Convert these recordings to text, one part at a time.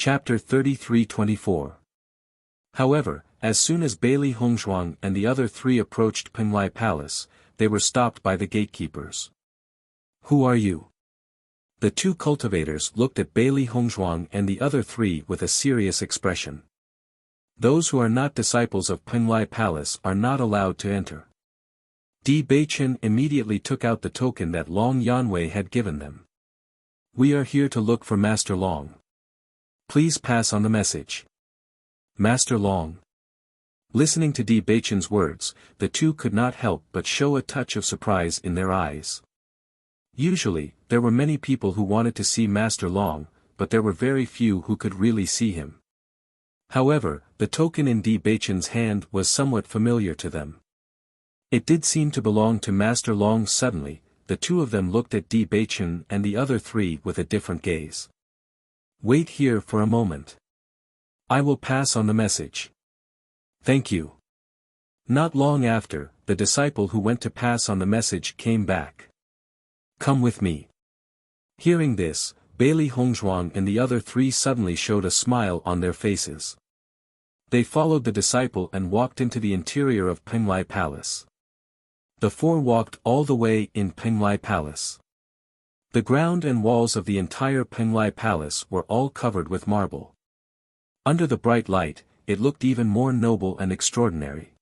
Chapter 33-24. However, as soon as Bailey Hongzhuang and the other three approached Penglai Palace, they were stopped by the gatekeepers. "Who are you?" The two cultivators looked at Bailey Hongzhuang and the other three with a serious expression. "Those who are not disciples of Penglai Palace are not allowed to enter." Di Beichen immediately took out the token that Long Yanwei had given them. "We are here to look for Master Long. Please pass on the message." Master Long. Listening to Di Beichen's words, the two could not help but show a touch of surprise in their eyes. Usually, there were many people who wanted to see Master Long, but there were very few who could really see him. However, the token in Di Beichen's hand was somewhat familiar to them. It did seem to belong to Master Long. Suddenly, the two of them looked at Di Beichen and the other three with a different gaze. "Wait here for a moment. I will pass on the message." "Thank you." Not long after, the disciple who went to pass on the message came back. "Come with me." Hearing this, Bailey Hongzhuang and the other three suddenly showed a smile on their faces. They followed the disciple and walked into the interior of Penglai Palace. The four walked all the way in Penglai Palace. The ground and walls of the entire Penglai Palace were all covered with marble. Under the bright light, it looked even more noble and extraordinary.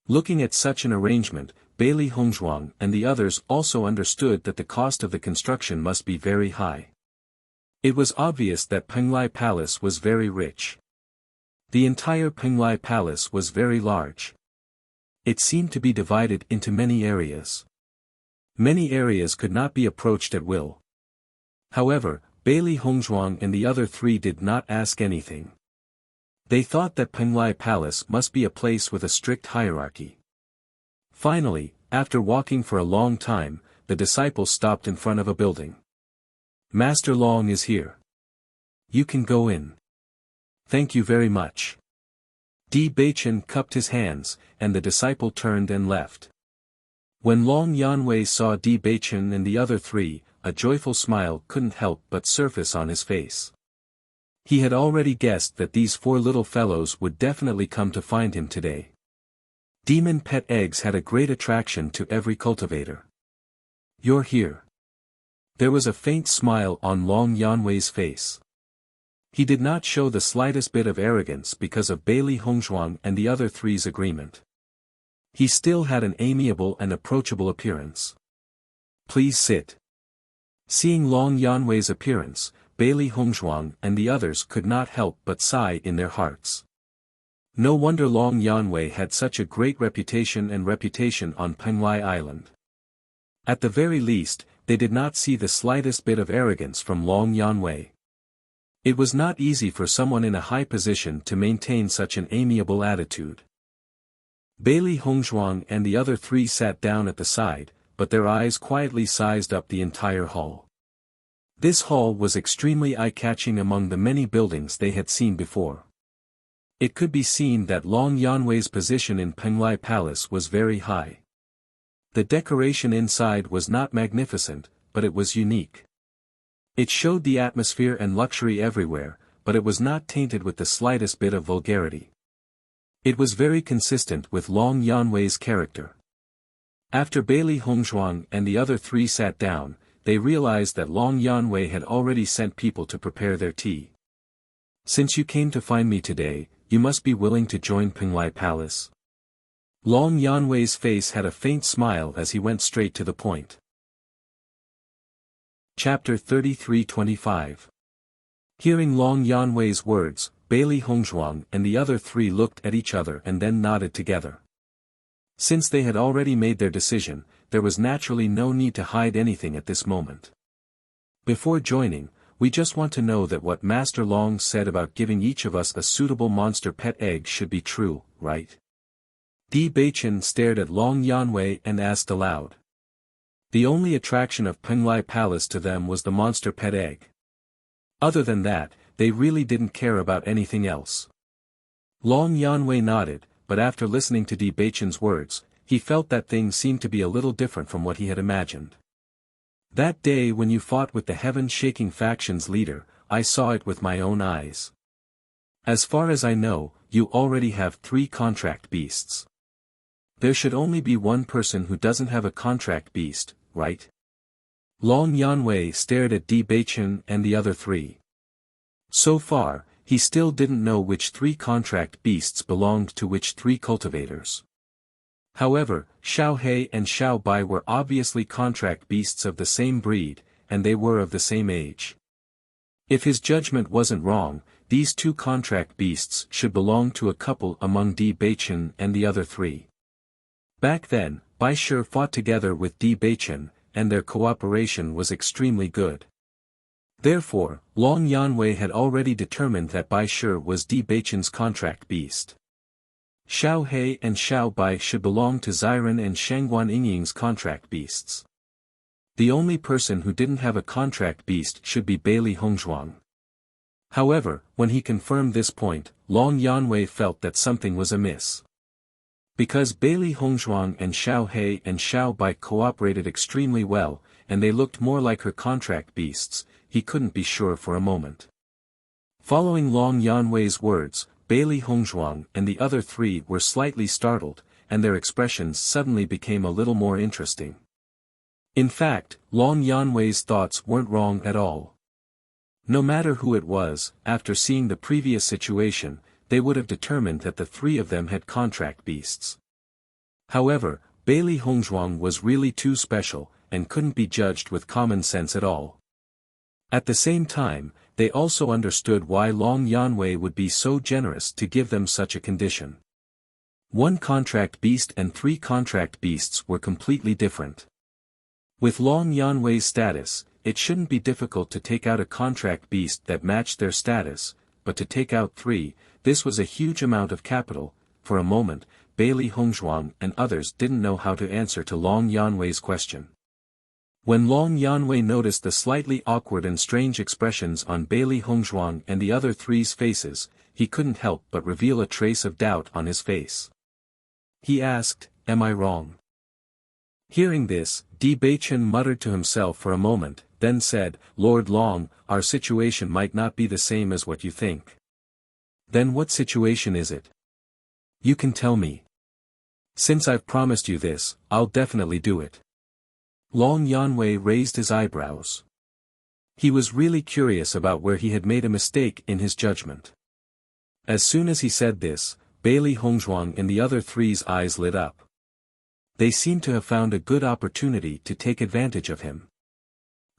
Looking at such an arrangement, Bailey Hongzhuang and the others also understood that the cost of the construction must be very high. It was obvious that Penglai Palace was very rich. The entire Penglai Palace was very large. It seemed to be divided into many areas. Many areas could not be approached at will. However, Bailey Hongzhuang and the other three did not ask anything. They thought that Penglai Palace must be a place with a strict hierarchy. Finally, after walking for a long time, the disciple stopped in front of a building. "Master Long is here. You can go in." "Thank you very much." Di Beichen cupped his hands, and the disciple turned and left. When Long Yanwei saw Di Beichen and the other three, a joyful smile couldn't help but surface on his face. He had already guessed that these four little fellows would definitely come to find him today. Demon pet eggs had a great attraction to every cultivator. "You're here." There was a faint smile on Long Yanwei's face. He did not show the slightest bit of arrogance because of Bailey Hongzhuang and the other three's agreement. He still had an amiable and approachable appearance. "Please sit." Seeing Long Yanwei's appearance, Bailey Hongzhuang and the others could not help but sigh in their hearts. No wonder Long Yanwei had such a great reputation on Penglai Island. At the very least, they did not see the slightest bit of arrogance from Long Yanwei. It was not easy for someone in a high position to maintain such an amiable attitude. Bailey Hongzhuang and the other three sat down at the side, but their eyes quietly sized up the entire hall. This hall was extremely eye-catching among the many buildings they had seen before. It could be seen that Long Yanwei's position in Penglai Palace was very high. The decoration inside was not magnificent, but it was unique. It showed the atmosphere and luxury everywhere, but it was not tainted with the slightest bit of vulgarity. It was very consistent with Long Yanwei's character. After Bailey Hongzhuang and the other three sat down, they realized that Long Yanwei had already sent people to prepare their tea. "Since you came to find me today, you must be willing to join Penglai Palace." Long Yanwei's face had a faint smile as he went straight to the point. Chapter 33-25. Hearing Long Yanwei's words, Bailey Hongzhuang and the other three looked at each other and then nodded together. Since they had already made their decision, there was naturally no need to hide anything at this moment. "Before joining, we just want to know that what Master Long said about giving each of us a suitable monster pet egg should be true, right?" Di Beichen stared at Long Yanwei and asked aloud. The only attraction of Penglai Palace to them was the monster pet egg. Other than that, they really didn't care about anything else. Long Yanwei nodded, but after listening to Di Beichen's words, he felt that things seemed to be a little different from what he had imagined. "That day when you fought with the heaven-shaking faction's leader, I saw it with my own eyes. As far as I know, you already have 3 contract beasts. There should only be one person who doesn't have a contract beast, right? Long Yanwei stared at Di Beichen and the other 3. So far, he still didn't know which 3 contract beasts belonged to which 3 cultivators. However, Xiao He and Xiao Bai were obviously contract beasts of the same breed, and they were of the same age. If his judgment wasn't wrong, these 2 contract beasts should belong to a couple among Di Beichen and the other 3. Back then, Bai Shi fought together with Di Beichen, and their cooperation was extremely good. Therefore, Long Yanwei had already determined that Bai Shi was Di Beichen's contract beast. Xiao He and Xiao Bai should belong to Xiren and Shangguan Yingying's contract beasts. The only person who didn't have a contract beast should be Bailey Hongzhuang. However, when he confirmed this point, Long Yanwei felt that something was amiss. Because Bailey Hongzhuang and Xiao He and Xiao Bai cooperated extremely well, and they looked more like her contract beasts, he couldn't be sure for a moment. Following Long Yanwei's words, Bailey Hongzhuang and the other 3 were slightly startled, and their expressions suddenly became a little more interesting. In fact, Long Yanwei's thoughts weren't wrong at all. No matter who it was, after seeing the previous situation, they would have determined that the 3 of them had contract beasts. However, Bailey Hongzhuang was really too special, and couldn't be judged with common sense at all. At the same time, they also understood why Long Yanwei would be so generous to give them such a condition. 1 contract beast and 3 contract beasts were completely different. With Long Yanwei's status, it shouldn't be difficult to take out a contract beast that matched their status, but to take out 3, this was a huge amount of capital. For a moment, Bailey Hongzhuang and others didn't know how to answer to Long Yanwei's question. When Long Yanwei noticed the slightly awkward and strange expressions on Bailey Hongzhuang and the other 3's faces, he couldn't help but reveal a trace of doubt on his face. He asked, "Am I wrong?" Hearing this, Di Beichen muttered to himself for a moment, then said, "Lord Long, our situation might not be the same as what you think." "Then what situation is it? You can tell me. Since I've promised you this, I'll definitely do it." Long Yanwei raised his eyebrows. He was really curious about where he had made a mistake in his judgment. As soon as he said this, Bailey Hongzhuang and the other 3's eyes lit up. They seemed to have found a good opportunity to take advantage of him.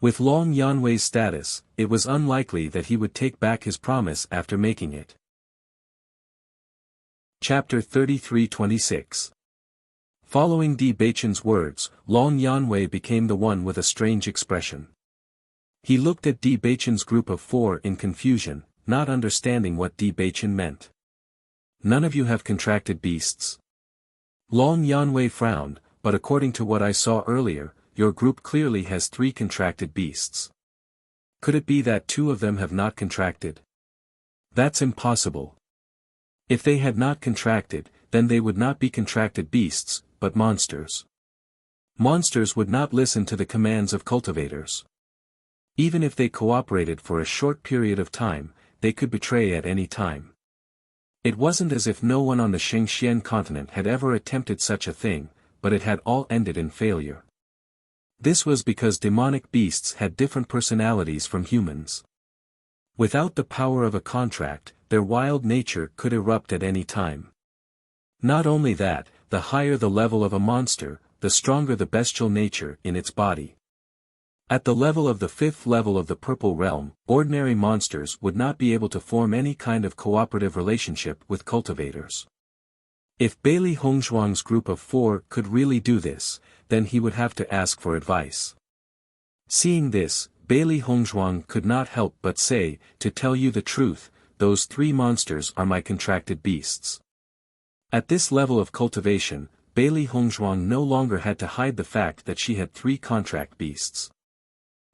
With Long Yanwei's status, it was unlikely that he would take back his promise after making it. Chapter 33-26. Following Di Beichen's words, Long Yanwei became the one with a strange expression. He looked at Di Beichen's group of 4 in confusion, not understanding what Di Beichen meant. "None of you have contracted beasts?" Long Yanwei frowned, "But according to what I saw earlier, your group clearly has 3 contracted beasts. Could it be that 2 of them have not contracted?" "That's impossible. If they had not contracted, then they would not be contracted beasts, but monsters. Monsters would not listen to the commands of cultivators. Even if they cooperated for a short period of time, they could betray at any time." It wasn't as if no one on the Shengxian continent had ever attempted such a thing, but it had all ended in failure. This was because demonic beasts had different personalities from humans. Without the power of a contract, their wild nature could erupt at any time. Not only that, the higher the level of a monster, the stronger the bestial nature in its body. At the level of the 5th level of the Purple Realm, ordinary monsters would not be able to form any kind of cooperative relationship with cultivators. If Bailey Hongzhuang's group of 4 could really do this, then he would have to ask for advice. Seeing this, Bailey Hongzhuang could not help but say, "To tell you the truth, those 3 monsters are my contracted beasts." At this level of cultivation, Bailey Hongzhuang no longer had to hide the fact that she had 3 contract beasts.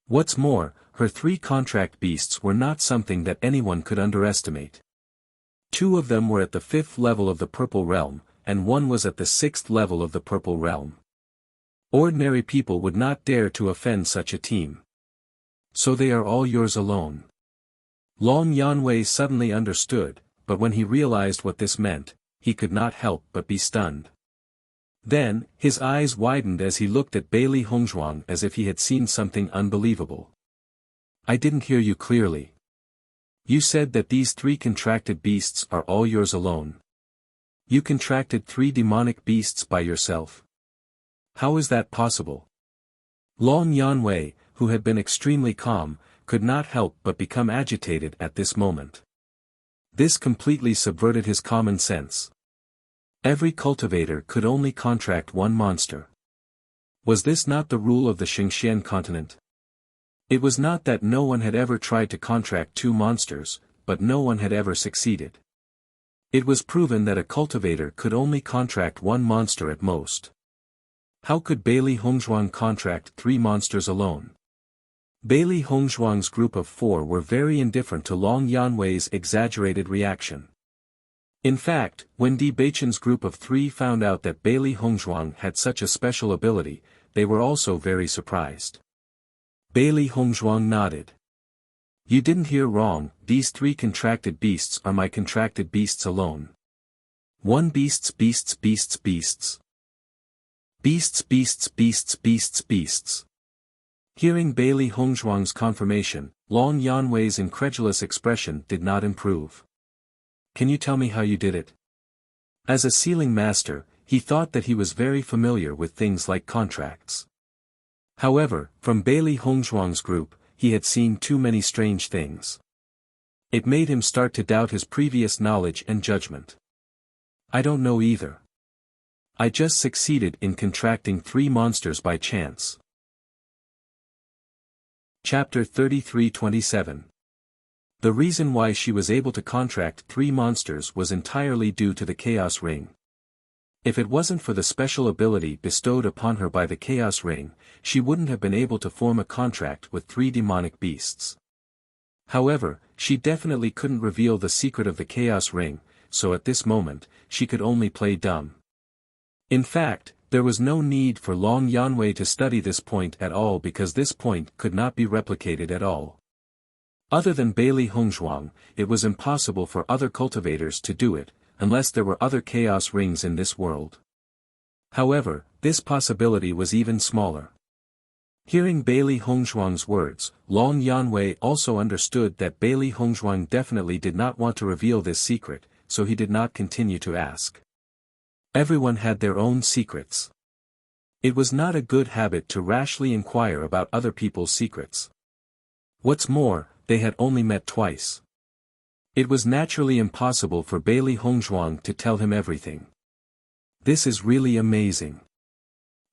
What's more, her 3 contract beasts were not something that anyone could underestimate. 2 of them were at the 5th level of the Purple Realm, and 1 was at the 6th level of the Purple Realm. Ordinary people would not dare to offend such a team. "So they are all yours alone?" Long Yanwei suddenly understood, but when he realized what this meant, he could not help but be stunned. Then, his eyes widened as he looked at Beili Hongzhuang as if he had seen something unbelievable. I didn't hear you clearly. You said that these 3 contracted beasts are all yours alone. You contracted 3 demonic beasts by yourself. How is that possible? Long Yanwei, who had been extremely calm, could not help but become agitated at this moment. This completely subverted his common sense. Every cultivator could only contract 1 monster. Was this not the rule of the Xingxian continent? It was not that no one had ever tried to contract 2 monsters, but no one had ever succeeded. It was proven that a cultivator could only contract 1 monster at most. How could Beili Hongzhuang contract 3 monsters alone? Beili Hongzhuang's group of 4 were very indifferent to Long Yanwei's exaggerated reaction. In fact, when Di Beichen's group of 3 found out that Beili Hongzhuang had such a special ability, they were also very surprised. Beili Hongzhuang nodded. You didn't hear wrong, these 3 contracted beasts are my contracted beasts alone. 1 beasts. Beasts. Hearing Beili Hongzhuang's confirmation, Long Yanwei's incredulous expression did not improve. Can you tell me how you did it? As a sealing master, he thought that he was very familiar with things like contracts. However, from Beili Hongzhuang's group, he had seen too many strange things. It made him start to doubt his previous knowledge and judgment. I don't know either. I just succeeded in contracting 3 monsters by chance. Chapter 33-27. The reason why she was able to contract 3 monsters was entirely due to the Chaos Ring. If it wasn't for the special ability bestowed upon her by the Chaos Ring, she wouldn't have been able to form a contract with 3 demonic beasts. However, she definitely couldn't reveal the secret of the Chaos Ring, so at this moment, she could only play dumb. In fact, there was no need for Long Yanwei to study this point at all because this point could not be replicated at all. Other than Beili Hongzhuang, it was impossible for other cultivators to do it, unless there were other chaos rings in this world. However, this possibility was even smaller. Hearing Beili Hongzhuang's words, Long Yanwei also understood that Beili Hongzhuang definitely did not want to reveal this secret, so he did not continue to ask. Everyone had their own secrets. It was not a good habit to rashly inquire about other people's secrets. What's more, they had only met twice. It was naturally impossible for Beili Hongzhuang to tell him everything. This is really amazing.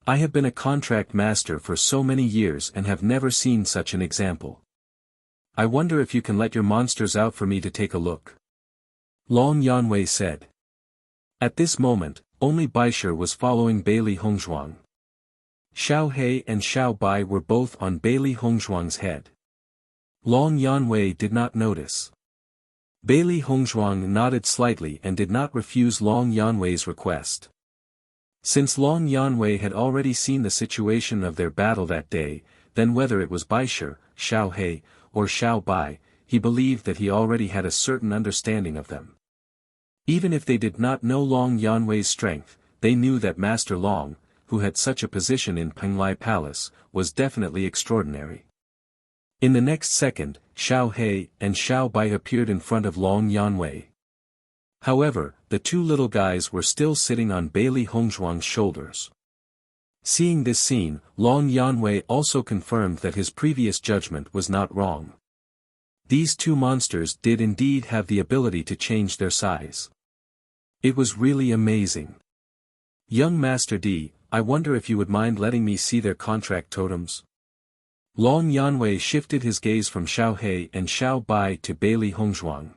I have been a contract master for so many years and have never seen such an example. I wonder if you can let your monsters out for me to take a look. Long Yanwei said. At this moment, only Baisher was following Beili Hongzhuang. Xiao He and Xiao Bai were both on Beili Hongzhuang's head. Long Yanwei did not notice. Beili Hongzhuang nodded slightly and did not refuse Long Yanwei's request. Since Long Yanwei had already seen the situation of their battle that day, then whether it was Baisher, Xiao He, or Xiao Bai, he believed that he already had a certain understanding of them. Even if they did not know Long Yanwei's strength, they knew that Master Long, who had such a position in Penglai Palace, was definitely extraordinary. In the next second, Xiao He and Xiao Bai appeared in front of Long Yanwei. However, the 2 little guys were still sitting on Beili Hongzhuang's shoulders. Seeing this scene, Long Yanwei also confirmed that his previous judgment was not wrong. These 2 monsters did indeed have the ability to change their size. It was really amazing. Young Master D, I wonder if you would mind letting me see their contract totems? Long Yanwei shifted his gaze from Xiao He and Xiao Bai to Beili Hongzhuang.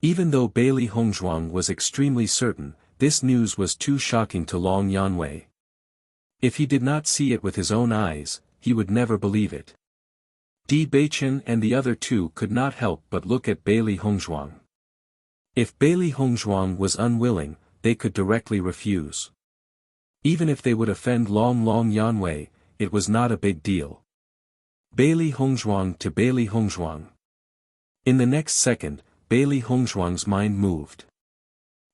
Even though Beili Hongzhuang was extremely certain, this news was too shocking to Long Yanwei. If he did not see it with his own eyes, he would never believe it. Di Beichen and the other 2 could not help but look at Beili Hongzhuang. If Beili Hongzhuang was unwilling, they could directly refuse. Even if they would offend Long Yanwei, it was not a big deal. Beili Hongzhuang to Beili Hongzhuang. In the next second, Bailey Hongzhuang's mind moved.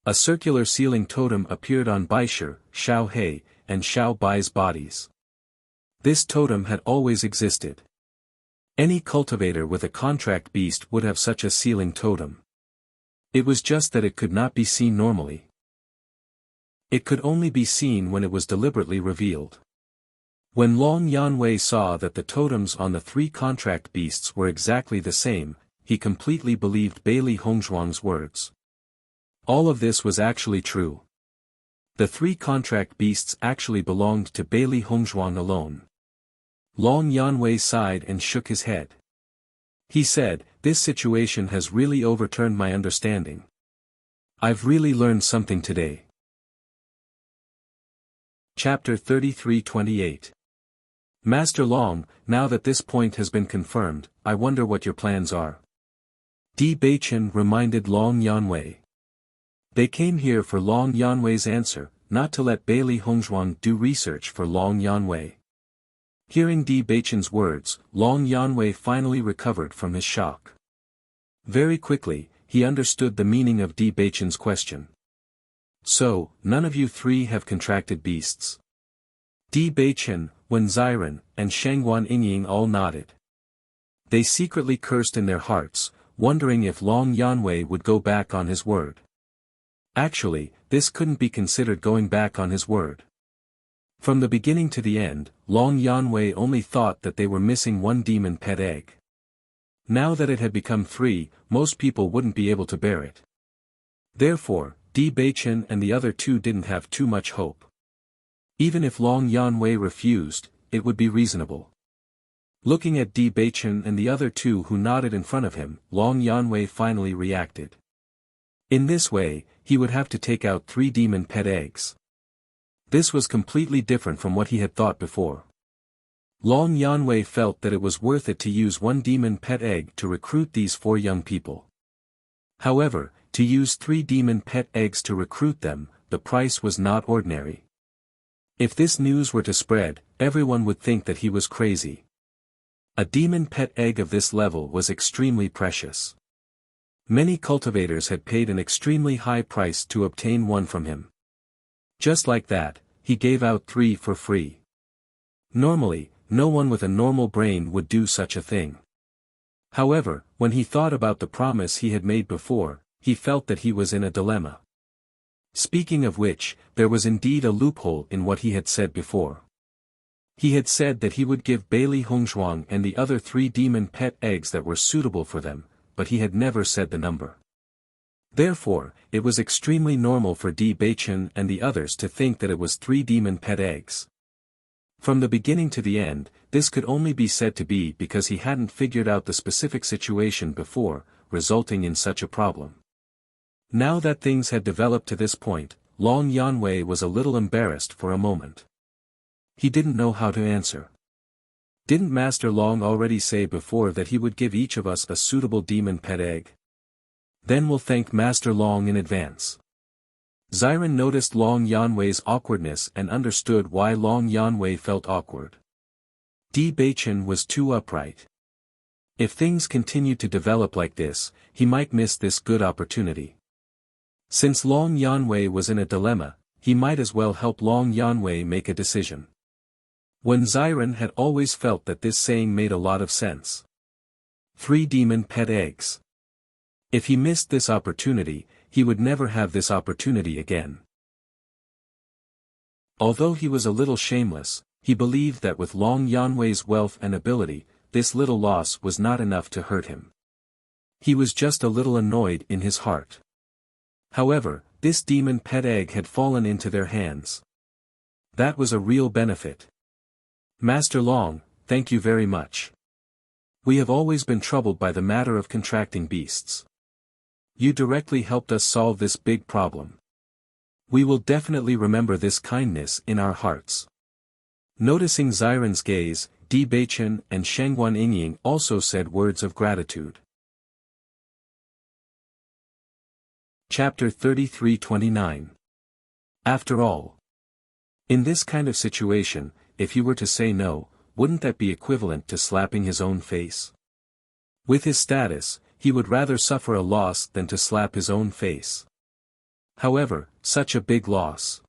A circular ceiling totem appeared on Baisher, Xiao He, and Xiao Bai's bodies. This totem had always existed. Any cultivator with a contract beast would have such a ceiling totem. It was just that it could not be seen normally. It could only be seen when it was deliberately revealed. When Long Yanwei saw that the totems on the 3 contract beasts were exactly the same, he completely believed Bailey Hongzhuang's words. All of this was actually true. The 3 contract beasts actually belonged to Bailey Hongzhuang alone. Long Yanwei sighed and shook his head. He said, "This situation has really overturned my understanding. I've really learned something today." Chapter 33-28. Master Long, now that this point has been confirmed, I wonder what your plans are. Di Beichen reminded Long Yanwei. They came here for Long Yanwei's answer, not to let Bailey Hongzhuang do research for Long Yanwei. Hearing Di Beichen's words, Long Yanwei finally recovered from his shock. Very quickly, he understood the meaning of Di Beichen's question. So, none of you 3 have contracted beasts. Di Beichen, Wen Ziren, and Shangguan Yingying all nodded. They secretly cursed in their hearts, wondering if Long Yanwei would go back on his word. Actually, this couldn't be considered going back on his word. From the beginning to the end, Long Yanwei only thought that they were missing 1 demon pet egg. Now that it had become 3, most people wouldn't be able to bear it. Therefore, Di Beichen and the other 2 didn't have too much hope. Even if Long Yanwei refused, it would be reasonable. Looking at Di Beichen and the other 2 who nodded in front of him, Long Yanwei finally reacted. In this way, he would have to take out 3 demon pet eggs. This was completely different from what he had thought before. Long Yanwei felt that it was worth it to use 1 demon pet egg to recruit these 4 young people. However, to use 3 demon pet eggs to recruit them, the price was not ordinary. If this news were to spread, everyone would think that he was crazy. A demon pet egg of this level was extremely precious. Many cultivators had paid an extremely high price to obtain 1 from him. Just like that, he gave out 3 for free. Normally, no one with a normal brain would do such a thing. However, when he thought about the promise he had made before, he felt that he was in a dilemma. Speaking of which, there was indeed a loophole in what he had said before. He had said that he would give Bailey Hongzhuang and the other 3 demon pet eggs that were suitable for them, but he had never said the number. Therefore, it was extremely normal for Di Beichen and the others to think that it was 3 demon pet eggs. From the beginning to the end, this could only be said to be because he hadn't figured out the specific situation before, resulting in such a problem. Now that things had developed to this point, Long Yanwei was a little embarrassed for a moment. He didn't know how to answer. Didn't Master Long already say before that he would give each of us a suitable demon pet egg? Then we'll thank Master Long in advance. Ziren noticed Long Yanwei's awkwardness and understood why Long Yanwei felt awkward. Di Beichen was too upright. If things continued to develop like this, he might miss this good opportunity. Since Long Yanwei was in a dilemma, he might as well help Long Yanwei make a decision. When Ziren had always felt that this saying made a lot of sense. 3 demon pet eggs. If he missed this opportunity, he would never have this opportunity again. Although he was a little shameless, he believed that with Long Yanwei's wealth and ability, this little loss was not enough to hurt him. He was just a little annoyed in his heart. However, this demon pet egg had fallen into their hands. That was a real benefit. Master Long, thank you very much. We have always been troubled by the matter of contracting beasts. You directly helped us solve this big problem. We will definitely remember this kindness in our hearts. Noticing Ziren's gaze, Di Beichen and Shangguan Yingying also said words of gratitude. Chapter 33-29. After all. In this kind of situation, if he were to say no, wouldn't that be equivalent to slapping his own face? With his status, he would rather suffer a loss than to slap his own face. However, such a big loss.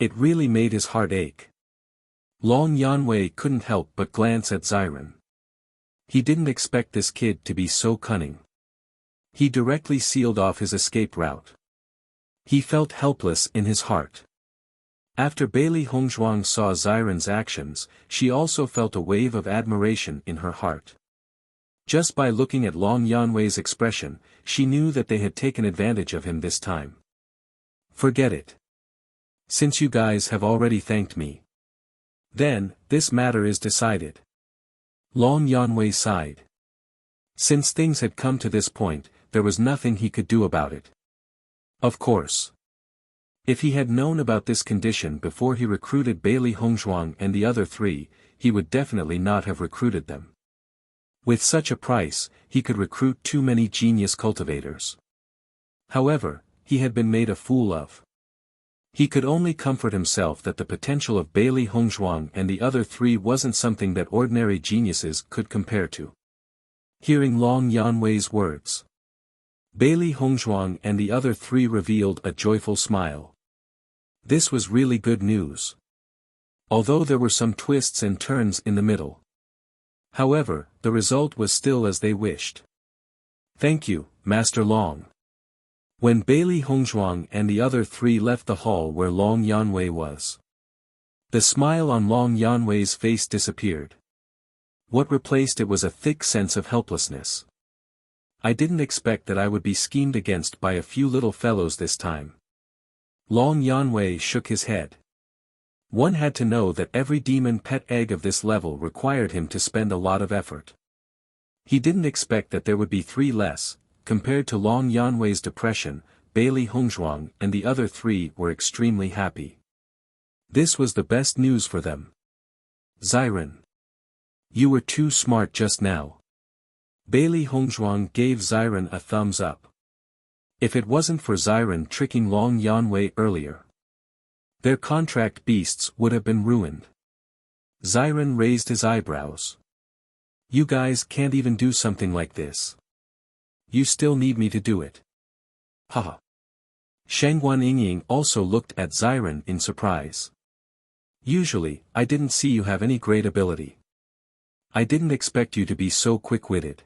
It really made his heart ache. Long Yanwei couldn't help but glance at Xiren. He didn't expect this kid to be so cunning. He directly sealed off his escape route. He felt helpless in his heart. After Bailey Hongzhuang saw Xiren's actions, she also felt a wave of admiration in her heart. Just by looking at Long Yanwei's expression, she knew that they had taken advantage of him this time. Forget it. Since you guys have already thanked me. Then, this matter is decided. Long Yanwei sighed. Since things had come to this point, there was nothing he could do about it. Of course. If he had known about this condition before he recruited Bailey Hongzhuang and the other three, he would definitely not have recruited them. With such a price, he could recruit too many genius cultivators. However, he had been made a fool of. He could only comfort himself that the potential of Bailey Hongzhuang and the other three wasn't something that ordinary geniuses could compare to. Hearing Long Yanwei's words, Bailey Hongzhuang and the other three revealed a joyful smile. This was really good news. Although there were some twists and turns in the middle. However, the result was still as they wished. Thank you, Master Long. When Bailey Hongzhuang and the other three left the hall where Long Yanwei was, the smile on Long Yanwei's face disappeared. What replaced it was a thick sense of helplessness. I didn't expect that I would be schemed against by a few little fellows this time. Long Yanwei shook his head. One had to know that every demon pet egg of this level required him to spend a lot of effort. He didn't expect that there would be three less. Compared to Long Yanwei's depression, Bailey Hongzhuang and the other three were extremely happy. This was the best news for them. Xiren. You were too smart just now. Bailey Hongzhuang gave Xiren a thumbs up. If it wasn't for Xiren tricking Long Yanwei earlier, their contract beasts would have been ruined. Xiren raised his eyebrows. You guys can't even do something like this. You still need me to do it. Haha. Shangguan Yingying also looked at Xiren in surprise. Usually, I didn't see you have any great ability. I didn't expect you to be so quick-witted.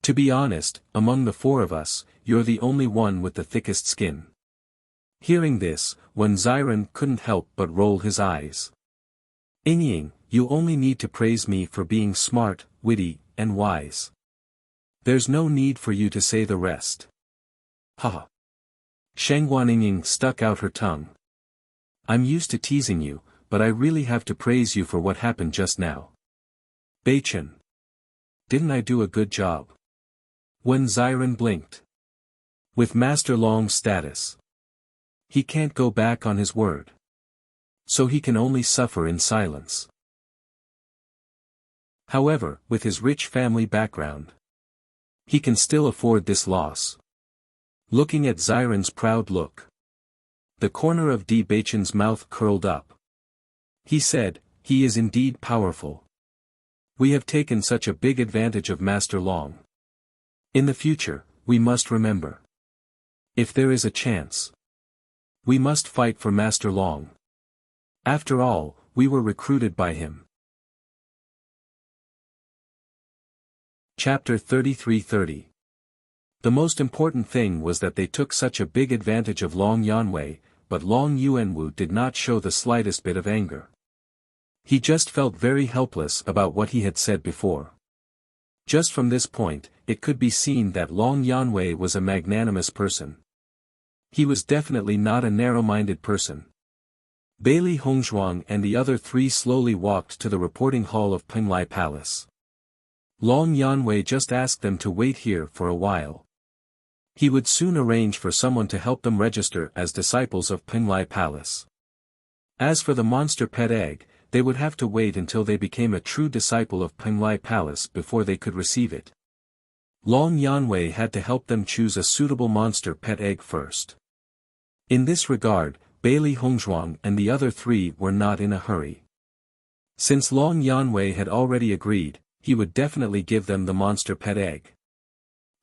To be honest, among the four of us, you're the only one with the thickest skin. Hearing this, when Xiren couldn't help but roll his eyes. Yingying, you only need to praise me for being smart, witty, and wise. There's no need for you to say the rest. Haha. Shangguan Yingying stuck out her tongue. I'm used to teasing you, but I really have to praise you for what happened just now. Beichen. Didn't I do a good job? When Xiren blinked. With Master Long's status, he can't go back on his word. So he can only suffer in silence. However, with his rich family background, he can still afford this loss. Looking at Xiren's proud look, the corner of Di Beichen's mouth curled up. He said, he is indeed powerful. We have taken such a big advantage of Master Long. In the future, we must remember. If there is a chance, we must fight for Master Long. After all, we were recruited by him. Chapter 33:30. The most important thing was that they took such a big advantage of Long Yanwei, but Long Yuanwu did not show the slightest bit of anger. He just felt very helpless about what he had said before. Just from this point, it could be seen that Long Yanwei was a magnanimous person. He was definitely not a narrow-minded person. Bailey Hongzhuang and the other three slowly walked to the reporting hall of Penglai Palace. Long Yanwei just asked them to wait here for a while. He would soon arrange for someone to help them register as disciples of Penglai Palace. As for the monster pet egg, they would have to wait until they became a true disciple of Penglai Palace before they could receive it. Long Yanwei had to help them choose a suitable monster pet egg first. In this regard, Bailey Hongzhuang and the other three were not in a hurry. Since Long Yanwei had already agreed, he would definitely give them the monster pet egg.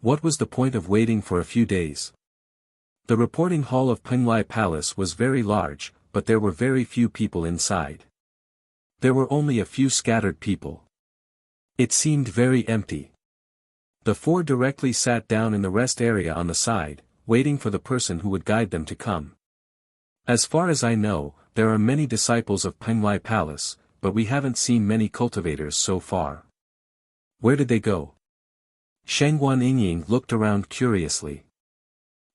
What was the point of waiting for a few days? The reporting hall of Penglai Palace was very large, but there were very few people inside. There were only a few scattered people. It seemed very empty. The four directly sat down in the rest area on the side, waiting for the person who would guide them to come. As far as I know, there are many disciples of Penglai Palace, but we haven't seen many cultivators so far. Where did they go? Shangguan Yingying looked around curiously.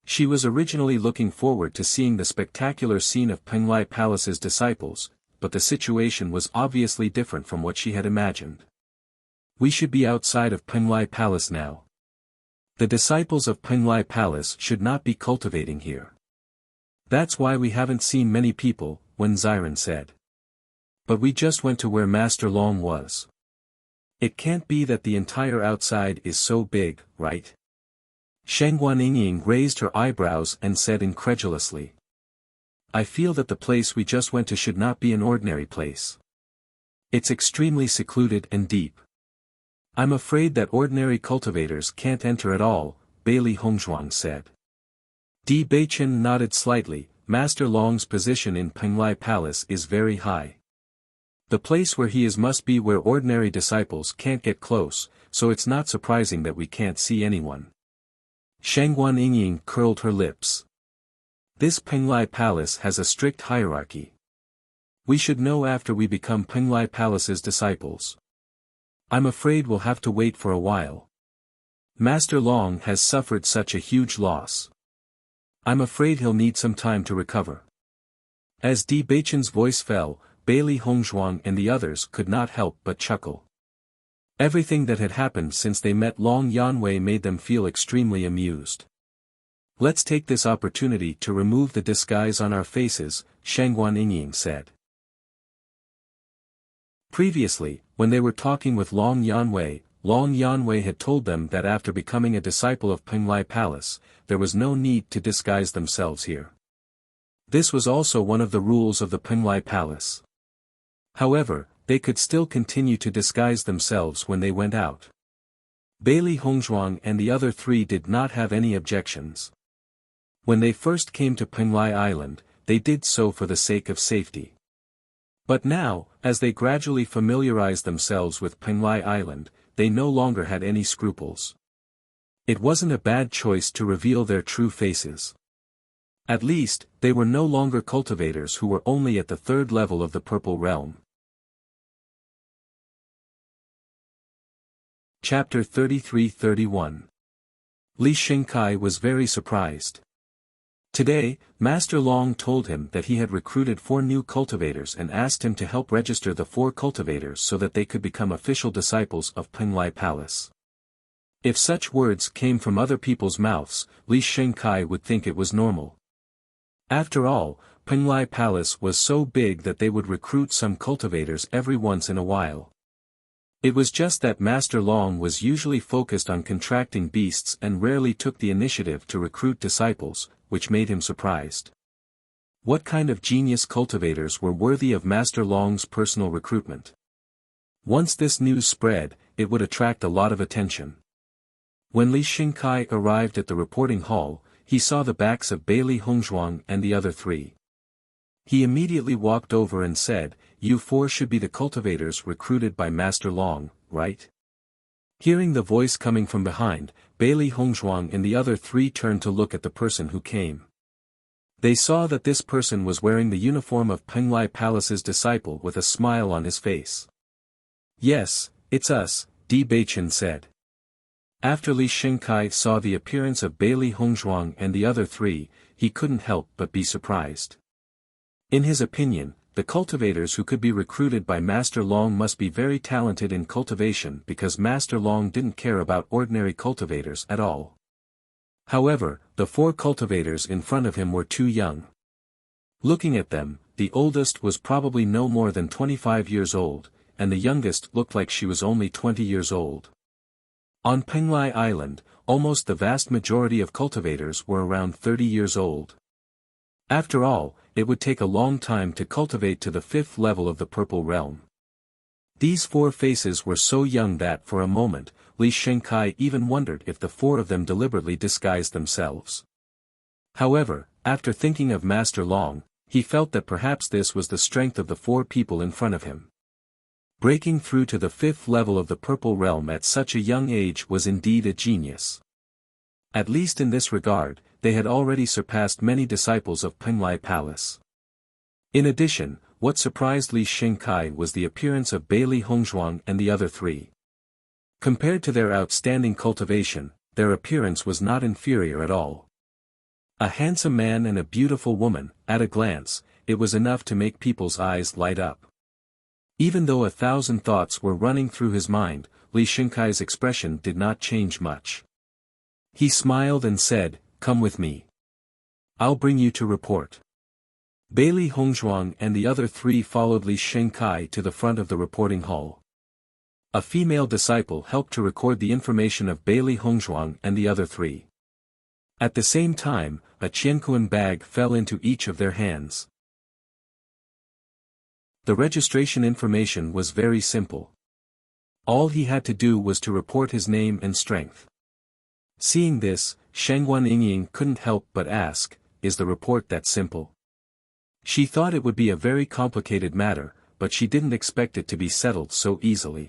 She was originally looking forward to seeing the spectacular scene of Penglai Palace's disciples, but the situation was obviously different from what she had imagined. We should be outside of Penglai Palace now. The disciples of Penglai Palace should not be cultivating here. That's why we haven't seen many people, Wen Ziren said. But we just went to where Master Long was. It can't be that the entire outside is so big, right? Shangguan Yingying raised her eyebrows and said incredulously. I feel that the place we just went to should not be an ordinary place. It's extremely secluded and deep. I'm afraid that ordinary cultivators can't enter at all, Bailey Hongzhuang said. Di Beichen nodded slightly. Master Long's position in Penglai Palace is very high. The place where he is must be where ordinary disciples can't get close, so it's not surprising that we can't see anyone. Shangguan Yingying curled her lips. This Penglai Palace has a strict hierarchy. We should know after we become Penglai Palace's disciples. I'm afraid we'll have to wait for a while. Master Long has suffered such a huge loss. I'm afraid he'll need some time to recover. As Di Beichen's voice fell, Bailey Hongzhuang and the others could not help but chuckle. Everything that had happened since they met Long Yanwei made them feel extremely amused. Let's take this opportunity to remove the disguise on our faces, Shangguan Yingying said. Previously, when they were talking with Long Yanwei had told them that after becoming a disciple of Penglai Palace, there was no need to disguise themselves here. This was also one of the rules of the Penglai Palace. However, they could still continue to disguise themselves when they went out. Bailey Hongzhuang and the other three did not have any objections. When they first came to Penglai Island, they did so for the sake of safety. But now, as they gradually familiarized themselves with Penglai Island, they no longer had any scruples. It wasn't a bad choice to reveal their true faces. At least, they were no longer cultivators who were only at the third level of the Purple Realm. Chapter 33-31. Li Xingkai was very surprised. Today, Master Long told him that he had recruited 4 new cultivators and asked him to help register the 4 cultivators so that they could become official disciples of Penglai Palace. If such words came from other people's mouths, Li Xingkai would think it was normal. After all, Penglai Palace was so big that they would recruit some cultivators every once in a while. It was just that Master Long was usually focused on contracting beasts and rarely took the initiative to recruit disciples, which made him surprised. What kind of genius cultivators were worthy of Master Long's personal recruitment? Once this news spread, it would attract a lot of attention. When Li Xingkai arrived at the reporting hall, he saw the backs of Bailey Hongzhuang and the other 3. He immediately walked over and said, "You 4 should be the cultivators recruited by Master Long, right?" Hearing the voice coming from behind, Bailey Hongzhuang and the other 3 turned to look at the person who came. They saw that this person was wearing the uniform of Penglai Palace's disciple with a smile on his face. "Yes, it's us," Di Beichen said. After Li Xingkai saw the appearance of Bailey Hongzhuang and the other 3, he couldn't help but be surprised. In his opinion, the cultivators who could be recruited by Master Long must be very talented in cultivation because Master Long didn't care about ordinary cultivators at all. However, the 4 cultivators in front of him were too young. Looking at them, the oldest was probably no more than 25 years old, and the youngest looked like she was only 20 years old. On Penglai Island, almost the vast majority of cultivators were around 30 years old. After all, it would take a long time to cultivate to the 5th level of the Purple Realm. These 4 faces were so young that for a moment, Li Shengkai even wondered if the four of them deliberately disguised themselves. However, after thinking of Master Long, he felt that perhaps this was the strength of the four people in front of him. Breaking through to the 5th level of the Purple Realm at such a young age was indeed a genius. At least in this regard, they had already surpassed many disciples of Penglai Palace. In addition, what surprised Li Shengkai was the appearance of Bailey Hongzhuang and the other three. Compared to their outstanding cultivation, their appearance was not inferior at all. A handsome man and a beautiful woman, at a glance, it was enough to make people's eyes light up. Even though 1,000 thoughts were running through his mind, Li Shengkai's expression did not change much. He smiled and said, "Come with me. I'll bring you to report." Bailey Hongzhuang and the other three followed Li Shengkai to the front of the reporting hall. A female disciple helped to record the information of Bailey Hongzhuang and the other three. At the same time, a qianquan bag fell into each of their hands. The registration information was very simple. All he had to do was to report his name and strength. Seeing this, Shangguan Yingying couldn't help but ask, "Is the report that simple?" She thought it would be a very complicated matter, but she didn't expect it to be settled so easily.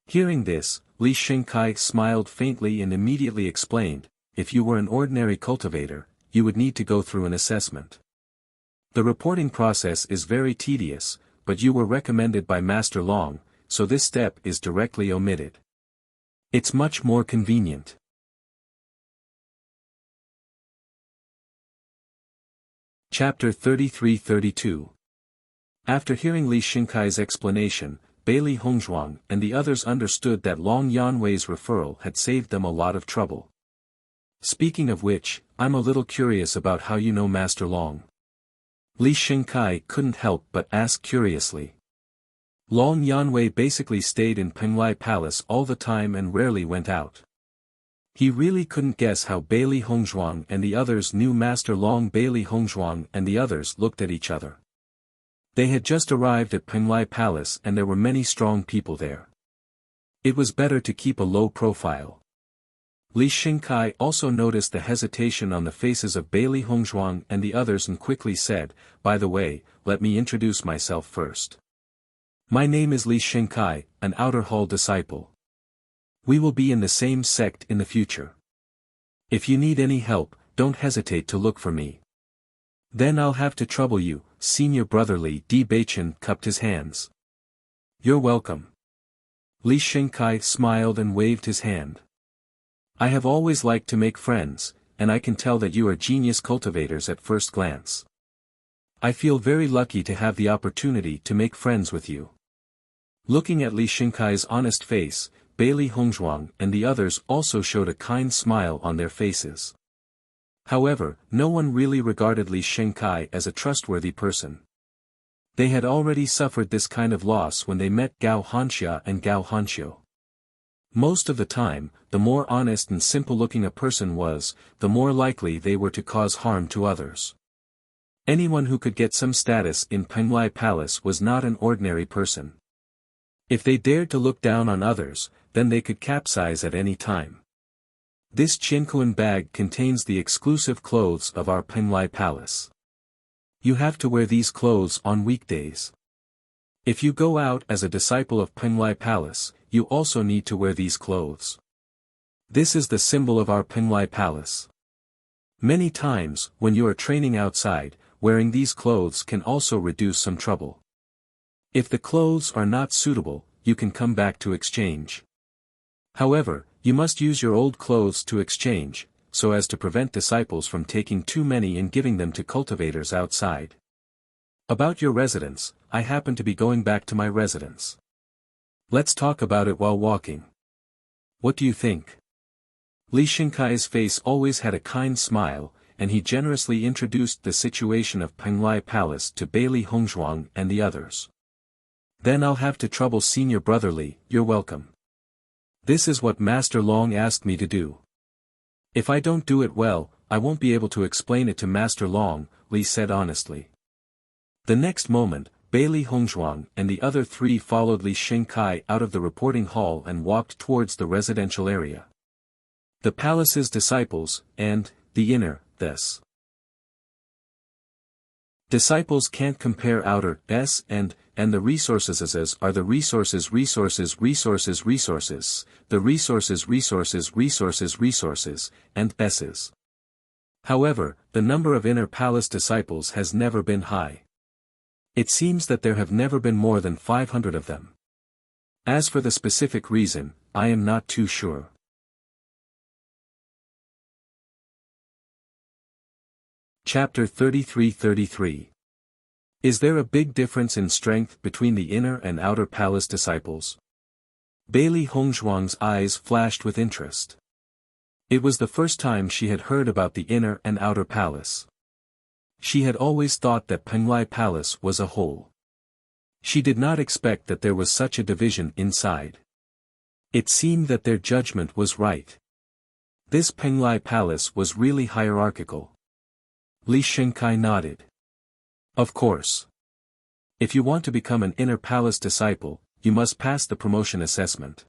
Hearing this, Li Shengkai smiled faintly and immediately explained, "If you were an ordinary cultivator, you would need to go through an assessment. The reporting process is very tedious, but you were recommended by Master Long, so this step is directly omitted. It's much more convenient." Chapter 33-32. After hearing Li Shengkai's explanation, Bailey Hongzhuang and the others understood that Long Yanwei's referral had saved them a lot of trouble. "Speaking of which, I'm a little curious about how you know Master Long." Li Shengkai couldn't help but ask curiously. Long Yanwei basically stayed in Penglai Palace all the time and rarely went out. He really couldn't guess how Bailey Hongzhuang and the others knew Master Long. Bailey Hongzhuang and the others looked at each other. They had just arrived at Penglai Palace and there were many strong people there. It was better to keep a low profile. Li Shengkai also noticed the hesitation on the faces of Bailey Hongzhuang and the others and quickly said, "By the way, let me introduce myself first. My name is Li Shengkai, an outer hall disciple. We will be in the same sect in the future. If you need any help, don't hesitate to look for me. Then I'll have to trouble you." Senior brother Li Beichen cupped his hands. "You're welcome." Li Shengkai smiled and waved his hand. "I have always liked to make friends, and I can tell that you are genius cultivators at first glance. I feel very lucky to have the opportunity to make friends with you." Looking at Li Shengkai's honest face, Bailey Hongzhuang and the others also showed a kind smile on their faces. However, no one really regarded Li Shengkai as a trustworthy person. They had already suffered this kind of loss when they met Gao Hanxia and Gao Hanxiu. Most of the time, the more honest and simple-looking a person was, the more likely they were to cause harm to others. Anyone who could get some status in Penglai Palace was not an ordinary person. If they dared to look down on others, then they could capsize at any time. This Qianquan bag contains the exclusive clothes of our Penglai Palace. You have to wear these clothes on weekdays. If you go out as a disciple of Penglai Palace, you also need to wear these clothes. This is the symbol of our Penglai Palace. Many times, when you are training outside, wearing these clothes can also reduce some trouble. If the clothes are not suitable, you can come back to exchange. However, you must use your old clothes to exchange, so as to prevent disciples from taking too many and giving them to cultivators outside. About your residence, I happen to be going back to my residence. Let's talk about it while walking. What do you think?" Li Shengkai's face always had a kind smile, and he generously introduced the situation of Penglai Palace to Bailey Hongzhuang and the others. "Then I'll have to trouble Senior Brother Li. You're welcome. This is what Master Long asked me to do. If I don't do it well, I won't be able to explain it to Master Long," Li said honestly. The next moment, Bailey Hongzhuang and the other three followed Li Shengkai out of the reporting hall and walked towards the residential area. The palace's disciples, and, the inner, this. Disciples can't compare outer, s, and the resources as are the resources, the resources, and s's. However, the number of inner palace disciples has never been high. It seems that there have never been more than 500 of them. As for the specific reason, I am not too sure. Chapter 33-33. Is there a big difference in strength between the inner and outer palace disciples? Bailey Hongzhuang's eyes flashed with interest. It was the first time she had heard about the inner and outer palace. She had always thought that Penglai Palace was a whole. She did not expect that there was such a division inside. It seemed that their judgment was right. This Penglai Palace was really hierarchical. Li Shengkai nodded. Of course. If you want to become an inner palace disciple, you must pass the promotion assessment.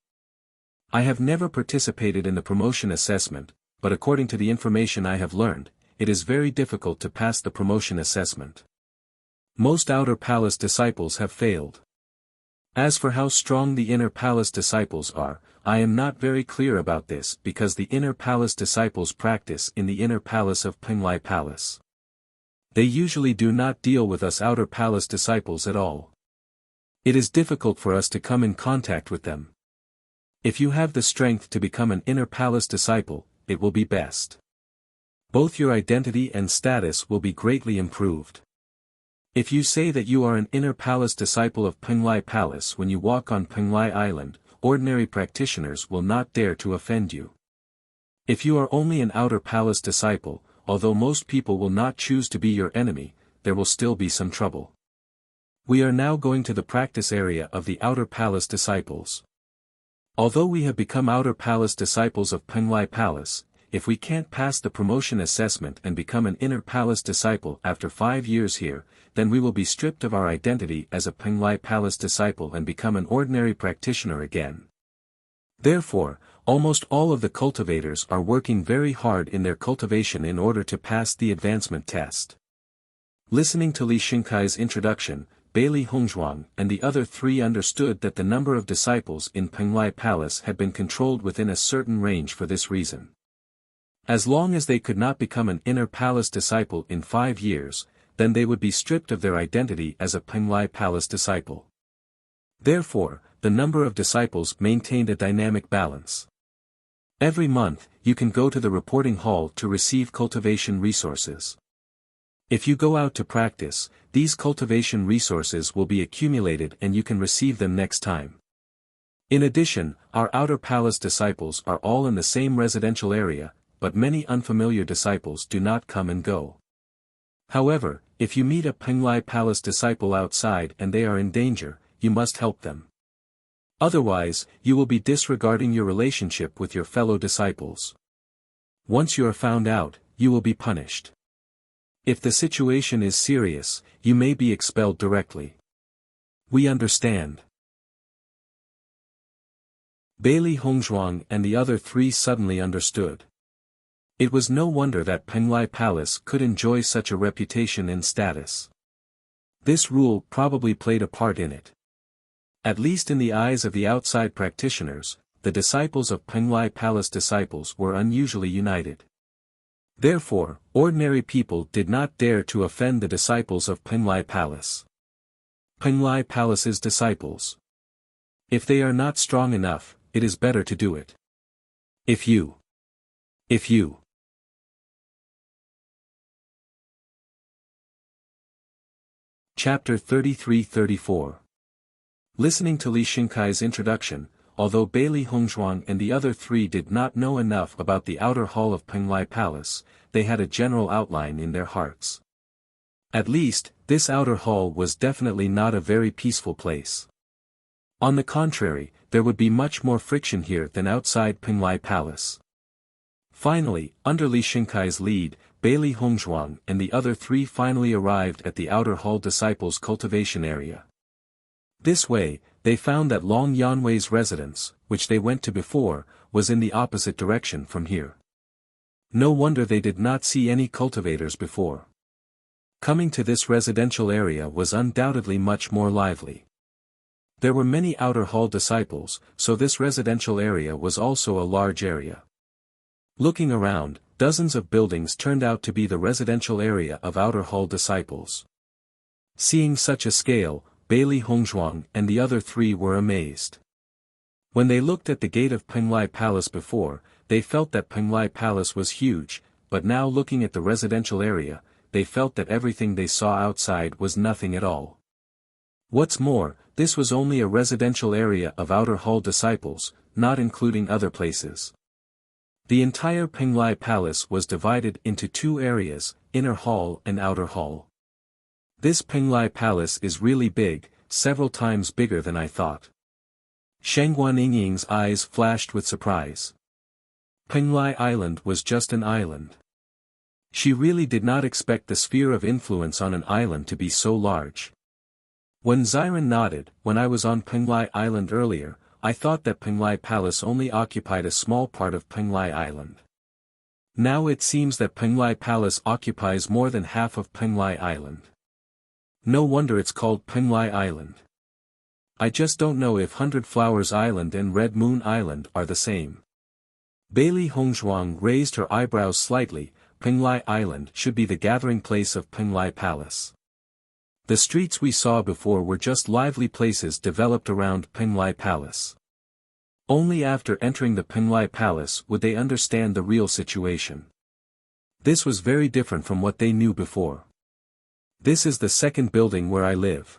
I have never participated in the promotion assessment, but according to the information I have learned, it is very difficult to pass the promotion assessment. Most outer palace disciples have failed. As for how strong the inner palace disciples are, I am not very clear about this because the inner palace disciples practice in the inner palace of Penglai Palace. They usually do not deal with us outer palace disciples at all. It is difficult for us to come in contact with them. If you have the strength to become an inner palace disciple, it will be best. Both your identity and status will be greatly improved. If you say that you are an inner palace disciple of Penglai Palace when you walk on Penglai Island, ordinary practitioners will not dare to offend you. If you are only an outer palace disciple, although most people will not choose to be your enemy, there will still be some trouble. We are now going to the practice area of the outer palace disciples. Although we have become outer palace disciples of Penglai Palace, if we can't pass the promotion assessment and become an inner palace disciple after 5 years here, then we will be stripped of our identity as a Penglai Palace disciple and become an ordinary practitioner again. Therefore, almost all of the cultivators are working very hard in their cultivation in order to pass the advancement test. Listening to Li Shengkai's introduction, Bailey Hongzhuang and the other three understood that the number of disciples in Penglai Palace had been controlled within a certain range for this reason. As long as they could not become an inner palace disciple in 5 years, then they would be stripped of their identity as a Penglai Palace disciple. Therefore, the number of disciples maintained a dynamic balance. Every month, you can go to the reporting hall to receive cultivation resources. If you go out to practice, these cultivation resources will be accumulated and you can receive them next time. In addition, our outer palace disciples are all in the same residential area, but many unfamiliar disciples do not come and go. However, if you meet a Penglai Palace disciple outside and they are in danger, you must help them. Otherwise, you will be disregarding your relationship with your fellow disciples. Once you are found out, you will be punished. If the situation is serious, you may be expelled directly. We understand. Bailey Hongzhuang and the other three suddenly understood. It was no wonder that Penglai Palace could enjoy such a reputation and status. This rule probably played a part in it. At least in the eyes of the outside practitioners, the disciples of Penglai Palace disciples were unusually united. Therefore, ordinary people did not dare to offend the disciples of Penglai Palace. Penglai Palace's disciples. If they are not strong enough, it is better to do it. If you. Chapter 33-34. Listening to Li Shengkai's introduction, although Bailey Hongzhuang and the other three did not know enough about the outer hall of Penglai Palace, they had a general outline in their hearts. At least, this outer hall was definitely not a very peaceful place. On the contrary, there would be much more friction here than outside Penglai Palace. Finally, under Li Shinkai's lead, Bailey Hongzhuang and the other three finally arrived at the outer hall disciples' cultivation area. This way, they found that Long Yanwei's residence, which they went to before, was in the opposite direction from here. No wonder they did not see any cultivators before. Coming to this residential area was undoubtedly much more lively. There were many outer hall disciples, so this residential area was also a large area. Looking around, dozens of buildings turned out to be the residential area of outer hall disciples. Seeing such a scale, Bailey Hongzhuang and the other three were amazed. When they looked at the gate of Penglai Palace before, they felt that Penglai Palace was huge, but now looking at the residential area, they felt that everything they saw outside was nothing at all. What's more, this was only a residential area of outer hall disciples, not including other places. The entire Penglai Palace was divided into two areas, inner hall and outer hall. This Penglai Palace is really big, several times bigger than I thought. Shang Guanying's eyes flashed with surprise. Penglai Island was just an island. She really did not expect the sphere of influence on an island to be so large. When Xiren nodded, when I was on Penglai Island earlier, I thought that Penglai Palace only occupied a small part of Penglai Island. Now it seems that Penglai Palace occupies more than half of Penglai Island. No wonder it's called Penglai Island. I just don't know if Hundred Flowers Island and Red Moon Island are the same. Bailey Hongzhuang raised her eyebrows slightly. Penglai Island should be the gathering place of Penglai Palace. The streets we saw before were just lively places developed around Penglai Palace. Only after entering the Penglai Palace would they understand the real situation. This was very different from what they knew before. This is the second building where I live.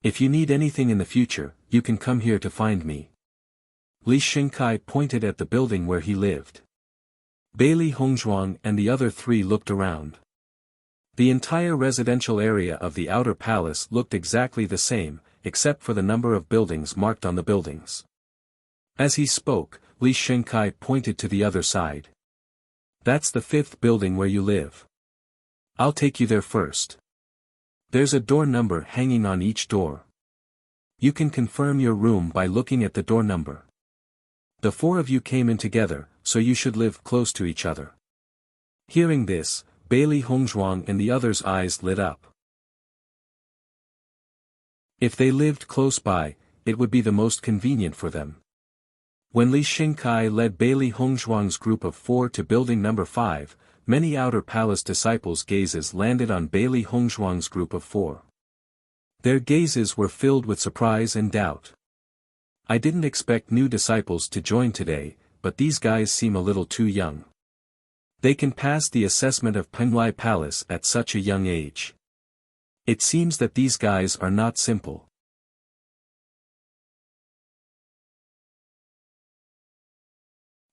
If you need anything in the future, you can come here to find me. Li Shinkai pointed at the building where he lived. Bailey Hongzhuang and the other three looked around. The entire residential area of the outer palace looked exactly the same, except for the number of buildings marked on the buildings. As he spoke, Li Shinkai pointed to the other side. That's the fifth building where you live. I'll take you there first. There's a door number hanging on each door. You can confirm your room by looking at the door number. The four of you came in together, so you should live close to each other. Hearing this, Bailey Hongzhuang and the others' eyes lit up. If they lived close by, it would be the most convenient for them. When Li Shinkai led Bailey Hongzhuang's group of four to building number 5, many outer palace disciples' gazes landed on Bailey Hongzhuang's group of four. Their gazes were filled with surprise and doubt. I didn't expect new disciples to join today, but these guys seem a little too young. They can pass the assessment of Penglai Palace at such a young age. It seems that these guys are not simple.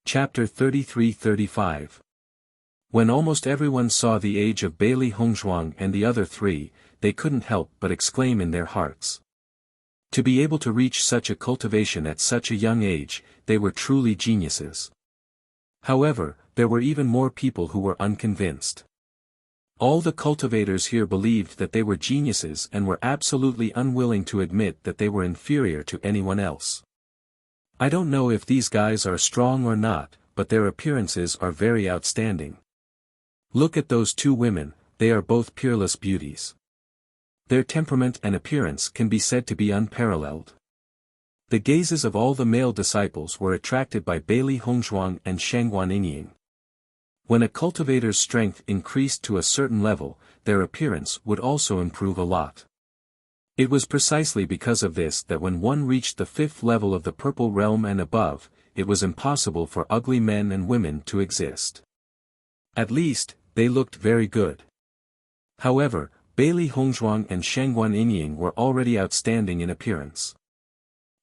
Chapter 33-35. When almost everyone saw the age of Bailey Hongzhuang and the other three, they couldn't help but exclaim in their hearts. To be able to reach such a cultivation at such a young age, they were truly geniuses. However, there were even more people who were unconvinced. All the cultivators here believed that they were geniuses and were absolutely unwilling to admit that they were inferior to anyone else. I don't know if these guys are strong or not, but their appearances are very outstanding. Look at those two women, they are both peerless beauties. Their temperament and appearance can be said to be unparalleled. The gazes of all the male disciples were attracted by Bailey Hongzhuang and Shang Guanying. When a cultivator's strength increased to a certain level, their appearance would also improve a lot. It was precisely because of this that when one reached the 5th level of the Purple Realm and above, it was impossible for ugly men and women to exist. At least, they looked very good. However, Bailey Hongzhuang and Shang Guanying were already outstanding in appearance.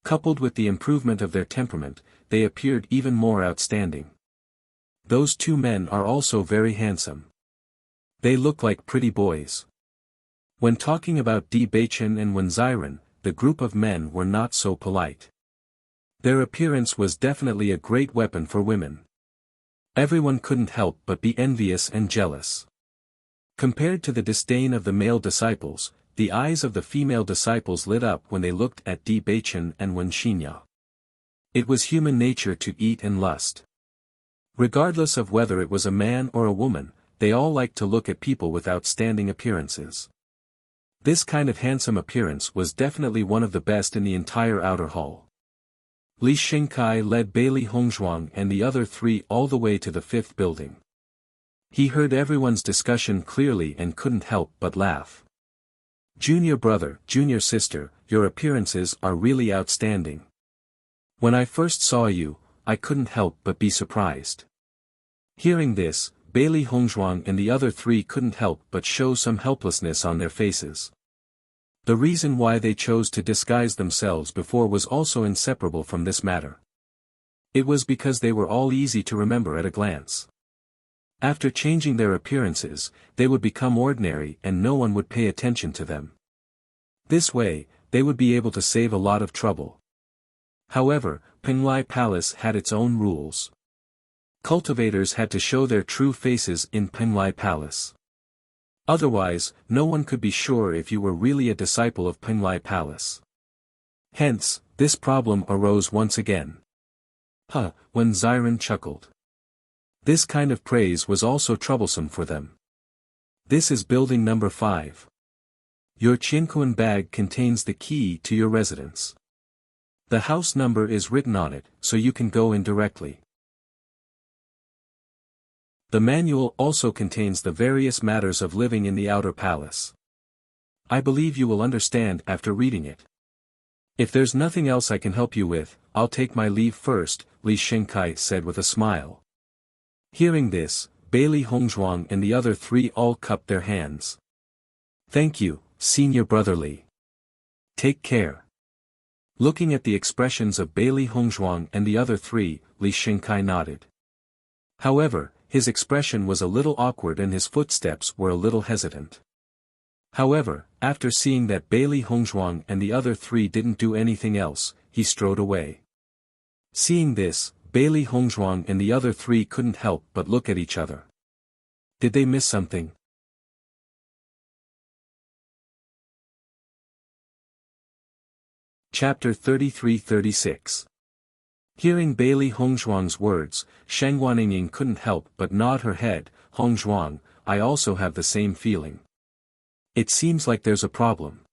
Coupled with the improvement of their temperament, they appeared even more outstanding. Those two men are also very handsome. They look like pretty boys. When talking about Di Baichen and Wen Xiren, the group of men were not so polite. Their appearance was definitely a great weapon for women. Everyone couldn't help but be envious and jealous. Compared to the disdain of the male disciples, the eyes of the female disciples lit up when they looked at Di Baichen and Wen Xinya. It was human nature to eat and lust. Regardless of whether it was a man or a woman, they all liked to look at people with outstanding appearances. This kind of handsome appearance was definitely one of the best in the entire outer hall. Li Xingkai led Bailey Hongzhuang and the other three all the way to the fifth building. He heard everyone's discussion clearly and couldn't help but laugh. "Junior brother, junior sister, your appearances are really outstanding. When I first saw you, I couldn't help but be surprised." Hearing this, Bailey Hongzhuang and the other three couldn't help but show some helplessness on their faces. The reason why they chose to disguise themselves before was also inseparable from this matter. It was because they were all easy to remember at a glance. After changing their appearances, they would become ordinary and no one would pay attention to them. This way, they would be able to save a lot of trouble. However, Penglai Palace had its own rules. Cultivators had to show their true faces in Penglai Palace. Otherwise, no one could be sure if you were really a disciple of Penglai Palace. Hence, this problem arose once again. When Xiren chuckled. This kind of praise was also troublesome for them. "This is building number 5. Your Qianquan bag contains the key to your residence. The house number is written on it, so you can go in directly. The manual also contains the various matters of living in the outer palace. I believe you will understand after reading it. If there's nothing else I can help you with, I'll take my leave first," Li Xingkai said with a smile. Hearing this, Bailey Hongzhuang and the other three all cupped their hands. "Thank you, senior brother Li. Take care." Looking at the expressions of Bailey Hongzhuang and the other three, Li Xingkai nodded. However, his expression was a little awkward and his footsteps were a little hesitant. However, after seeing that Bailey Hongzhuang and the other three didn't do anything else, he strode away. Seeing this, Bailey Hongzhuang and the other three couldn't help but look at each other. Did they miss something? Chapter 33-36. Hearing Bailey Hongzhuang's words, Shang Guaniying couldn't help but nod her head. "Hongzhuang, I also have the same feeling. It seems like there's a problem.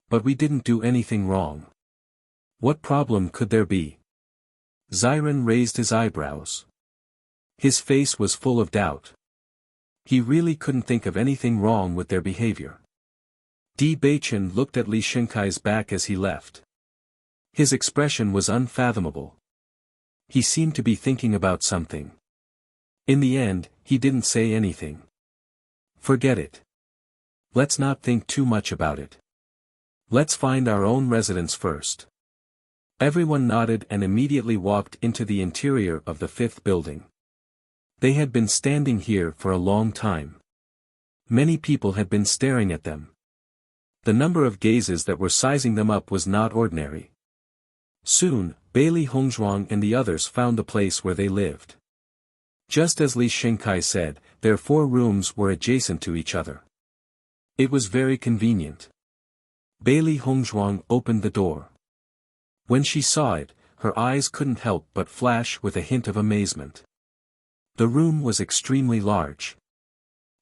But we didn't do anything wrong. What problem could there be?" Xiren raised his eyebrows. His face was full of doubt. He really couldn't think of anything wrong with their behavior. Di Baichen looked at Li Xingkai's back as he left. His expression was unfathomable. He seemed to be thinking about something. In the end, he didn't say anything. "Forget it. Let's not think too much about it. Let's find our own residence first." Everyone nodded and immediately walked into the interior of the fifth building. They had been standing here for a long time. Many people had been staring at them. The number of gazes that were sizing them up was not ordinary. Soon, Bailey Hongzhuang and the others found the place where they lived. Just as Li Xingkai said, their 4 rooms were adjacent to each other. It was very convenient. Bailey Hongzhuang opened the door. When she saw it, her eyes couldn't help but flash with a hint of amazement. The room was extremely large.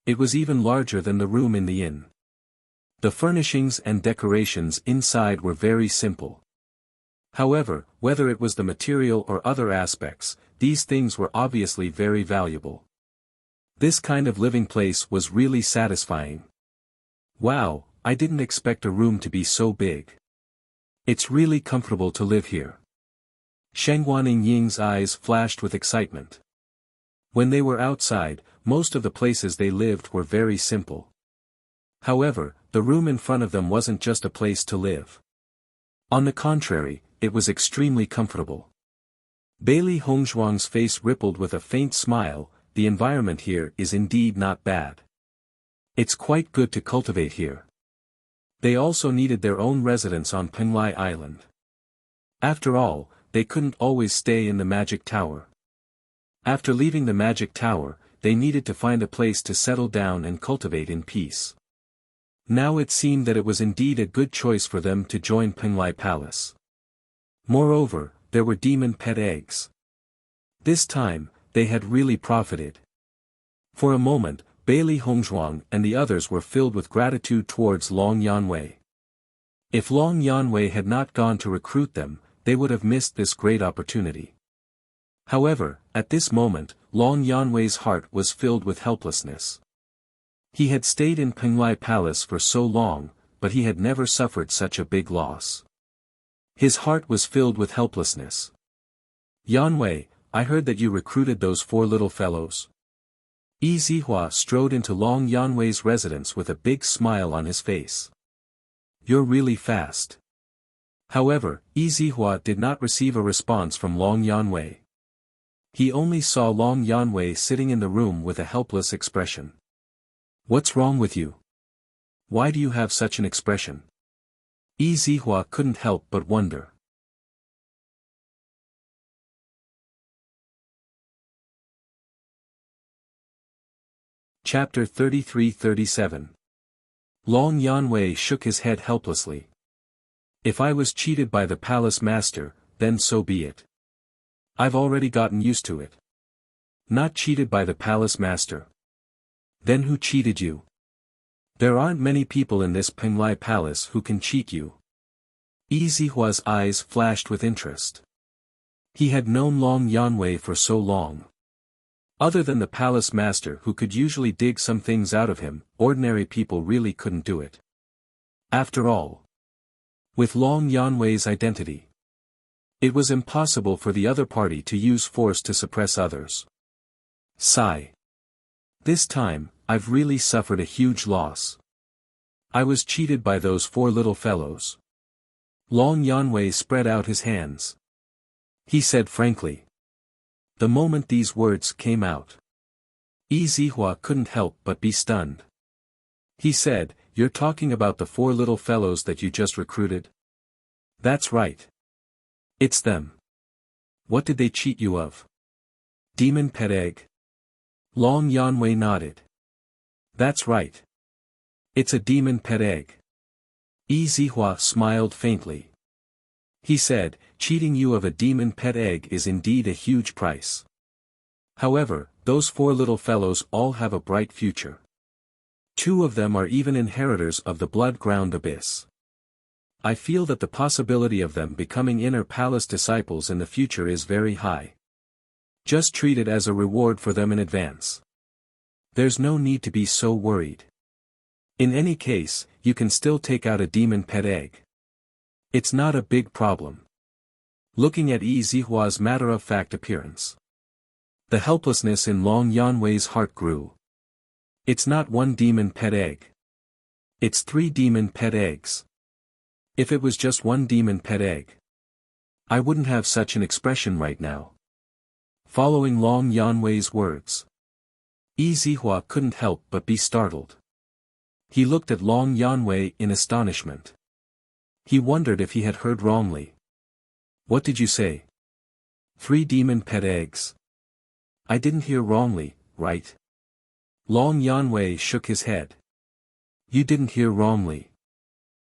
It was even larger than the room in the inn. The furnishings and decorations inside were very simple. However, whether it was the material or other aspects, these things were obviously very valuable. This kind of living place was really satisfying. Wow, I didn't expect a room to be so big. It's really comfortable to live here. Shang Guaniying's eyes flashed with excitement. When they were outside, most of the places they lived were very simple. However, the room in front of them wasn't just a place to live. On the contrary, it was extremely comfortable. Bailey Hongzhuang's face rippled with a faint smile. The environment here is indeed not bad. It's quite good to cultivate here. They also needed their own residence on Penglai Island. After all, they couldn't always stay in the magic tower. After leaving the magic tower, they needed to find a place to settle down and cultivate in peace. Now it seemed that it was indeed a good choice for them to join Penglai Palace. Moreover, there were demon pet eggs. This time, they had really profited. For a moment, Bailey Hongzhuang and the others were filled with gratitude towards Long Yanwei. If Long Yanwei had not gone to recruit them, they would have missed this great opportunity. However, at this moment, Long Yanwei's heart was filled with helplessness. He had stayed in Penglai Palace for so long, but he had never suffered such a big loss. His heart was filled with helplessness. Yanwei, I heard that you recruited those 4 little fellows. Yi Zihua strode into Long Yanwei's residence with a big smile on his face. You're really fast. However, Yi Zihua did not receive a response from Long Yanwei. He only saw Long Yanwei sitting in the room with a helpless expression. What's wrong with you? Why do you have such an expression? Yi Zihua couldn't help but wonder. Chapter 33-37. Long Yanwei shook his head helplessly. If I was cheated by the palace master, then so be it. I've already gotten used to it. Not cheated by the palace master. Then who cheated you? There aren't many people in this Penglai Palace who can cheat you. Yi Zihua's eyes flashed with interest. He had known Long Yanwei for so long. Other than the palace master who could usually dig some things out of him, ordinary people really couldn't do it. After all, with Long Yanwei's identity, it was impossible for the other party to use force to suppress others. Sigh. This time, I've really suffered a huge loss. I was cheated by those 4 little fellows. Long Yanwei spread out his hands. He said frankly. The moment these words came out, Yi Zihua couldn't help but be stunned. He said, You're talking about the 4 little fellows that you just recruited? That's right. It's them. What did they cheat you of? Demon pet egg? Long Yanwei nodded. That's right. It's a demon pet egg. Yi Zihua smiled faintly. He said, cheating you of a demon pet egg is indeed a huge price. However, those 4 little fellows all have a bright future. 2 of them are even inheritors of the blood-ground abyss. I feel that the possibility of them becoming inner palace disciples in the future is very high. Just treat it as a reward for them in advance. There's no need to be so worried. In any case, you can still take out a demon pet egg. It's not a big problem. Looking at Yi Zihua's matter-of-fact appearance, the helplessness in Long Yanwei's heart grew. It's not 1 demon pet egg. It's 3 demon pet eggs. If it was just 1 demon pet egg, I wouldn't have such an expression right now. Following Long Yanwei's words, Yi Zihua couldn't help but be startled. He looked at Long Yanwei in astonishment. He wondered if he had heard wrongly. What did you say? 3 demon pet eggs. I didn't hear wrongly, right? Long Yanwei shook his head. You didn't hear wrongly.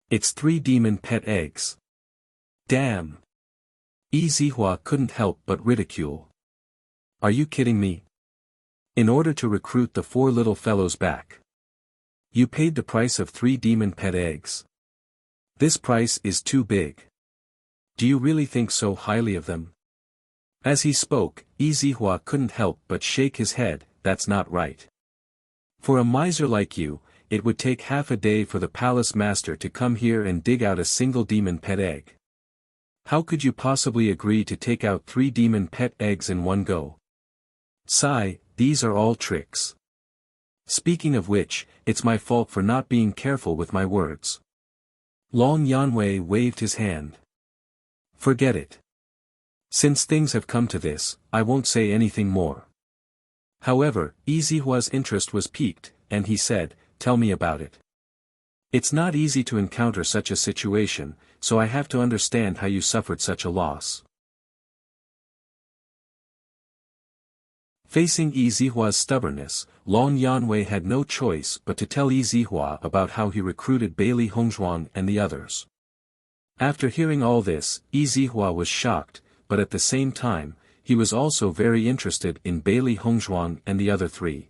It's 3 demon pet eggs. Damn. Yi Zihua couldn't help but ridicule. Are you kidding me? In order to recruit the 4 little fellows back, you paid the price of 3 demon pet eggs. This price is too big. Do you really think so highly of them? As he spoke, Yi Zihua couldn't help but shake his head. That's not right. For a miser like you, it would take half a day for the palace master to come here and dig out a single demon pet egg. How could you possibly agree to take out 3 demon pet eggs in one go? Sigh, these are all tricks. Speaking of which, it's my fault for not being careful with my words. Long Yanwei waved his hand. Forget it. Since things have come to this, I won't say anything more. However, Yi Zihua's interest was piqued, and he said, Tell me about it. It's not easy to encounter such a situation, so I have to understand how you suffered such a loss. Facing Yi Zihua's stubbornness, Long Yanwei had no choice but to tell Yi Zihua about how he recruited Bailey Hongzhuang and the others. After hearing all this, Yi Zihua was shocked, but at the same time, he was also very interested in Bailey Hongzhuang and the other three.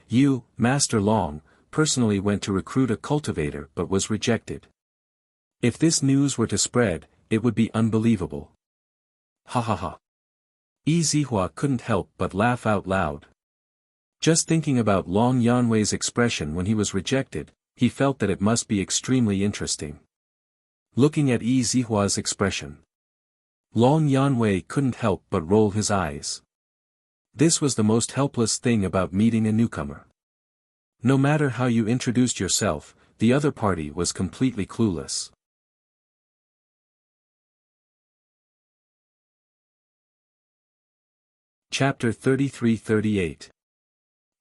You, Master Long, personally went to recruit a cultivator but was rejected. If this news were to spread, it would be unbelievable. Yi Zihua couldn't help but laugh out loud. Just thinking about Long Yanwei's expression when he was rejected, he felt that it must be extremely interesting. Looking at Yi Zihua's expression, Long Yanwei couldn't help but roll his eyes. This was the most helpless thing about meeting a newcomer. No matter how you introduced yourself, the other party was completely clueless. Chapter 33-38.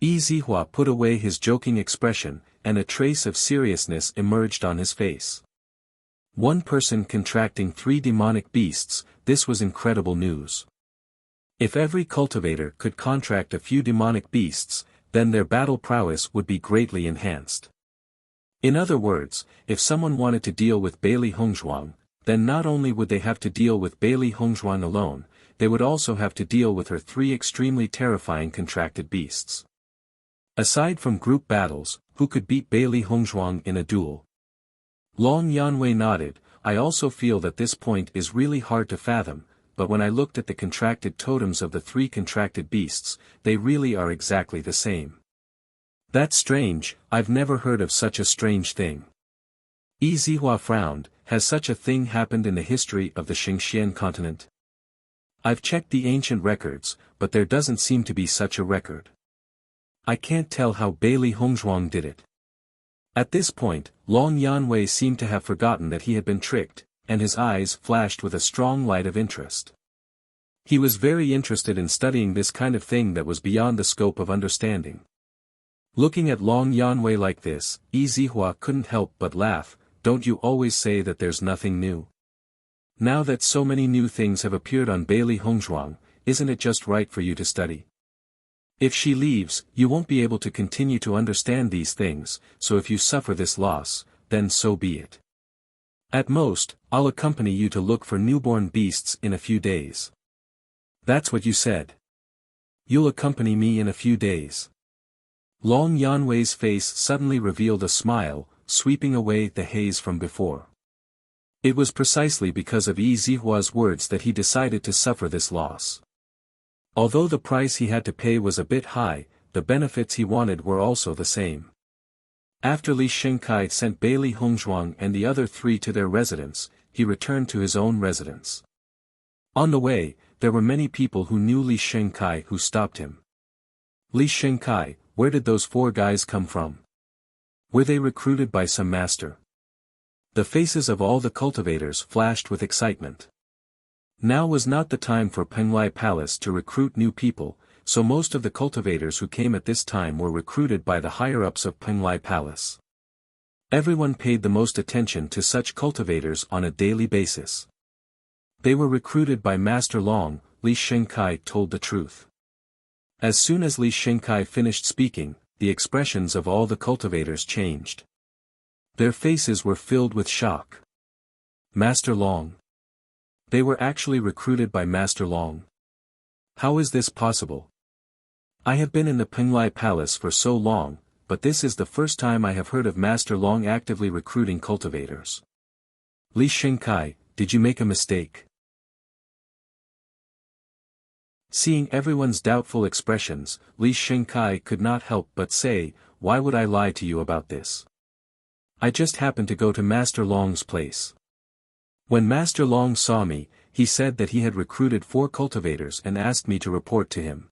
Yi Zihua put away his joking expression, and a trace of seriousness emerged on his face. One person contracting 3 demonic beasts, this was incredible news. If every cultivator could contract a few demonic beasts, then their battle prowess would be greatly enhanced. In other words, if someone wanted to deal with Bailey Hongzhuang, then not only would they have to deal with Bailey Hongzhuang alone, they would also have to deal with her 3 extremely terrifying contracted beasts. Aside from group battles, who could beat Bailey Hongzhuang in a duel? Long Yanwei nodded. I also feel that this point is really hard to fathom, but when I looked at the contracted totems of the 3 contracted beasts, they really are exactly the same. That's strange, I've never heard of such a strange thing. Yi Zihua frowned. Has such a thing happened in the history of the Xingxian continent? I've checked the ancient records, but there doesn't seem to be such a record. I can't tell how Bailey Hongzhuang did it. At this point, Long Yanwei seemed to have forgotten that he had been tricked, and his eyes flashed with a strong light of interest. He was very interested in studying this kind of thing that was beyond the scope of understanding. Looking at Long Yanwei like this, Yi Zihua couldn't help but laugh. Don't you always say that there's nothing new? Now that so many new things have appeared on Bailey Hongzhuang, isn't it just right for you to study? If she leaves, you won't be able to continue to understand these things, so if you suffer this loss, then so be it. At most, I'll accompany you to look for newborn beasts in a few days. That's what you said. You'll accompany me in a few days. Long Yanwei's face suddenly revealed a smile, sweeping away the haze from before. It was precisely because of Yi Zihua's words that he decided to suffer this loss. Although the price he had to pay was a bit high, the benefits he wanted were also the same. After Li Shengkai sent Bailey Hongzhuang and the other 3 to their residence, he returned to his own residence. On the way, there were many people who knew Li Shengkai who stopped him. Li Shengkai, where did those 4 guys come from? Were they recruited by some master? The faces of all the cultivators flashed with excitement. Now was not the time for Penglai Palace to recruit new people, so most of the cultivators who came at this time were recruited by the higher-ups of Penglai Palace. Everyone paid the most attention to such cultivators on a daily basis. They were recruited by Master Long. Li Shengkai told the truth. As soon as Li Shengkai finished speaking, the expressions of all the cultivators changed. Their faces were filled with shock. Master Long. They were actually recruited by Master Long. How is this possible? I have been in the Penglai Palace for so long, but this is the first time I have heard of Master Long actively recruiting cultivators. Li Shengkai, did you make a mistake? Seeing everyone's doubtful expressions, Li Shengkai could not help but say, why would I lie to you about this? I just happened to go to Master Long's place. When Master Long saw me, he said that he had recruited 4 cultivators and asked me to report to him.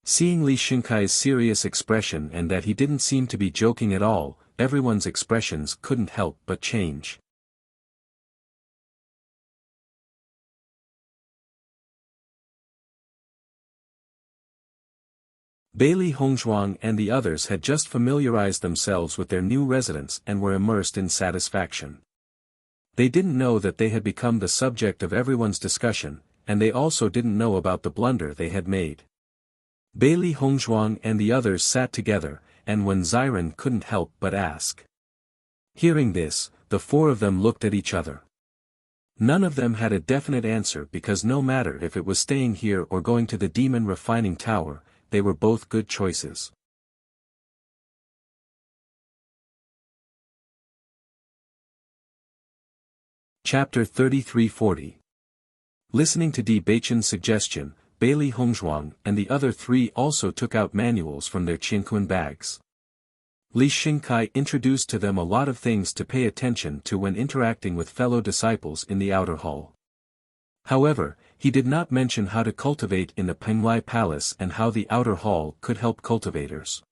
Seeing Li Shengkai's serious expression and that he didn't seem to be joking at all, everyone's expressions couldn't help but change. Bailey Hongzhuang and the others had just familiarized themselves with their new residence and were immersed in satisfaction. They didn't know that they had become the subject of everyone's discussion, and they also didn't know about the blunder they had made. Bailey Hongzhuang and the others sat together, and when Ziren couldn't help but ask. Hearing this, the four of them looked at each other. None of them had a definite answer because no matter if it was staying here or going to the Demon Refining Tower, they were both good choices. Chapter 3340. Listening to Di Beichen's suggestion, Bailey Hongzhuang and the other three also took out manuals from their Qinquan bags. Li Xingkai introduced to them a lot of things to pay attention to when interacting with fellow disciples in the outer hall. However, he did not mention how to cultivate in the Penglai Palace and how the outer hall could help cultivators.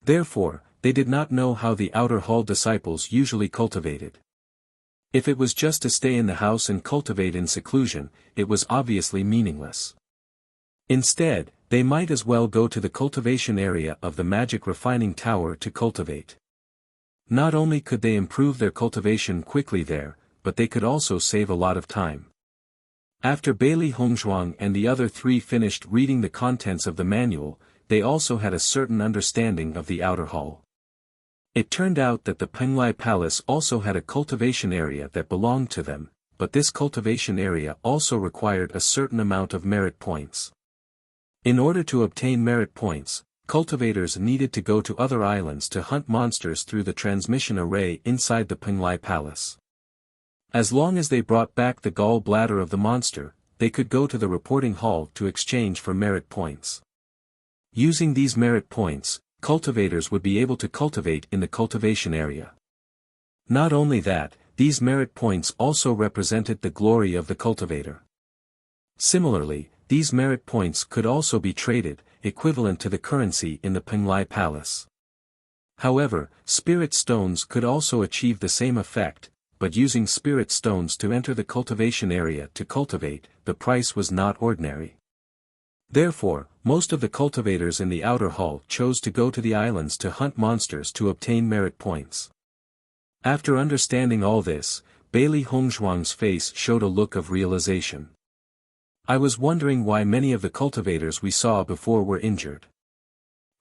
Therefore, they did not know how the outer hall disciples usually cultivated. If it was just to stay in the house and cultivate in seclusion, it was obviously meaningless. Instead, they might as well go to the cultivation area of the Magic Refining Tower to cultivate. Not only could they improve their cultivation quickly there, but they could also save a lot of time. After Bailey Hongzhuang and the other three finished reading the contents of the manual, they also had a certain understanding of the outer hall. It turned out that the Penglai Palace also had a cultivation area that belonged to them, but this cultivation area also required a certain amount of merit points. In order to obtain merit points, cultivators needed to go to other islands to hunt monsters through the transmission array inside the Penglai Palace. As long as they brought back the gall bladder of the monster, they could go to the reporting hall to exchange for merit points. Using these merit points, cultivators would be able to cultivate in the cultivation area. Not only that, these merit points also represented the glory of the cultivator. Similarly, these merit points could also be traded, equivalent to the currency in the Penglai Palace. However, spirit stones could also achieve the same effect, but using spirit stones to enter the cultivation area to cultivate, the price was not ordinary. Therefore, most of the cultivators in the outer hall chose to go to the islands to hunt monsters to obtain merit points. After understanding all this, Bailey Hongzhuang's face showed a look of realization. I was wondering why many of the cultivators we saw before were injured.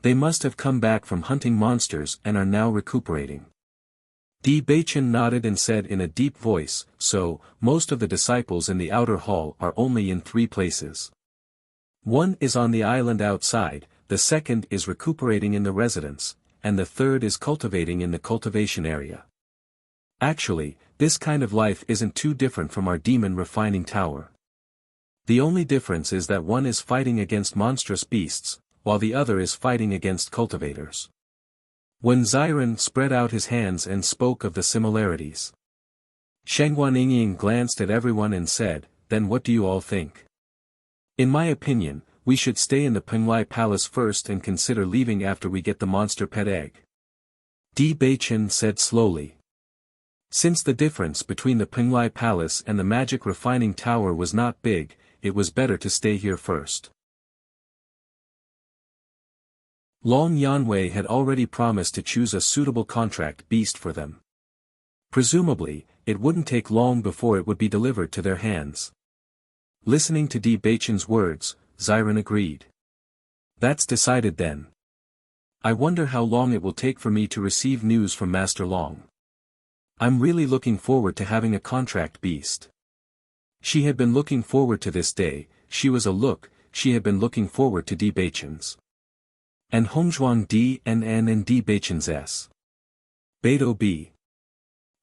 They must have come back from hunting monsters and are now recuperating. Di Beichen nodded and said in a deep voice, so, most of the disciples in the outer hall are only in 3 places. One is on the island outside, the second is recuperating in the residence, and the third is cultivating in the cultivation area. Actually, this kind of life isn't too different from our Demon Refining Tower. The only difference is that one is fighting against monstrous beasts, while the other is fighting against cultivators. When Ziren spread out his hands and spoke of the similarities, Shengguan glanced at everyone and said, "Then what do you all think? In my opinion, we should stay in the Penglai Palace first and consider leaving after we get the monster pet egg." Di Beichen said slowly. Since the difference between the Penglai Palace and the Magic Refining Tower was not big, it was better to stay here first. Long Yanwei had already promised to choose a suitable contract beast for them. Presumably, it wouldn't take long before it would be delivered to their hands. Listening to Di Beichen's words, Ziren agreed. "That's decided then. I wonder how long it will take for me to receive news from Master Long. I'm really looking forward to having a contract beast." She had been looking forward to this day, she had been looking forward to Di Beichen's. And Hongzhuang D and N and Di Beichen's S. Beidou B.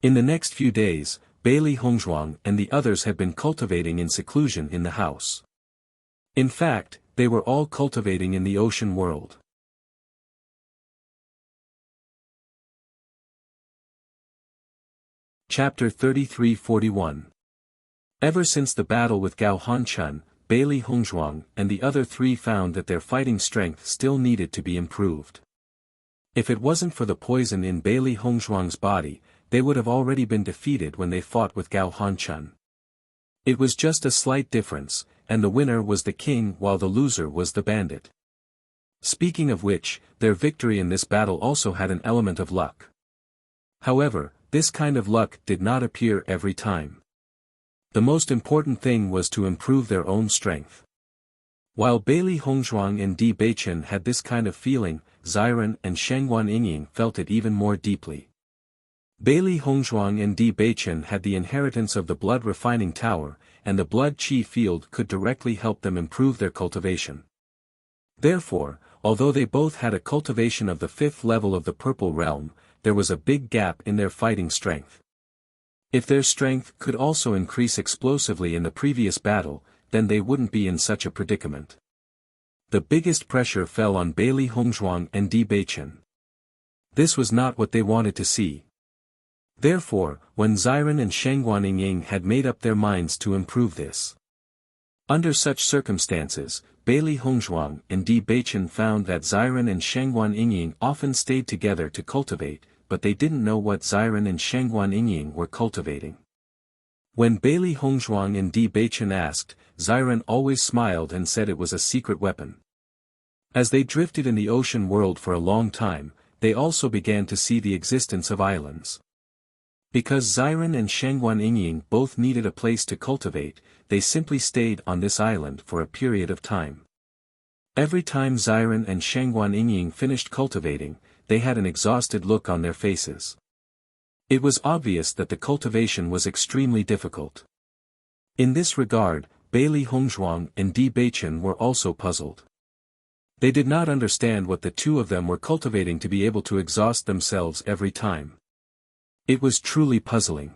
In the next few days, Bailey Hongzhuang and the others had been cultivating in seclusion in the house. In fact, they were all cultivating in the ocean world. Chapter 3341. Ever since the battle with Gao Hanchun, Bailey Hongzhuang and the other 3 found that their fighting strength still needed to be improved. If it wasn't for the poison in Bailey Hongzhuang's body, they would have already been defeated when they fought with Gao Hanchun. It was just a slight difference, and the winner was the king while the loser was the bandit. Speaking of which, their victory in this battle also had an element of luck. However, this kind of luck did not appear every time. The most important thing was to improve their own strength. While Bailey Hongzhuang and Di Beichen had this kind of feeling, Xiren and Shangguan Yingying felt it even more deeply. Bailey Hongzhuang and Di Beichen had the inheritance of the blood refining tower, and the blood qi field could directly help them improve their cultivation. Therefore, although they both had a cultivation of the 5th level of the purple realm, there was a big gap in their fighting strength. If their strength could also increase explosively in the previous battle, then they wouldn't be in such a predicament. The biggest pressure fell on Bailey Hongzhuang and Di Beichen. This was not what they wanted to see. Therefore, when Xiren and Shangguan Yingying had made up their minds to improve this. Under such circumstances, Bailey Hongzhuang and Di Beichen found that Xiren and Shangguan Yingying often stayed together to cultivate, but they didn't know what Xiren and Shangguan Yingying were cultivating. When Bailey Hongzhuang and Di Beichen asked, Xiren always smiled and said it was a secret weapon. As they drifted in the ocean world for a long time, they also began to see the existence of islands. Because Xiren and Shangguan Yingying both needed a place to cultivate, they simply stayed on this island for a period of time. Every time Xiren and Shangguan Yingying finished cultivating, they had an exhausted look on their faces. It was obvious that the cultivation was extremely difficult. In this regard, Bailey Hongzhuang and Di Beichen were also puzzled. They did not understand what the two of them were cultivating to be able to exhaust themselves every time. It was truly puzzling.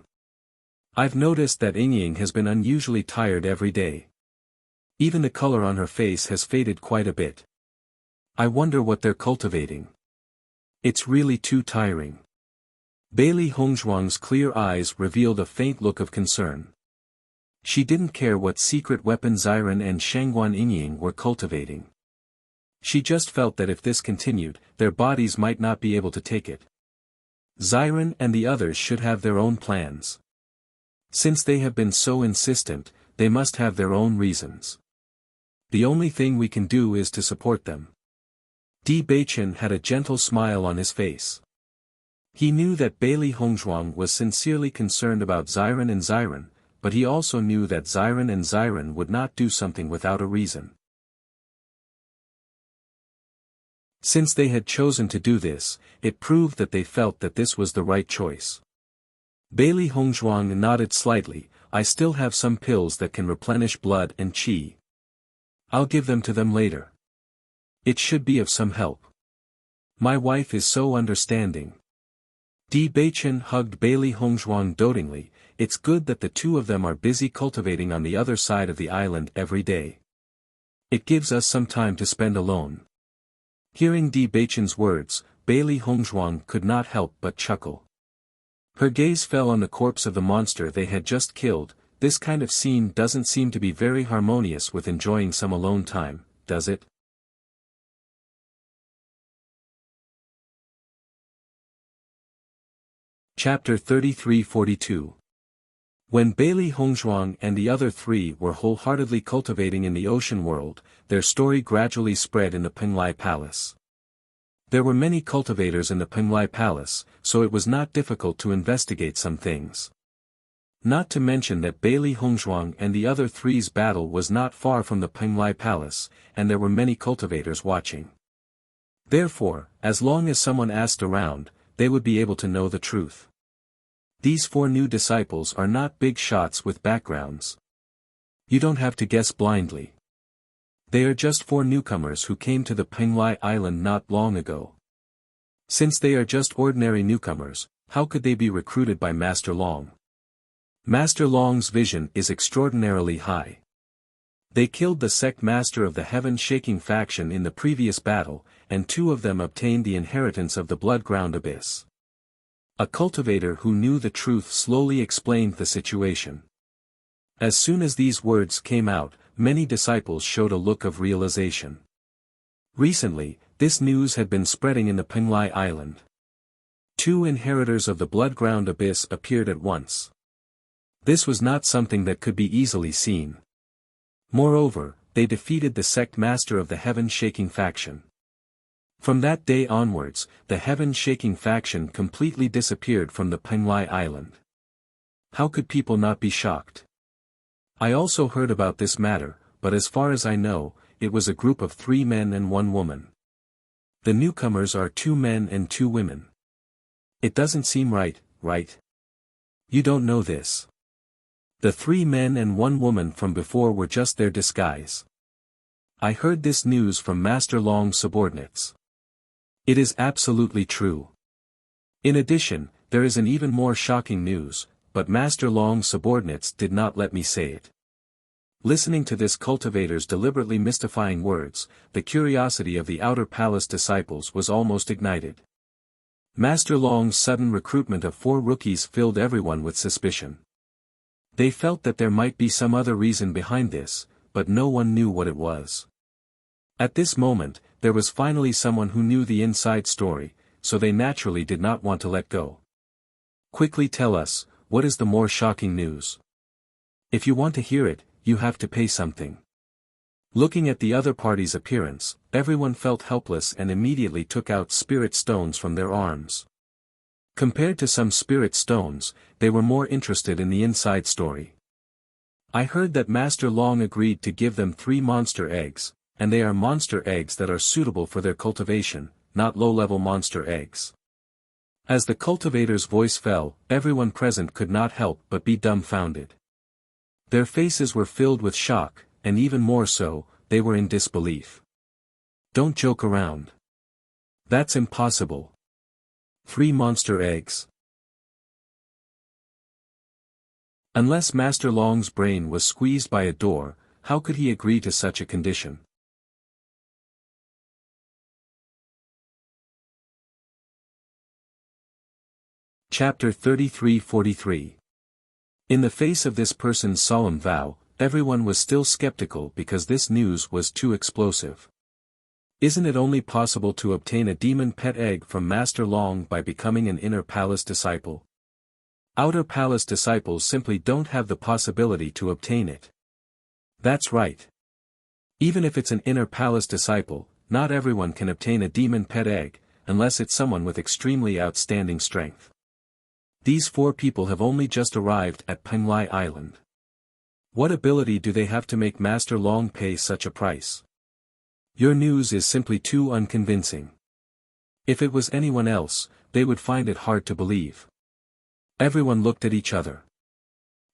I've noticed that Yingying has been unusually tired every day. Even the color on her face has faded quite a bit. I wonder what they're cultivating. It's really too tiring. Bailey Hongzhuang's clear eyes revealed a faint look of concern. She didn't care what secret weapon Xiren and Shangguan Yingying were cultivating. She just felt that if this continued, their bodies might not be able to take it. Xiren and the others should have their own plans. Since they have been so insistent, they must have their own reasons. The only thing we can do is to support them. Di Beichen had a gentle smile on his face. He knew that Bailey Hongzhuang was sincerely concerned about Xiren and Xiren, but he also knew that Xiren and Xiren would not do something without a reason. Since they had chosen to do this, it proved that they felt that this was the right choice. Bailey Hongzhuang nodded slightly. I still have some pills that can replenish blood and qi. I'll give them to them later. It should be of some help. My wife is so understanding. Di Beichen hugged Bailey Hongzhuang dotingly. It's good that the two of them are busy cultivating on the other side of the island every day. It gives us some time to spend alone. Hearing Di Beichen's words, Bailey Hongzhuang could not help but chuckle. Her gaze fell on the corpse of the monster they had just killed. This kind of scene doesn't seem to be very harmonious with enjoying some alone time, does it? Chapter 33-42. When Bailey Hongzhuang and the other three were wholeheartedly cultivating in the ocean world, their story gradually spread in the Penglai Palace. There were many cultivators in the Penglai Palace, so it was not difficult to investigate some things. Not to mention that Bailey Hongzhuang and the other three's battle was not far from the Penglai Palace, and there were many cultivators watching. Therefore, as long as someone asked around, they would be able to know the truth. These 4 new disciples are not big shots with backgrounds. You don't have to guess blindly. They are just 4 newcomers who came to the Penglai Island not long ago. Since they are just ordinary newcomers, how could they be recruited by Master Long? Master Long's vision is extraordinarily high. They killed the sect master of the heaven-shaking faction in the previous battle, and 2 of them obtained the inheritance of the blood-ground abyss. A cultivator who knew the truth slowly explained the situation. As soon as these words came out, many disciples showed a look of realization. Recently, this news had been spreading in the Penglai Island. 2 inheritors of the blood-ground abyss appeared at once. This was not something that could be easily seen. Moreover, they defeated the sect master of the heaven-shaking faction. From that day onwards, the heaven-shaking faction completely disappeared from the Penglai Island. How could people not be shocked? I also heard about this matter, but as far as I know, it was a group of 3 men and 1 woman. The newcomers are 2 men and 2 women. It doesn't seem right, right? You don't know this. The 3 men and 1 woman from before were just their disguise. I heard this news from Master Long's subordinates. It is absolutely true. In addition, there is an even more shocking news, but Master Long's subordinates did not let me say it. Listening to this cultivator's deliberately mystifying words, the curiosity of the Outer Palace disciples was almost ignited. Master Long's sudden recruitment of 4 rookies filled everyone with suspicion. They felt that there might be some other reason behind this, but no one knew what it was. At this moment, there was finally someone who knew the inside story, so they naturally did not want to let go. Quickly tell us, what is the more shocking news? If you want to hear it, you have to pay something. Looking at the other party's appearance, everyone felt helpless and immediately took out spirit stones from their arms. Compared to some spirit stones, they were more interested in the inside story. I heard that Master Long agreed to give them 3 monster eggs, and they are monster eggs that are suitable for their cultivation, not low-level monster eggs. As the cultivator's voice fell, everyone present could not help but be dumbfounded. Their faces were filled with shock, and even more so, they were in disbelief. Don't joke around. That's impossible. 3 monster eggs. Unless Master Long's brain was squeezed by a door, how could he agree to such a condition? Chapter 33-43. In the face of this person's solemn vow, everyone was still skeptical because this news was too explosive. Isn't it only possible to obtain a demon pet egg from Master Long by becoming an inner palace disciple? Outer palace disciples simply don't have the possibility to obtain it. That's right. Even if it's an inner palace disciple, not everyone can obtain a demon pet egg, unless it's someone with extremely outstanding strength. These 4 people have only just arrived at Penglai Island. What ability do they have to make Master Long pay such a price? Your news is simply too unconvincing. If it was anyone else, they would find it hard to believe. Everyone looked at each other.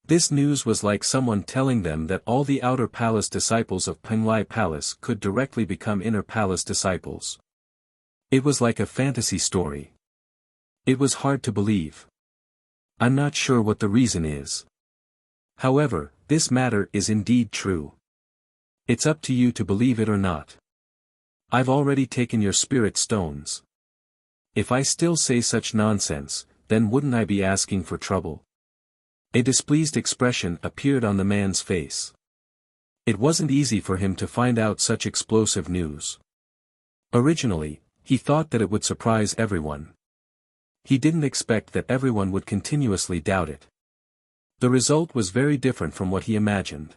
This news was like someone telling them that all the outer palace disciples of Penglai Palace could directly become inner palace disciples. It was like a fantasy story. It was hard to believe. I'm not sure what the reason is. However, this matter is indeed true. It's up to you to believe it or not. I've already taken your spirit stones. If I still say such nonsense, then wouldn't I be asking for trouble? A displeased expression appeared on the man's face. It wasn't easy for him to find out such explosive news. Originally, he thought that it would surprise everyone. He didn't expect that everyone would continuously doubt it. The result was very different from what he imagined.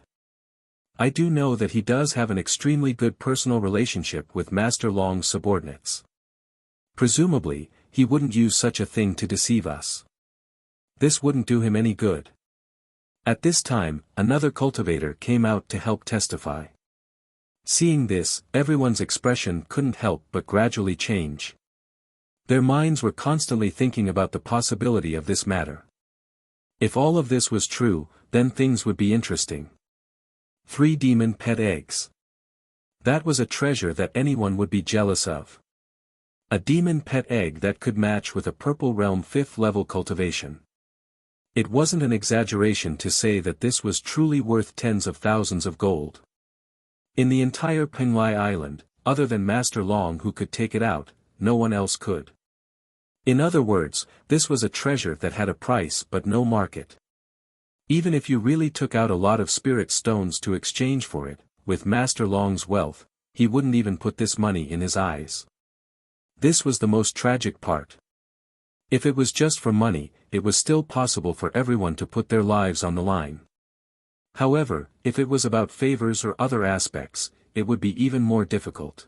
I do know that he does have an extremely good personal relationship with Master Long's subordinates. Presumably, he wouldn't use such a thing to deceive us. This wouldn't do him any good. At this time, another cultivator came out to help testify. Seeing this, everyone's expression couldn't help but gradually change. Their minds were constantly thinking about the possibility of this matter. If all of this was true, then things would be interesting. 3 demon pet eggs. That was a treasure that anyone would be jealous of. A demon pet egg that could match with a Purple Realm 5th level cultivation. It wasn't an exaggeration to say that this was truly worth tens of thousands of gold. In the entire Penglai Island, other than Master Long who could take it out, no one else could. In other words, this was a treasure that had a price but no market. Even if you really took out a lot of spirit stones to exchange for it, with Master Long's wealth, he wouldn't even put this money in his eyes. This was the most tragic part. If it was just for money, it was still possible for everyone to put their lives on the line. However, if it was about favors or other aspects, it would be even more difficult.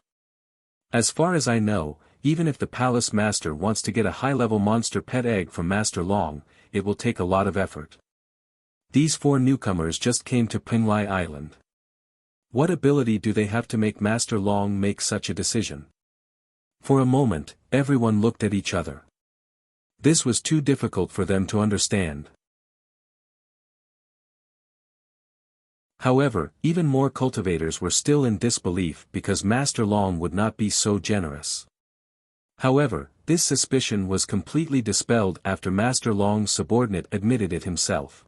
As far as I know, even if the palace master wants to get a high-level monster pet egg from Master Long, it will take a lot of effort. These 4 newcomers just came to Penglai Island. What ability do they have to make Master Long make such a decision? For a moment, everyone looked at each other. This was too difficult for them to understand. However, even more cultivators were still in disbelief because Master Long would not be so generous. However, this suspicion was completely dispelled after Master Long's subordinate admitted it himself.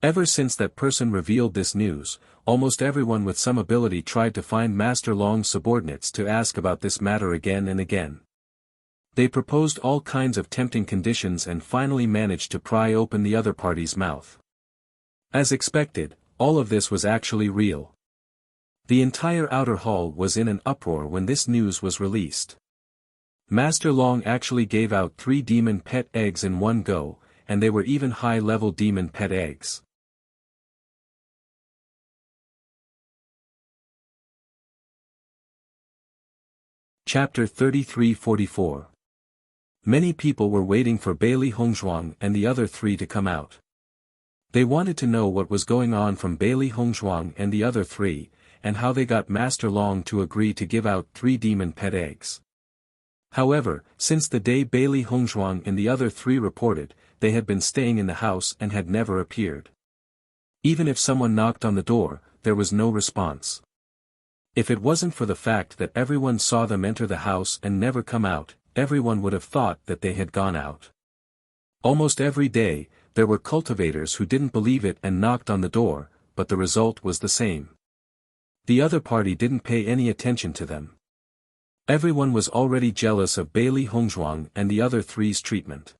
Ever since that person revealed this news, almost everyone with some ability tried to find Master Long's subordinates to ask about this matter again and again. They proposed all kinds of tempting conditions and finally managed to pry open the other party's mouth. As expected, all of this was actually real. The entire outer hall was in an uproar when this news was released. Master Long actually gave out 3 demon pet eggs in one go, and they were even high-level demon pet eggs. Chapter 33-44. Many people were waiting for Bailey Hongzhuang and the other 3 to come out. They wanted to know what was going on from Bailey Hongzhuang and the other 3, and how they got Master Long to agree to give out 3 demon pet eggs. However, since the day Bailey Hongzhuang and the other 3 reported, they had been staying in the house and had never appeared. Even if someone knocked on the door, there was no response. If it wasn't for the fact that everyone saw them enter the house and never come out, everyone would have thought that they had gone out. Almost every day, there were cultivators who didn't believe it and knocked on the door, but the result was the same. The other party didn't pay any attention to them. Everyone was already jealous of Bailey Hongzhuang and the other 3's treatment.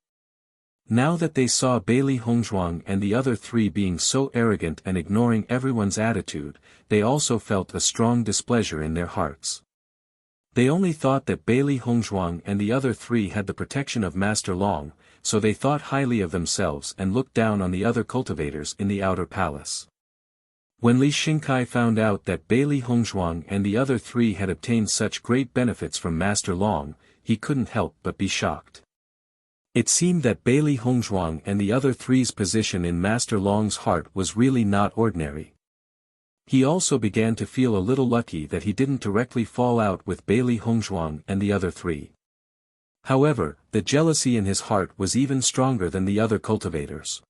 Now that they saw Bailey Hongzhuang and the other 3 being so arrogant and ignoring everyone's attitude, they also felt a strong displeasure in their hearts. They only thought that Bailey Hongzhuang and the other 3 had the protection of Master Long, so they thought highly of themselves and looked down on the other cultivators in the outer palace. When Li Xingkai found out that Bailey Hongzhuang and the other 3 had obtained such great benefits from Master Long, he couldn't help but be shocked. It seemed that Bailey Hongzhuang and the other 3's position in Master Long's heart was really not ordinary. He also began to feel a little lucky that he didn't directly fall out with Bailey Hongzhuang and the other 3. However, the jealousy in his heart was even stronger than the other cultivators.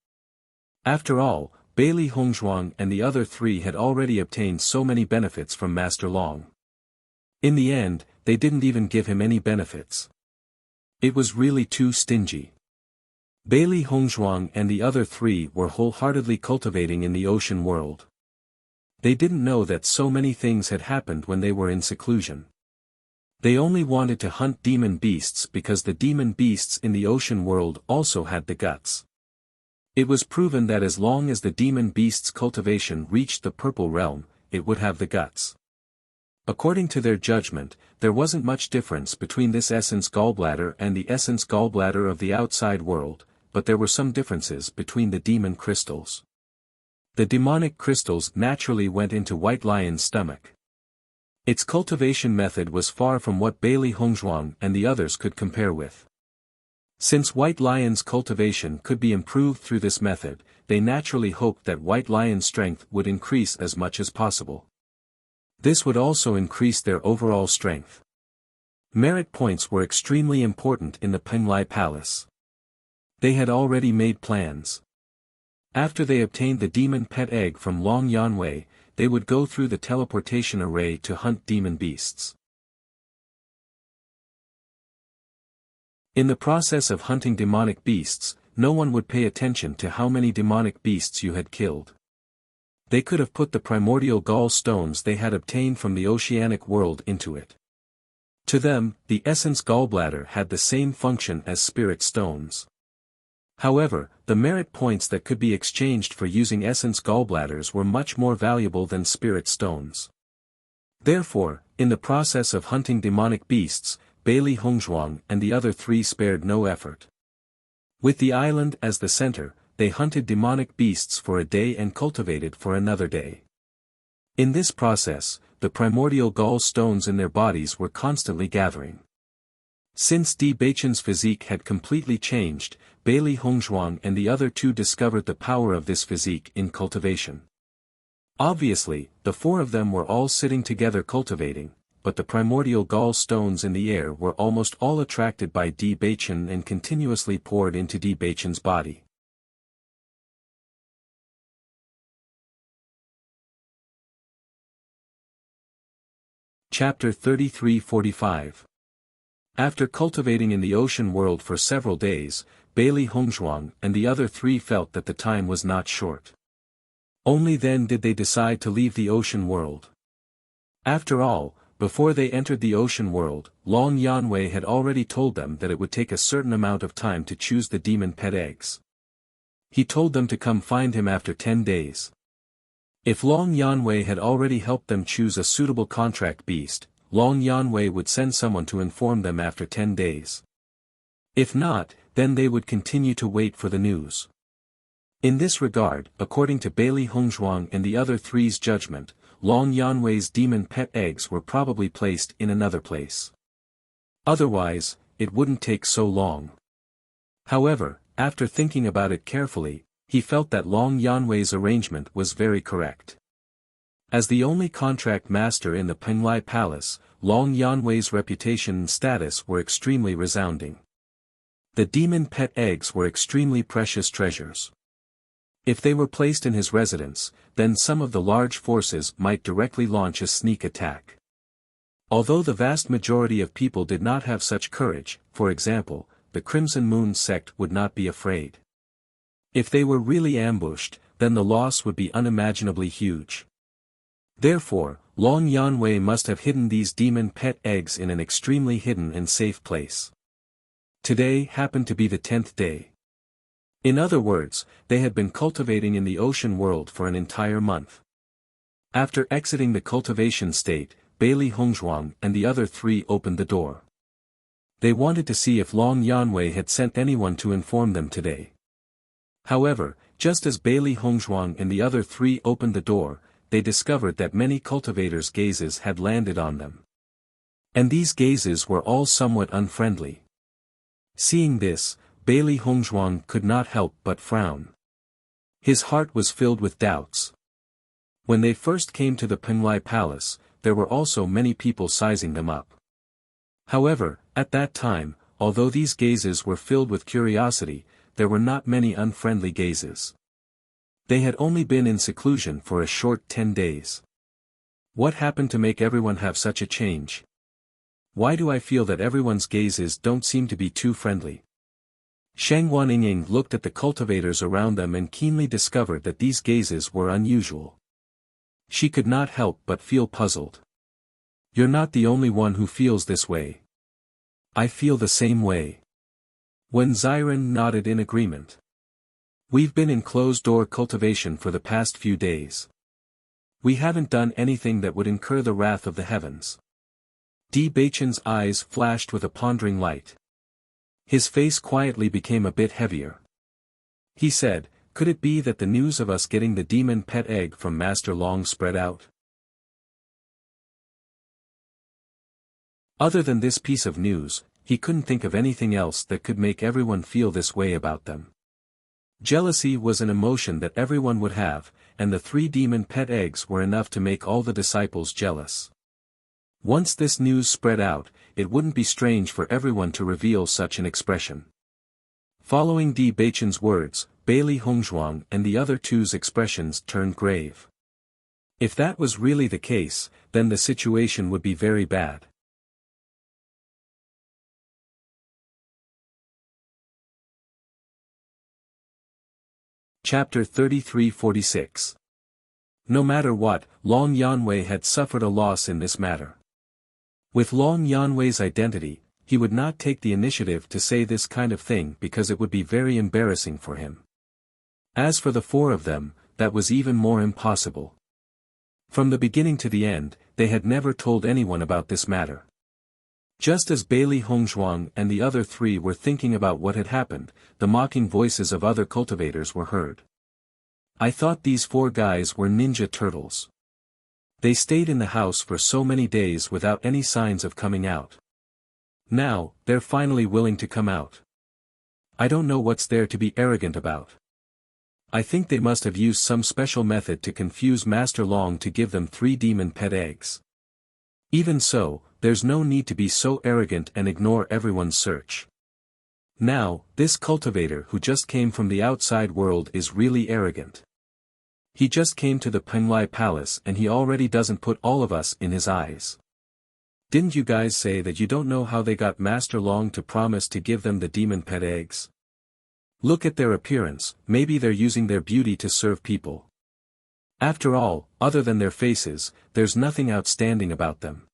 After all, Bailey Hongzhuang and the other 3 had already obtained so many benefits from Master Long. In the end, they didn't even give him any benefits. It was really too stingy. Bailey Hongzhuang and the other 3 were wholeheartedly cultivating in the ocean world. They didn't know that so many things had happened when they were in seclusion. They only wanted to hunt demon beasts because the demon beasts in the ocean world also had the guts. It was proven that as long as the demon beast's cultivation reached the purple realm, it would have the guts. According to their judgment, there wasn't much difference between this essence gallbladder and the essence gallbladder of the outside world, but there were some differences between the demon crystals. The demonic crystals naturally went into White Lion's stomach. Its cultivation method was far from what Bailey Hongzhuang and the others could compare with. Since White Lion's cultivation could be improved through this method, they naturally hoped that White Lion's strength would increase as much as possible. This would also increase their overall strength. Merit points were extremely important in the Penglai Palace. They had already made plans. After they obtained the demon pet egg from Long Yanwei, they would go through the teleportation array to hunt demon beasts. In the process of hunting demonic beasts, no one would pay attention to how many demonic beasts you had killed. They could have put the primordial gall stones they had obtained from the oceanic world into it. To them, the essence gallbladder had the same function as spirit stones. However, the merit points that could be exchanged for using essence gallbladders were much more valuable than spirit stones. Therefore, in the process of hunting demonic beasts, Bailey Hongzhuang and the other 3 spared no effort. With the island as the center, they hunted demonic beasts for a day and cultivated for another day. In this process, the primordial gall stones in their bodies were constantly gathering. Since Di Baichen's physique had completely changed, Bailey Hongzhuang and the other 2 discovered the power of this physique in cultivation. Obviously, the four of them were all sitting together cultivating, but the primordial gall stones in the air were almost all attracted by Di Baichen and continuously poured into Di Baichen's body. Chapter 33-45. After cultivating in the ocean world for several days, Bailey Hongzhuang and the other three felt that the time was not short. Only then did they decide to leave the ocean world. After all, before they entered the ocean world, Long Yanwei had already told them that it would take a certain amount of time to choose the demon pet eggs. He told them to come find him after 10 days. If Long Yanwei had already helped them choose a suitable contract beast, Long Yanwei would send someone to inform them after 10 days. If not, then they would continue to wait for the news. In this regard, according to Bailey Hongzhuang and the other three's judgment, Long Yanwei's demon pet eggs were probably placed in another place. Otherwise, it wouldn't take so long. However, after thinking about it carefully, he felt that Long Yanwei's arrangement was very correct. As the only contract master in the Penglai Palace, Long Yanwei's reputation and status were extremely resounding. The demon pet eggs were extremely precious treasures. If they were placed in his residence, then some of the large forces might directly launch a sneak attack. Although the vast majority of people did not have such courage, for example, the Crimson Moon sect would not be afraid. If they were really ambushed, then the loss would be unimaginably huge. Therefore, Long Yanwei must have hidden these demon pet eggs in an extremely hidden and safe place. Today happened to be the 10th day. In other words, they had been cultivating in the ocean world for an entire month. After exiting the cultivation state, Bailey Hongzhuang and the other three opened the door. They wanted to see if Long Yanwei had sent anyone to inform them today. However, just as Bailey Hongzhuang and the other three opened the door, they discovered that many cultivators' gazes had landed on them. And these gazes were all somewhat unfriendly. Seeing this, Bailey Hongzhuang could not help but frown. His heart was filled with doubts. When they first came to the Penglai Palace, there were also many people sizing them up. However, at that time, although these gazes were filled with curiosity, there were not many unfriendly gazes. They had only been in seclusion for a short 10 days. What happened to make everyone have such a change? Why do I feel that everyone's gazes don't seem to be too friendly? Shang Waningying looked at the cultivators around them and keenly discovered that these gazes were unusual. She could not help but feel puzzled. You're not the only one who feels this way. I feel the same way. Wen Ziren nodded in agreement. We've been in closed-door cultivation for the past few days. We haven't done anything that would incur the wrath of the heavens. Di Baichen's eyes flashed with a pondering light. His face quietly became a bit heavier. He said, could it be that the news of us getting the demon pet egg from Master Long spread out? Other than this piece of news, he couldn't think of anything else that could make everyone feel this way about them. Jealousy was an emotion that everyone would have, and the 3 demon pet eggs were enough to make all the disciples jealous. Once this news spread out, it wouldn't be strange for everyone to reveal such an expression. Following Di Baichen's words, Bailey Hongzhuang and the other two's expressions turned grave. If that was really the case, then the situation would be very bad. Chapter 33-46. No matter what, Long Yanwei had suffered a loss in this matter. With Long Yanwei's identity, he would not take the initiative to say this kind of thing because it would be very embarrassing for him. As for the 4 of them, that was even more impossible. From the beginning to the end, they had never told anyone about this matter. Just as Bailey Hongzhuang and the other 3 were thinking about what had happened, the mocking voices of other cultivators were heard. I thought these 4 guys were ninja turtles. They stayed in the house for so many days without any signs of coming out. Now, they're finally willing to come out. I don't know what's there to be arrogant about. I think they must have used some special method to confuse Master Long to give them 3 demon pet eggs. Even so, there's no need to be so arrogant and ignore everyone's search. Now, this cultivator who just came from the outside world is really arrogant. He just came to the Penglai Palace and he already doesn't put all of us in his eyes. Didn't you guys say that you don't know how they got Master Long to promise to give them the demon pet eggs? Look at their appearance, maybe they're using their beauty to serve people. After all, other than their faces, there's nothing outstanding about them.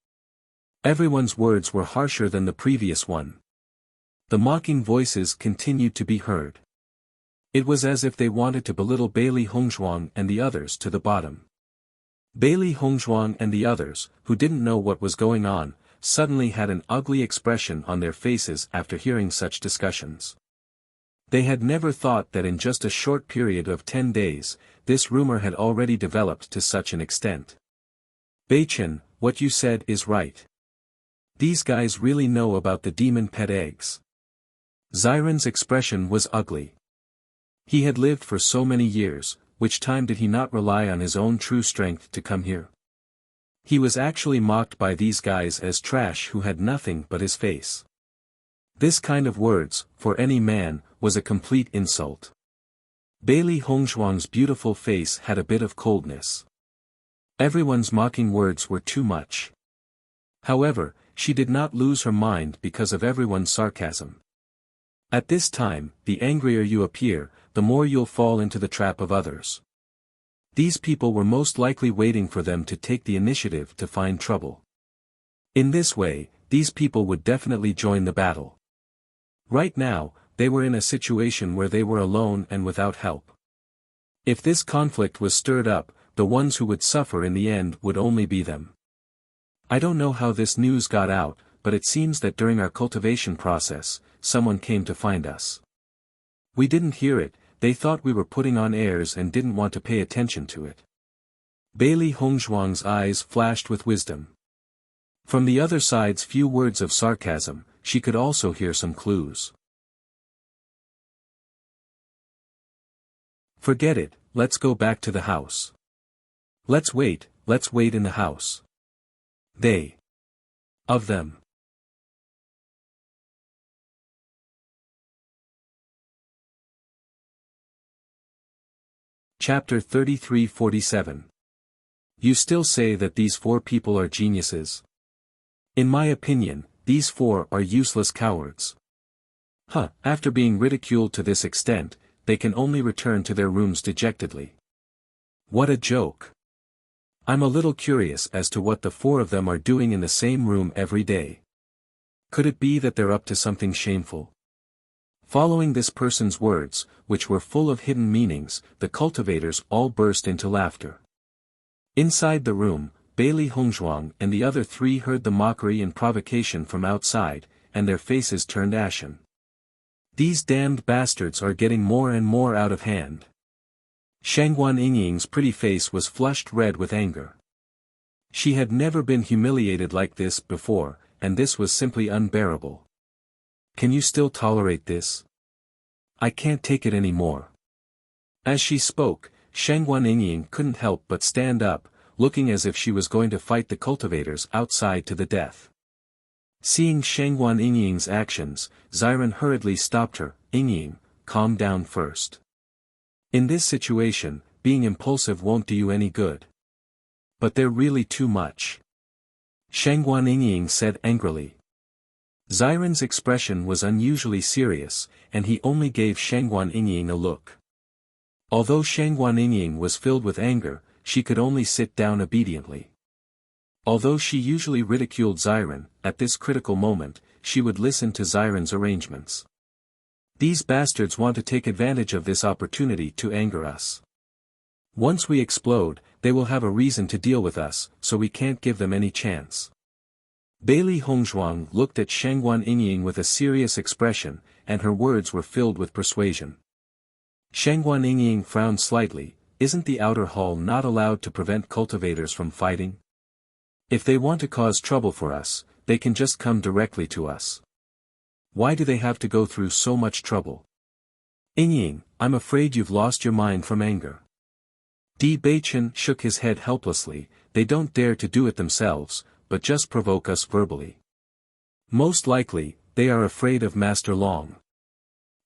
Everyone's words were harsher than the previous one. The mocking voices continued to be heard. It was as if they wanted to belittle Bailey Hongzhuang and the others to the bottom. Bailey Hongzhuang and the others, who didn't know what was going on, suddenly had an ugly expression on their faces after hearing such discussions. They had never thought that in just a short period of 10 days, this rumor had already developed to such an extent. Beichen, what you said is right. These guys really know about the demon pet eggs. Xiren's expression was ugly. He had lived for so many years, which time did he not rely on his own true strength to come here? He was actually mocked by these guys as trash who had nothing but his face. This kind of words, for any man, was a complete insult. Bailey Hongzhuang's beautiful face had a bit of coldness. Everyone's mocking words were too much. However, she did not lose her mind because of everyone's sarcasm. At this time, the angrier you appear, the more you'll fall into the trap of others. These people were most likely waiting for them to take the initiative to find trouble. In this way, these people would definitely join the battle. Right now, they were in a situation where they were alone and without help. If this conflict was stirred up, the ones who would suffer in the end would only be them. I don't know how this news got out, but it seems that during our cultivation process, someone came to find us. We didn't hear it, they thought we were putting on airs and didn't want to pay attention to it. Bailey Hongzhuang's eyes flashed with wisdom. From the other side's few words of sarcasm, she could also hear some clues. Forget it, let's go back to the house. Let's wait in the house. They. Of them. Chapter 33-47. You still say that these 4 people are geniuses? In my opinion, these 4 are useless cowards. After being ridiculed to this extent, they can only return to their rooms dejectedly. What a joke. I'm a little curious as to what the 4 of them are doing in the same room every day. Could it be that they're up to something shameful? Following this person's words, which were full of hidden meanings, the cultivators all burst into laughter. Inside the room, Bailey Hongzhuang and the other 3 heard the mockery and provocation from outside, and their faces turned ashen. These damned bastards are getting more and more out of hand. Shangguan Yingying's pretty face was flushed red with anger. She had never been humiliated like this before, and this was simply unbearable. Can you still tolerate this? I can't take it anymore. As she spoke, Shangguan Yingying couldn't help but stand up, looking as if she was going to fight the cultivators outside to the death. Seeing Shangguan Yingying's actions, Xiren hurriedly stopped her. Yingying, calm down first. In this situation, being impulsive won't do you any good. But they're really too much. Shangguan Yingying said angrily. Xiren's expression was unusually serious, and he only gave Shangguan Yingying a look. Although Shangguan Yingying was filled with anger, she could only sit down obediently. Although she usually ridiculed Xiren, at this critical moment, she would listen to Xiren's arrangements. These bastards want to take advantage of this opportunity to anger us. Once we explode, they will have a reason to deal with us, so we can't give them any chance. Bailey Hongzhuang looked at Shangguan Yingying with a serious expression, and her words were filled with persuasion. Shangguan Yingying frowned slightly. Isn't the outer hall not allowed to prevent cultivators from fighting? If they want to cause trouble for us, they can just come directly to us. Why do they have to go through so much trouble? Yingying, I'm afraid you've lost your mind from anger. Di Beichen shook his head helplessly. They don't dare to do it themselves, but just provoke us verbally. Most likely, they are afraid of Master Long.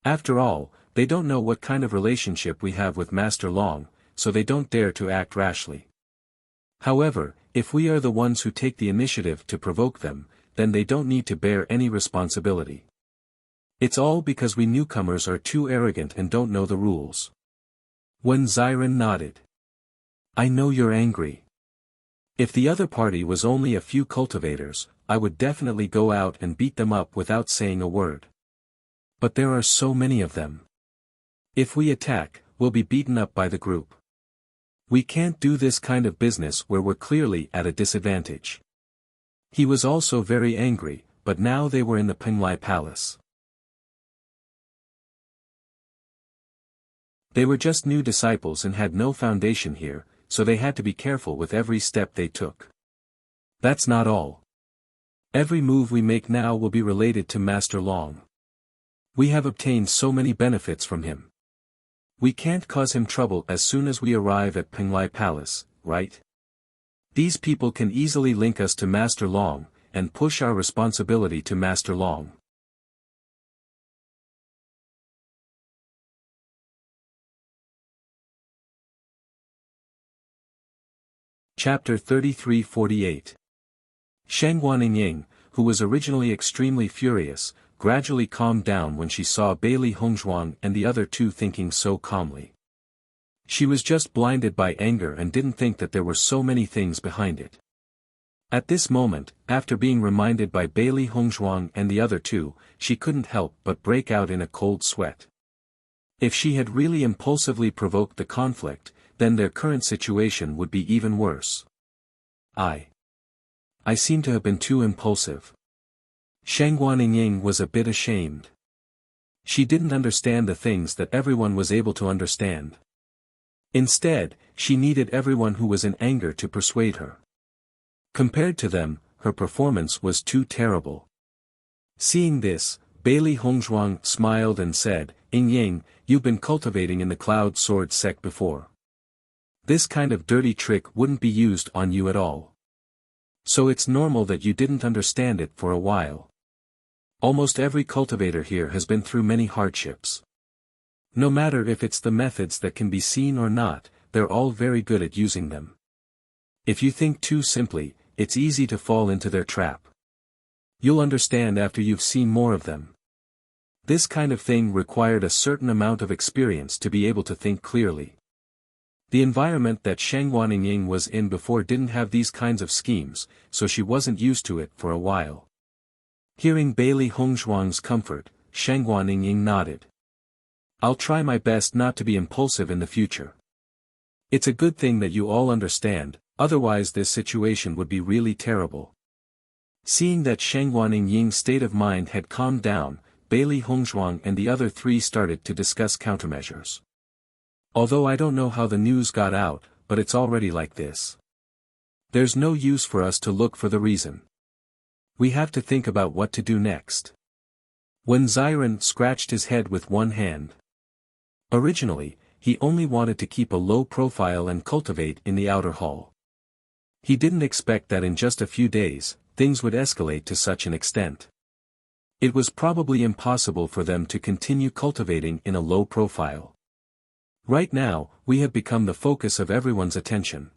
After all, they don't know what kind of relationship we have with Master Long, so they don't dare to act rashly. However, if we are the ones who take the initiative to provoke them, then they don't need to bear any responsibility. It's all because we newcomers are too arrogant and don't know the rules. Wen Ziren nodded. I know you're angry. If the other party was only a few cultivators, I would definitely go out and beat them up without saying a word. But there are so many of them. If we attack, we'll be beaten up by the group. We can't do this kind of business where we're clearly at a disadvantage. He was also very angry, but now they were in the Penglai Palace. They were just new disciples and had no foundation here, so they had to be careful with every step they took. That's not all. Every move we make now will be related to Master Long. We have obtained so many benefits from him. We can't cause him trouble as soon as we arrive at Penglai Palace, right? These people can easily link us to Master Long, and push our responsibility to Master Long. Chapter 33-48. Sheng Guanningying, who was originally extremely furious, gradually calmed down when she saw Bailey Hongzhuang and the other two thinking so calmly. She was just blinded by anger and didn't think that there were so many things behind it. At this moment, after being reminded by Bailey Hongzhuang and the other two, she couldn't help but break out in a cold sweat. If she had really impulsively provoked the conflict, then their current situation would be even worse. I seem to have been too impulsive. Sheng Guanningying was a bit ashamed. She didn't understand the things that everyone was able to understand. Instead, she needed everyone who was in anger to persuade her. Compared to them, her performance was too terrible. Seeing this, Bailey Hongzhuang smiled and said, Ying, you've been cultivating in the Cloud Sword sect before. This kind of dirty trick wouldn't be used on you at all. So it's normal that you didn't understand it for a while. Almost every cultivator here has been through many hardships. No matter if it's the methods that can be seen or not, they're all very good at using them. If you think too simply, it's easy to fall into their trap. You'll understand after you've seen more of them. This kind of thing required a certain amount of experience to be able to think clearly. The environment that Sheng Guanningying was in before didn't have these kinds of schemes, so she wasn't used to it for a while. Hearing Bailey Hongzhuang's comfort, Sheng Guanningying nodded. I'll try my best not to be impulsive in the future. It's a good thing that you all understand, otherwise this situation would be really terrible. Seeing that Sheng Guanningying's state of mind had calmed down, Bailey Hongzhuang and the other three started to discuss countermeasures. Although I don't know how the news got out, but it's already like this. There's no use for us to look for the reason. We have to think about what to do next. Wen Ziren scratched his head with one hand. Originally, he only wanted to keep a low profile and cultivate in the outer hall. He didn't expect that in just a few days, things would escalate to such an extent. It was probably impossible for them to continue cultivating in a low profile. Right now, we have become the focus of everyone's attention.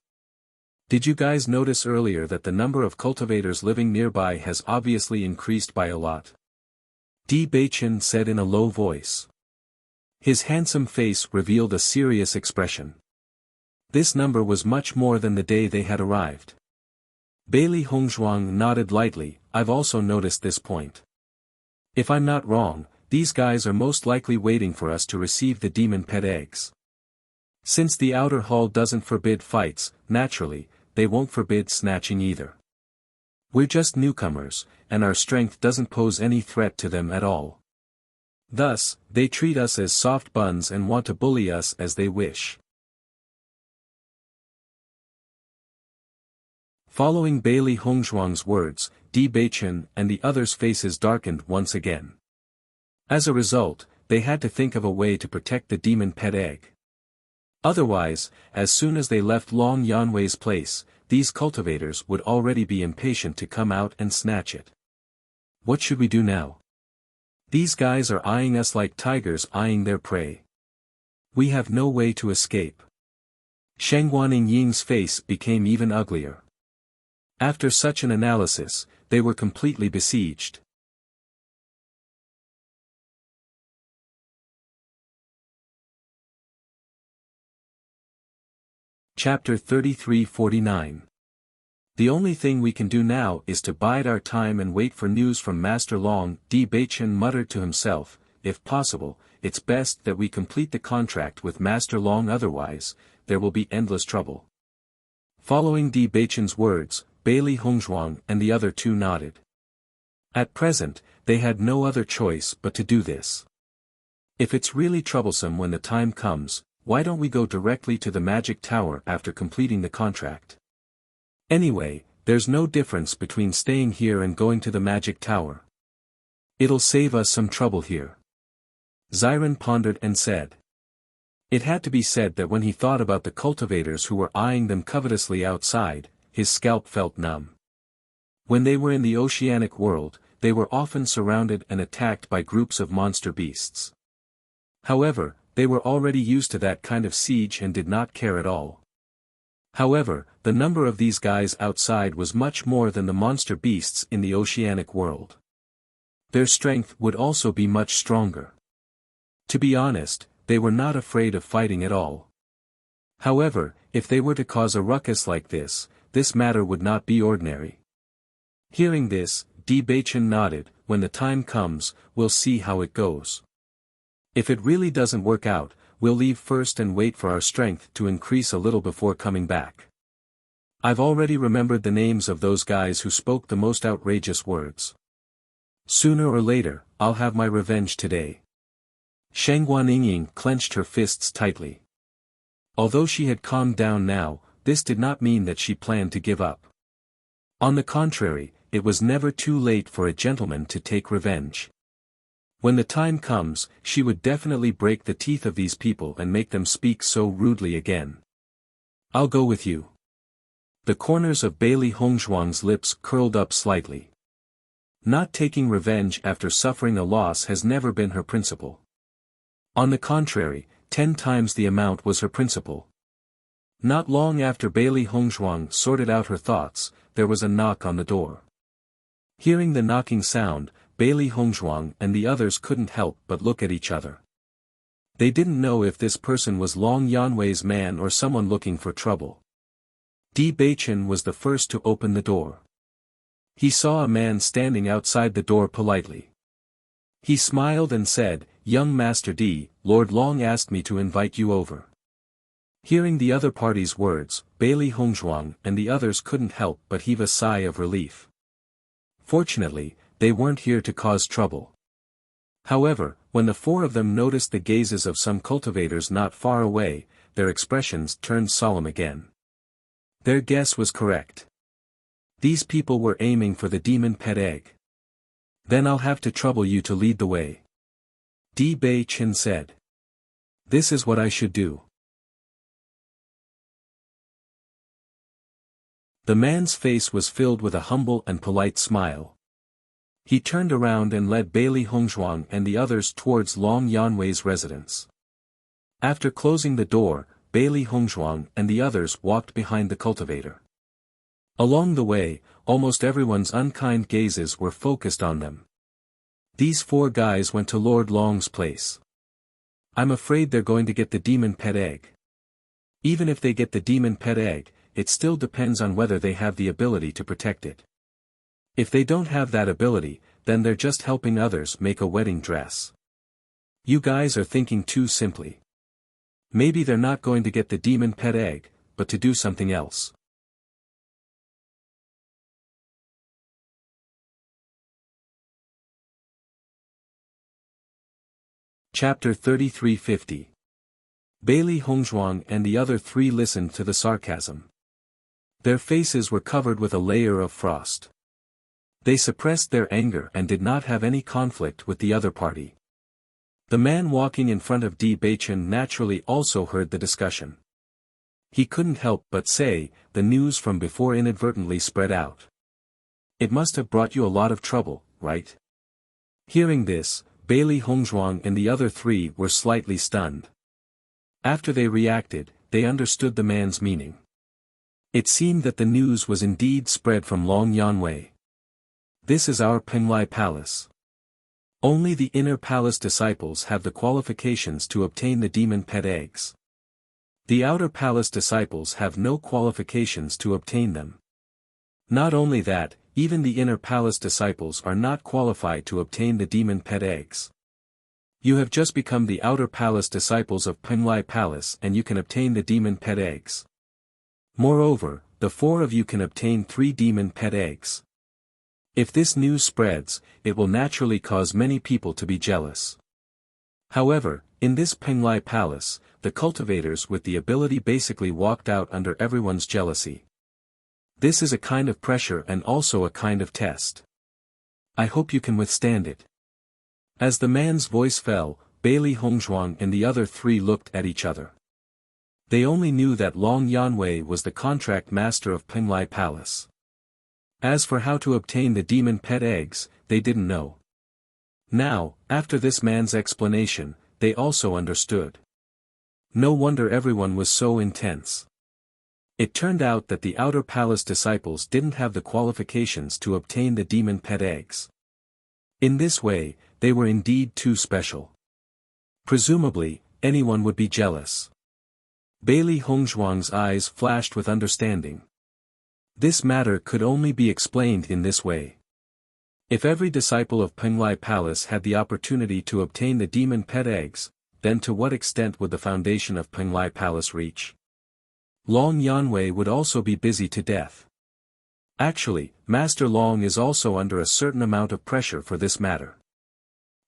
Did you guys notice earlier that the number of cultivators living nearby has obviously increased by a lot? Di Beichen said in a low voice. His handsome face revealed a serious expression. This number was much more than the day they had arrived. Bailey Hongzhuang nodded lightly. I've also noticed this point. If I'm not wrong, these guys are most likely waiting for us to receive the demon pet eggs. Since the outer hall doesn't forbid fights, naturally, they won't forbid snatching either. We're just newcomers, and our strength doesn't pose any threat to them at all. Thus, they treat us as soft buns and want to bully us as they wish. Following Bailey Hongzhuang's words, Di Beichen and the others' faces darkened once again. As a result, they had to think of a way to protect the demon pet egg. Otherwise, as soon as they left Long Yanwei's place, these cultivators would already be impatient to come out and snatch it. What should we do now? These guys are eyeing us like tigers eyeing their prey. We have no way to escape. Sheng Guaning Ying's face became even uglier. After such an analysis, they were completely besieged. Chapter 33-49. The only thing we can do now is to bide our time and wait for news from Master Long. Di Beichen muttered to himself, if possible, it's best that we complete the contract with Master Long, otherwise, there will be endless trouble. Following Di Beichen's words, Bailey Hongzhuang and the other two nodded. At present, they had no other choice but to do this. If it's really troublesome when the time comes, why don't we go directly to the magic tower after completing the contract? Anyway, there's no difference between staying here and going to the magic tower. It'll save us some trouble here. Xiren pondered and said. It had to be said that when he thought about the cultivators who were eyeing them covetously outside, his scalp felt numb. When they were in the oceanic world, they were often surrounded and attacked by groups of monster beasts. However, they were already used to that kind of siege and did not care at all. However, the number of these guys outside was much more than the monster beasts in the oceanic world. Their strength would also be much stronger. To be honest, they were not afraid of fighting at all. However, if they were to cause a ruckus like this matter would not be ordinary. Hearing this, Di Beichen nodded. When the time comes, we'll see how it goes. If it really doesn't work out, we'll leave first and wait for our strength to increase a little before coming back. I've already remembered the names of those guys who spoke the most outrageous words. Sooner or later, I'll have my revenge today. Sheng Guaningying clenched her fists tightly. Although she had calmed down now, this did not mean that she planned to give up. On the contrary, it was never too late for a gentleman to take revenge. When the time comes, she would definitely break the teeth of these people and make them speak so rudely again. I'll go with you. The corners of Bailey Hongzhuang's lips curled up slightly. Not taking revenge after suffering a loss has never been her principle. On the contrary, 10 times the amount was her principle. Not long after Bailey Hongzhuang sorted out her thoughts, there was a knock on the door. Hearing the knocking sound, Bailey Hongzhuang and the others couldn't help but look at each other. They didn't know if this person was Long Yanwei's man or someone looking for trouble. Di Beichen was the first to open the door. He saw a man standing outside the door politely. He smiled and said, "Young Master Di, Lord Long asked me to invite you over." Hearing the other party's words, Bailey Hongzhuang and the others couldn't help but heave a sigh of relief. Fortunately, they weren't here to cause trouble. However, when the four of them noticed the gazes of some cultivators not far away, their expressions turned solemn again. Their guess was correct. These people were aiming for the demon pet egg. Then I'll have to trouble you to lead the way. Di Beichen said. This is what I should do. The man's face was filled with a humble and polite smile. He turned around and led Bailey Hongzhuang and the others towards Long Yanwei's residence. After closing the door, Bailey Hongzhuang and the others walked behind the cultivator. Along the way, almost everyone's unkind gazes were focused on them. These four guys went to Lord Long's place. I'm afraid they're going to get the demon pet egg. Even if they get the demon pet egg, it still depends on whether they have the ability to protect it. If they don't have that ability, then they're just helping others make a wedding dress. You guys are thinking too simply. Maybe they're not going to get the demon pet egg, but to do something else. Chapter 33-50. Bailey Hongzhuang and the other three listened to the sarcasm. Their faces were covered with a layer of frost. They suppressed their anger and did not have any conflict with the other party. The man walking in front of Di Baichen naturally also heard the discussion. He couldn't help but say, the news from before inadvertently spread out. It must have brought you a lot of trouble, right? Hearing this, Bailey Hongzhuang and the other three were slightly stunned. After they reacted, they understood the man's meaning. It seemed that the news was indeed spread from Long Yanwei. This is our Penglai Palace. Only the inner palace disciples have the qualifications to obtain the demon pet eggs. The outer palace disciples have no qualifications to obtain them. Not only that, even the inner palace disciples are not qualified to obtain the demon pet eggs. You have just become the outer palace disciples of Penglai Palace and you can obtain the demon pet eggs. Moreover, the four of you can obtain 3 demon pet eggs. If this news spreads, it will naturally cause many people to be jealous. However, in this Penglai Palace, the cultivators with the ability basically walked out under everyone's jealousy. This is a kind of pressure and also a kind of test. I hope you can withstand it. As the man's voice fell, Bailey Hongzhuang and the other 3 looked at each other. They only knew that Long Yanwei was the contract master of Penglai Palace. As for how to obtain the demon pet eggs, they didn't know. Now, after this man's explanation, they also understood. No wonder everyone was so intense. It turned out that the outer palace disciples didn't have the qualifications to obtain the demon pet eggs. In this way, they were indeed too special. Presumably, anyone would be jealous. Bailey Hongzhuang's eyes flashed with understanding. This matter could only be explained in this way. If every disciple of Penglai Palace had the opportunity to obtain the demon pet eggs, then to what extent would the foundation of Penglai Palace reach? Long Yanwei would also be busy to death. Actually, Master Long is also under a certain amount of pressure for this matter.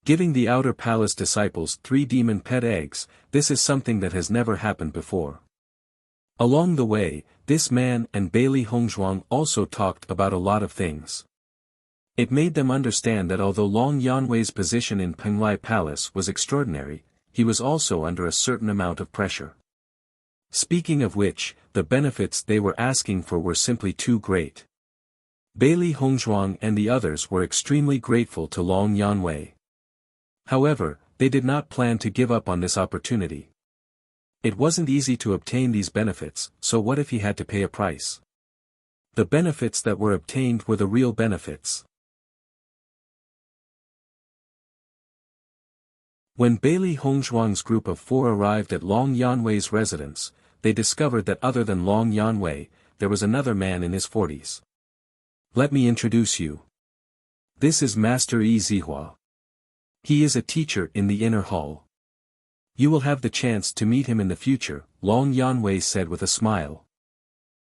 Giving the outer palace disciples 3 demon pet eggs, this is something that has never happened before. Along the way, this man and Bailey Hongzhuang also talked about a lot of things. It made them understand that although Long Yanwei's position in Penglai Palace was extraordinary, he was also under a certain amount of pressure. Speaking of which, the benefits they were asking for were simply too great. Bailey Hongzhuang and the others were extremely grateful to Long Yanwei. However, they did not plan to give up on this opportunity. It wasn't easy to obtain these benefits, so what if he had to pay a price? The benefits that were obtained were the real benefits. When Bailey Hongzhuang's group of 4 arrived at Long Yanwei's residence, they discovered that other than Long Yanwei, there was another man in his 40s. Let me introduce you. This is Master Yi Zihua. He is a teacher in the inner hall. You will have the chance to meet him in the future, Long Yanwei said with a smile.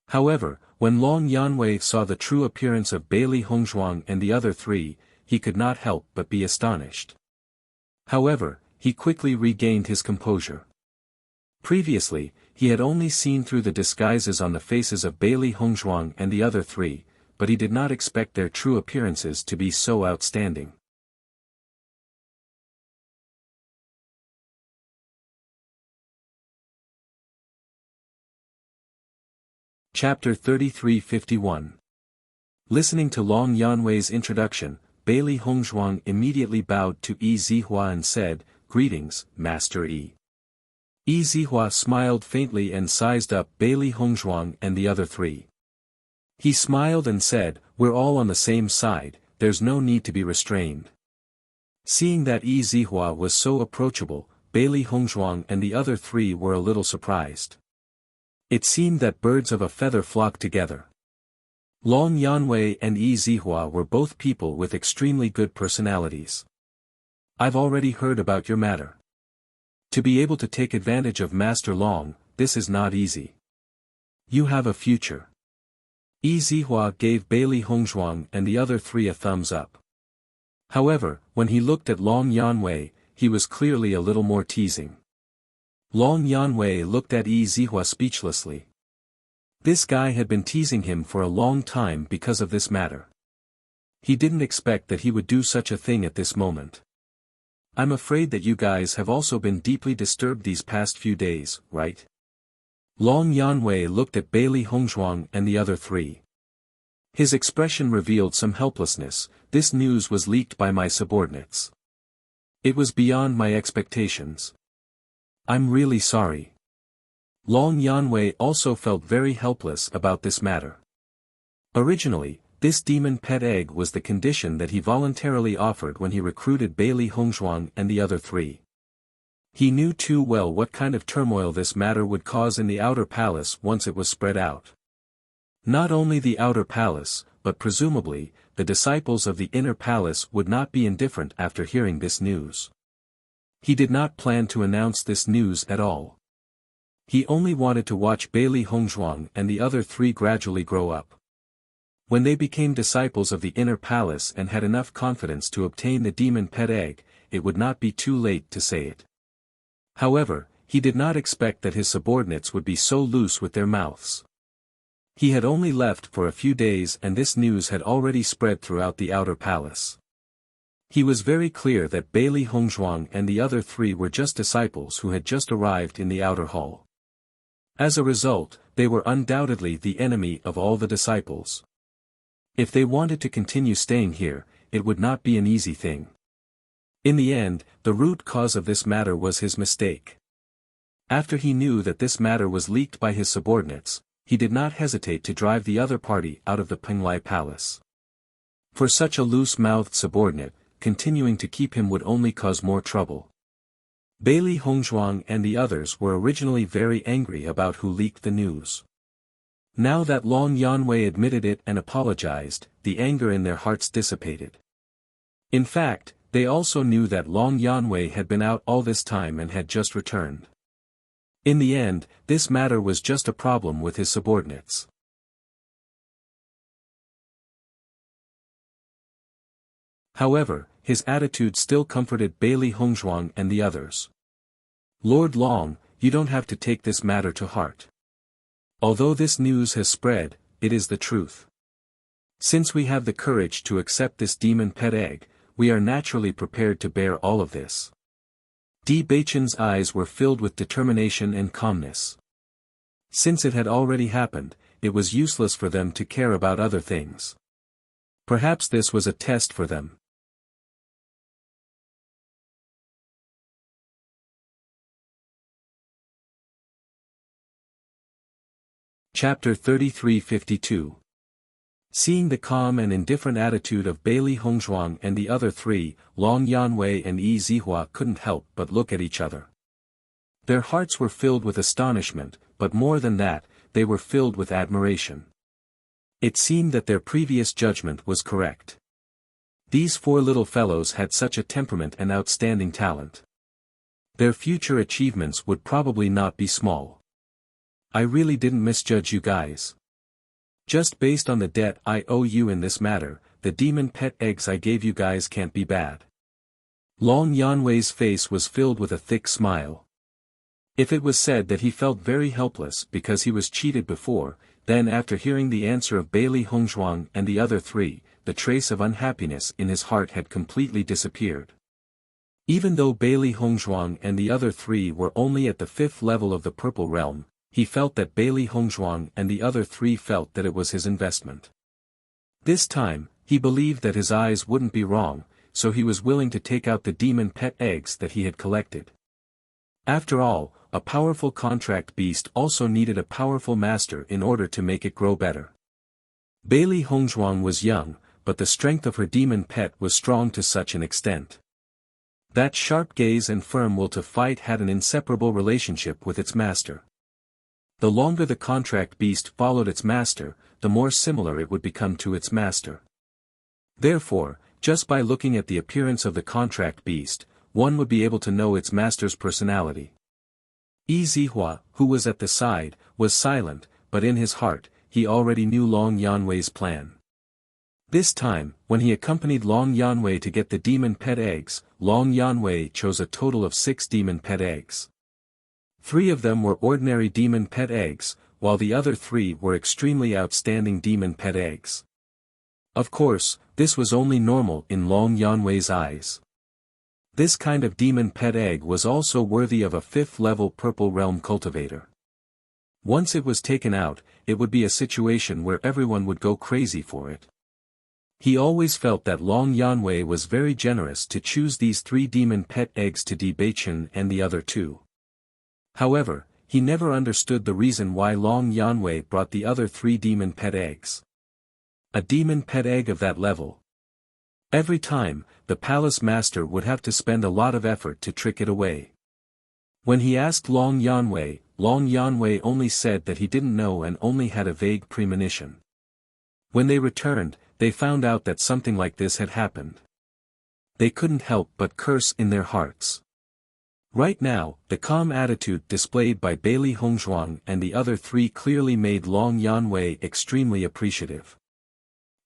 However, when Long Yanwei saw the true appearance of Bailey Hongzhuang and the other 3, he could not help but be astonished. However, he quickly regained his composure. Previously, he had only seen through the disguises on the faces of Bailey Hongzhuang and the other 3, but he did not expect their true appearances to be so outstanding. Chapter 3351. Listening to Long Yanwei's introduction, Bailey Hongzhuang immediately bowed to Yi Zihua and said, "Greetings, Master Yi." Yi Zihua smiled faintly and sized up Bailey Hongzhuang and the other 3. He smiled and said, "We're all on the same side, there's no need to be restrained." Seeing that Yi Zihua was so approachable, Bailey Hongzhuang and the other 3 were a little surprised. It seemed that birds of a feather flocked together. Long Yanwei and Yi Zihua were both people with extremely good personalities. I've already heard about your matter. To be able to take advantage of Master Long, this is not easy. You have a future. Yi Zihua gave Bailey Hongzhuang and the other 3 a thumbs up. However, when he looked at Long Yanwei, he was clearly a little more teasing. Long Yanwei looked at Yi Zihua speechlessly. This guy had been teasing him for a long time because of this matter. He didn't expect that he would do such a thing at this moment. I'm afraid that you guys have also been deeply disturbed these past few days, right? Long Yanwei looked at Bailey Hongzhuang and the other three. His expression revealed some helplessness. This news was leaked by my subordinates. It was beyond my expectations. I'm really sorry. Long Yanwei also felt very helpless about this matter. Originally, this demon pet egg was the condition that he voluntarily offered when he recruited Bailey Hongzhuang and the other three. He knew too well what kind of turmoil this matter would cause in the outer palace once it was spread out. Not only the outer palace, but presumably, the disciples of the inner palace would not be indifferent after hearing this news. He did not plan to announce this news at all. He only wanted to watch Bailey Hongzhuang and the other three gradually grow up. When they became disciples of the inner palace and had enough confidence to obtain the demon pet egg, it would not be too late to say it. However, he did not expect that his subordinates would be so loose with their mouths. He had only left for a few days and this news had already spread throughout the outer palace. He was very clear that Bailey Hongzhuang and the other three were just disciples who had just arrived in the outer hall. As a result, they were undoubtedly the enemy of all the disciples. If they wanted to continue staying here, it would not be an easy thing. In the end, the root cause of this matter was his mistake. After he knew that this matter was leaked by his subordinates, he did not hesitate to drive the other party out of the Penglai Palace. For such a loose-mouthed subordinate, continuing to keep him would only cause more trouble. Bailey Hongzhuang and the others were originally very angry about who leaked the news. Now that Long Yanwei admitted it and apologized, the anger in their hearts dissipated. In fact, they also knew that Long Yanwei had been out all this time and had just returned. In the end, this matter was just a problem with his subordinates. However, his attitude still comforted Bailey Hongzhuang and the others. Lord Long, you don't have to take this matter to heart. Although this news has spread, it is the truth. Since we have the courage to accept this demon pet egg, we are naturally prepared to bear all of this. Di Beichen's eyes were filled with determination and calmness. Since it had already happened, it was useless for them to care about other things. Perhaps this was a test for them. Chapter 33-52. Seeing the calm and indifferent attitude of Bailey Hongzhuang and the other three, Long Yanwei and Yi Zihua couldn't help but look at each other. Their hearts were filled with astonishment, but more than that, they were filled with admiration. It seemed that their previous judgment was correct. These four little fellows had such a temperament and outstanding talent. Their future achievements would probably not be small. I really didn't misjudge you guys. Just based on the debt I owe you in this matter, the demon pet eggs I gave you guys can't be bad. Long Yanwei's face was filled with a thick smile. If it was said that he felt very helpless because he was cheated before, then after hearing the answer of Bailey Hongzhuang and the other three, the trace of unhappiness in his heart had completely disappeared. Even though Bailey Hongzhuang and the other three were only at the 5th level of the Purple Realm, he felt that Bailey Hongzhuang and the other three felt that it was his investment. This time, he believed that his eyes wouldn't be wrong, so he was willing to take out the demon pet eggs that he had collected. After all, a powerful contract beast also needed a powerful master in order to make it grow better. Bailey Hongzhuang was young, but the strength of her demon pet was strong to such an extent. That sharp gaze and firm will to fight had an inseparable relationship with its master. The longer the contract beast followed its master, the more similar it would become to its master. Therefore, just by looking at the appearance of the contract beast, one would be able to know its master's personality. Yi Zihua, who was at the side, was silent, but in his heart, he already knew Long Yanwei's plan. This time, when he accompanied Long Yanwei to get the demon pet eggs, Long Yanwei chose a total of 6 demon pet eggs. 3 of them were ordinary demon pet eggs, while the other 3 were extremely outstanding demon pet eggs. Of course, this was only normal in Long Yanwei's eyes. This kind of demon pet egg was also worthy of a 5th-level Purple Realm cultivator. Once it was taken out, it would be a situation where everyone would go crazy for it. He always felt that Long Yanwei was very generous to choose these 3 demon pet eggs to Di Beichen and the other 2. However, he never understood the reason why Long Yanwei brought the other 3 demon pet eggs. A demon pet egg of that level. Every time, the palace master would have to spend a lot of effort to trick it away. When he asked Long Yanwei only said that he didn't know and only had a vague premonition. When they returned, they found out that something like this had happened. They couldn't help but curse in their hearts. Right now, the calm attitude displayed by Bailey Hongzhuang and the other 3 clearly made Long Yanwei extremely appreciative.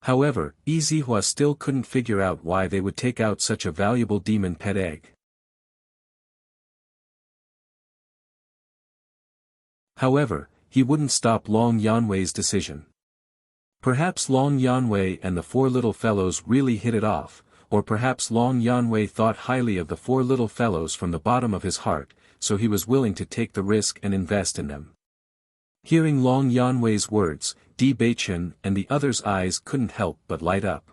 However, Yizihua still couldn't figure out why they would take out such a valuable demon pet egg. However, he wouldn't stop Long Yanwei's decision. Perhaps Long Yanwei and the 4 little fellows really hit it off, or perhaps Long Yanwei thought highly of the 4 little fellows from the bottom of his heart, so he was willing to take the risk and invest in them. Hearing Long Yanwei's words, Di Beichen and the others' eyes couldn't help but light up.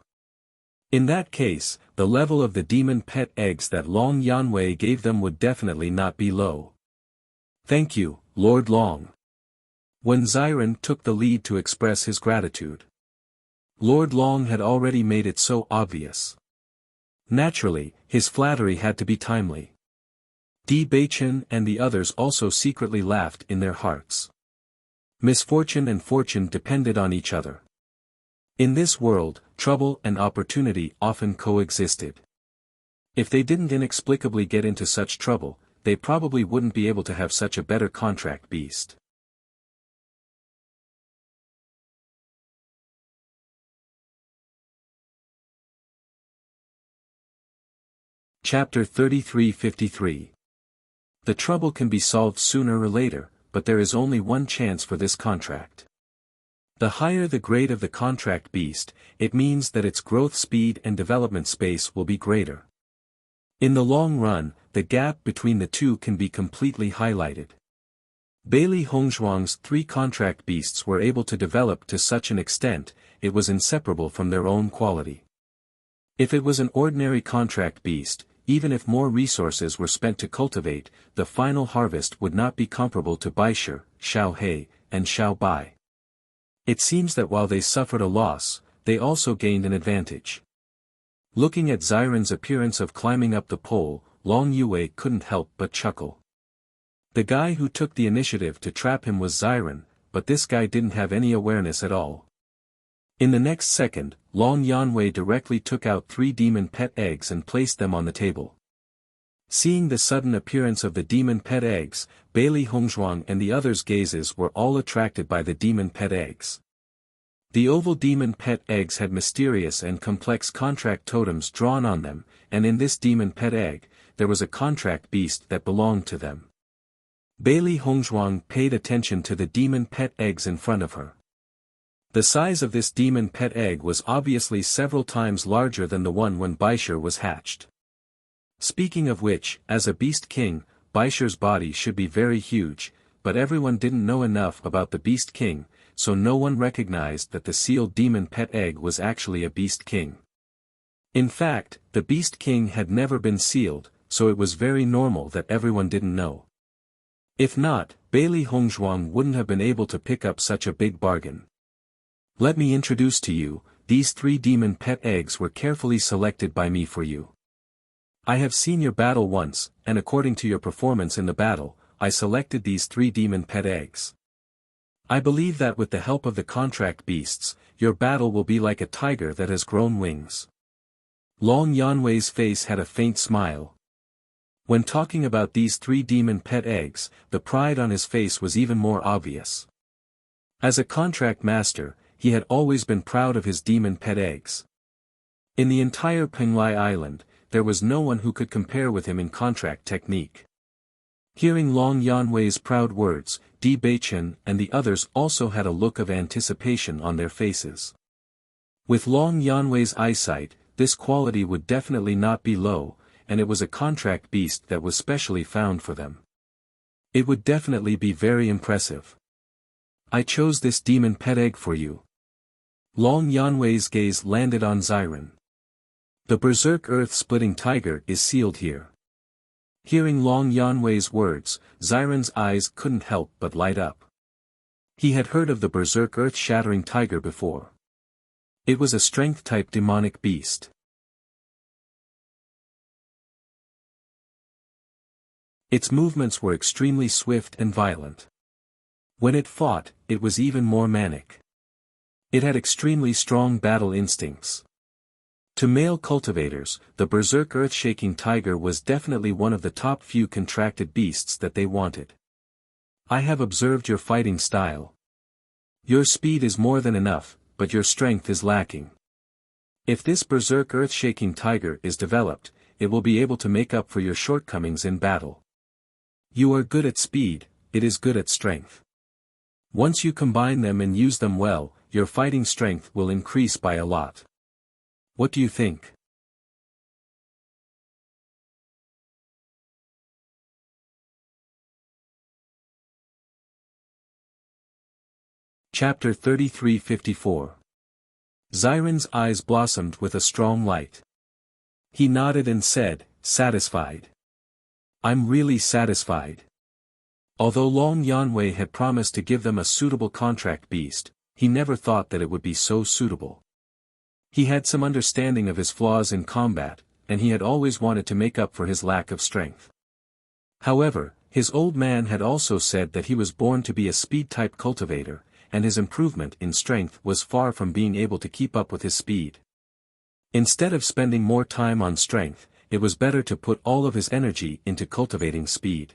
In that case, the level of the demon pet eggs that Long Yanwei gave them would definitely not be low. Thank you, Lord Long. When Xiren took the lead to express his gratitude. Lord Long had already made it so obvious. Naturally, his flattery had to be timely. Di Beichen and the others also secretly laughed in their hearts. Misfortune and fortune depended on each other. In this world, trouble and opportunity often coexisted. If they didn't inexplicably get into such trouble, they probably wouldn't be able to have such a better contract beast. Chapter 3353. The trouble can be solved sooner or later, but there is only one chance for this contract. The higher the grade of the contract beast, it means that its growth speed and development space will be greater. In the long run, the gap between the two can be completely highlighted. Bailey Hongzhuang's 3 contract beasts were able to develop to such an extent, it was inseparable from their own quality. If it was an ordinary contract beast, even if more resources were spent to cultivate, the final harvest would not be comparable to Baisher, Xiao He, and Xiao Bai. It seems that while they suffered a loss, they also gained an advantage. Looking at Xiren's appearance of climbing up the pole, Long Yue couldn't help but chuckle. The guy who took the initiative to trap him was Xiren, but this guy didn't have any awareness at all. In the next second, Long Yanwei directly took out 3 demon pet eggs and placed them on the table. Seeing the sudden appearance of the demon pet eggs, Bailey Hongzhuang and the others' gazes were all attracted by the demon pet eggs. The oval demon pet eggs had mysterious and complex contract totems drawn on them, and in this demon pet egg, there was a contract beast that belonged to them. Bailey Hongzhuang paid attention to the demon pet eggs in front of her. The size of this demon pet egg was obviously several times larger than the one when Baisher was hatched. Speaking of which, as a beast king, Baisher's body should be very huge, but everyone didn't know enough about the beast king, so no one recognized that the sealed demon pet egg was actually a beast king. In fact, the beast king had never been sealed, so it was very normal that everyone didn't know. If not, Bailey Hongzhuang wouldn't have been able to pick up such a big bargain. Let me introduce to you, these 3 demon pet eggs were carefully selected by me for you. I have seen your battle once, and according to your performance in the battle, I selected these 3 demon pet eggs. I believe that with the help of the contract beasts, your battle will be like a tiger that has grown wings. Long Yanwei's face had a faint smile. When talking about these 3 demon pet eggs, the pride on his face was even more obvious. As a contract master, he had always been proud of his demon pet eggs. In the entire Penglai Island, there was no one who could compare with him in contract technique. Hearing Long Yanwei's proud words, Di Beichen and the others also had a look of anticipation on their faces. With Long Yanwei's eyesight, this quality would definitely not be low, and it was a contract beast that was specially found for them. It would definitely be very impressive. I chose this demon pet egg for you. Long Yanwei's gaze landed on Xiren. The berserk earth-splitting tiger is sealed here. Hearing Long Yanwei's words, Xiren's eyes couldn't help but light up. He had heard of the berserk earth-shattering tiger before. It was a strength-type demonic beast. Its movements were extremely swift and violent. When it fought, it was even more manic. It had extremely strong battle instincts. To male cultivators, the berserk earth-shaking tiger was definitely one of the top few contracted beasts that they wanted. I have observed your fighting style. Your speed is more than enough, but your strength is lacking. If this berserk earth-shaking tiger is developed, it will be able to make up for your shortcomings in battle. You are good at speed, it is good at strength. Once you combine them and use them well, your fighting strength will increase by a lot. What do you think? Chapter 33-54. Xiren's eyes blossomed with a strong light. He nodded and said, satisfied. I'm really satisfied. Although Long Yanwei had promised to give them a suitable contract beast, he never thought that it would be so suitable. He had some understanding of his flaws in combat, and he had always wanted to make up for his lack of strength. However, his old man had also said that he was born to be a speed-type cultivator, and his improvement in strength was far from being able to keep up with his speed. Instead of spending more time on strength, it was better to put all of his energy into cultivating speed.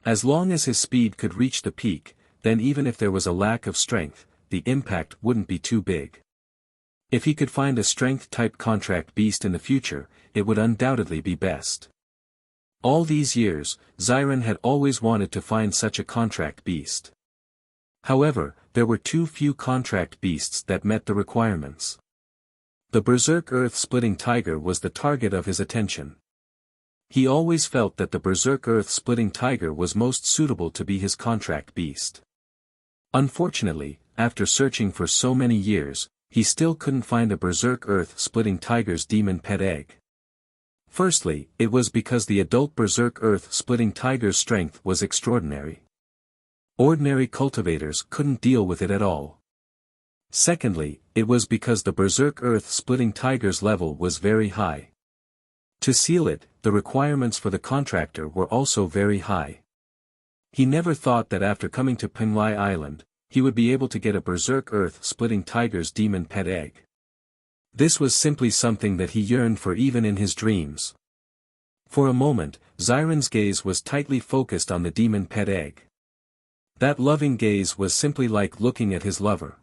As long as his speed could reach the peak, then even if there was a lack of strength, the impact wouldn't be too big. If he could find a strength-type contract beast in the future, it would undoubtedly be best. All these years, Xiren had always wanted to find such a contract beast. However, there were too few contract beasts that met the requirements. The berserk earth-splitting tiger was the target of his attention. He always felt that the berserk earth-splitting tiger was most suitable to be his contract beast. Unfortunately, after searching for so many years, he still couldn't find a berserk earth-splitting tiger's demon pet egg. Firstly, it was because the adult berserk earth-splitting tiger's strength was extraordinary. Ordinary cultivators couldn't deal with it at all. Secondly, it was because the berserk earth-splitting tiger's level was very high. To seal it, the requirements for the contractor were also very high. He never thought that after coming to Penglai Island, he would be able to get a berserk earth-splitting tiger's demon pet egg. This was simply something that he yearned for even in his dreams. For a moment, Xiren's gaze was tightly focused on the demon pet egg. That loving gaze was simply like looking at his lover.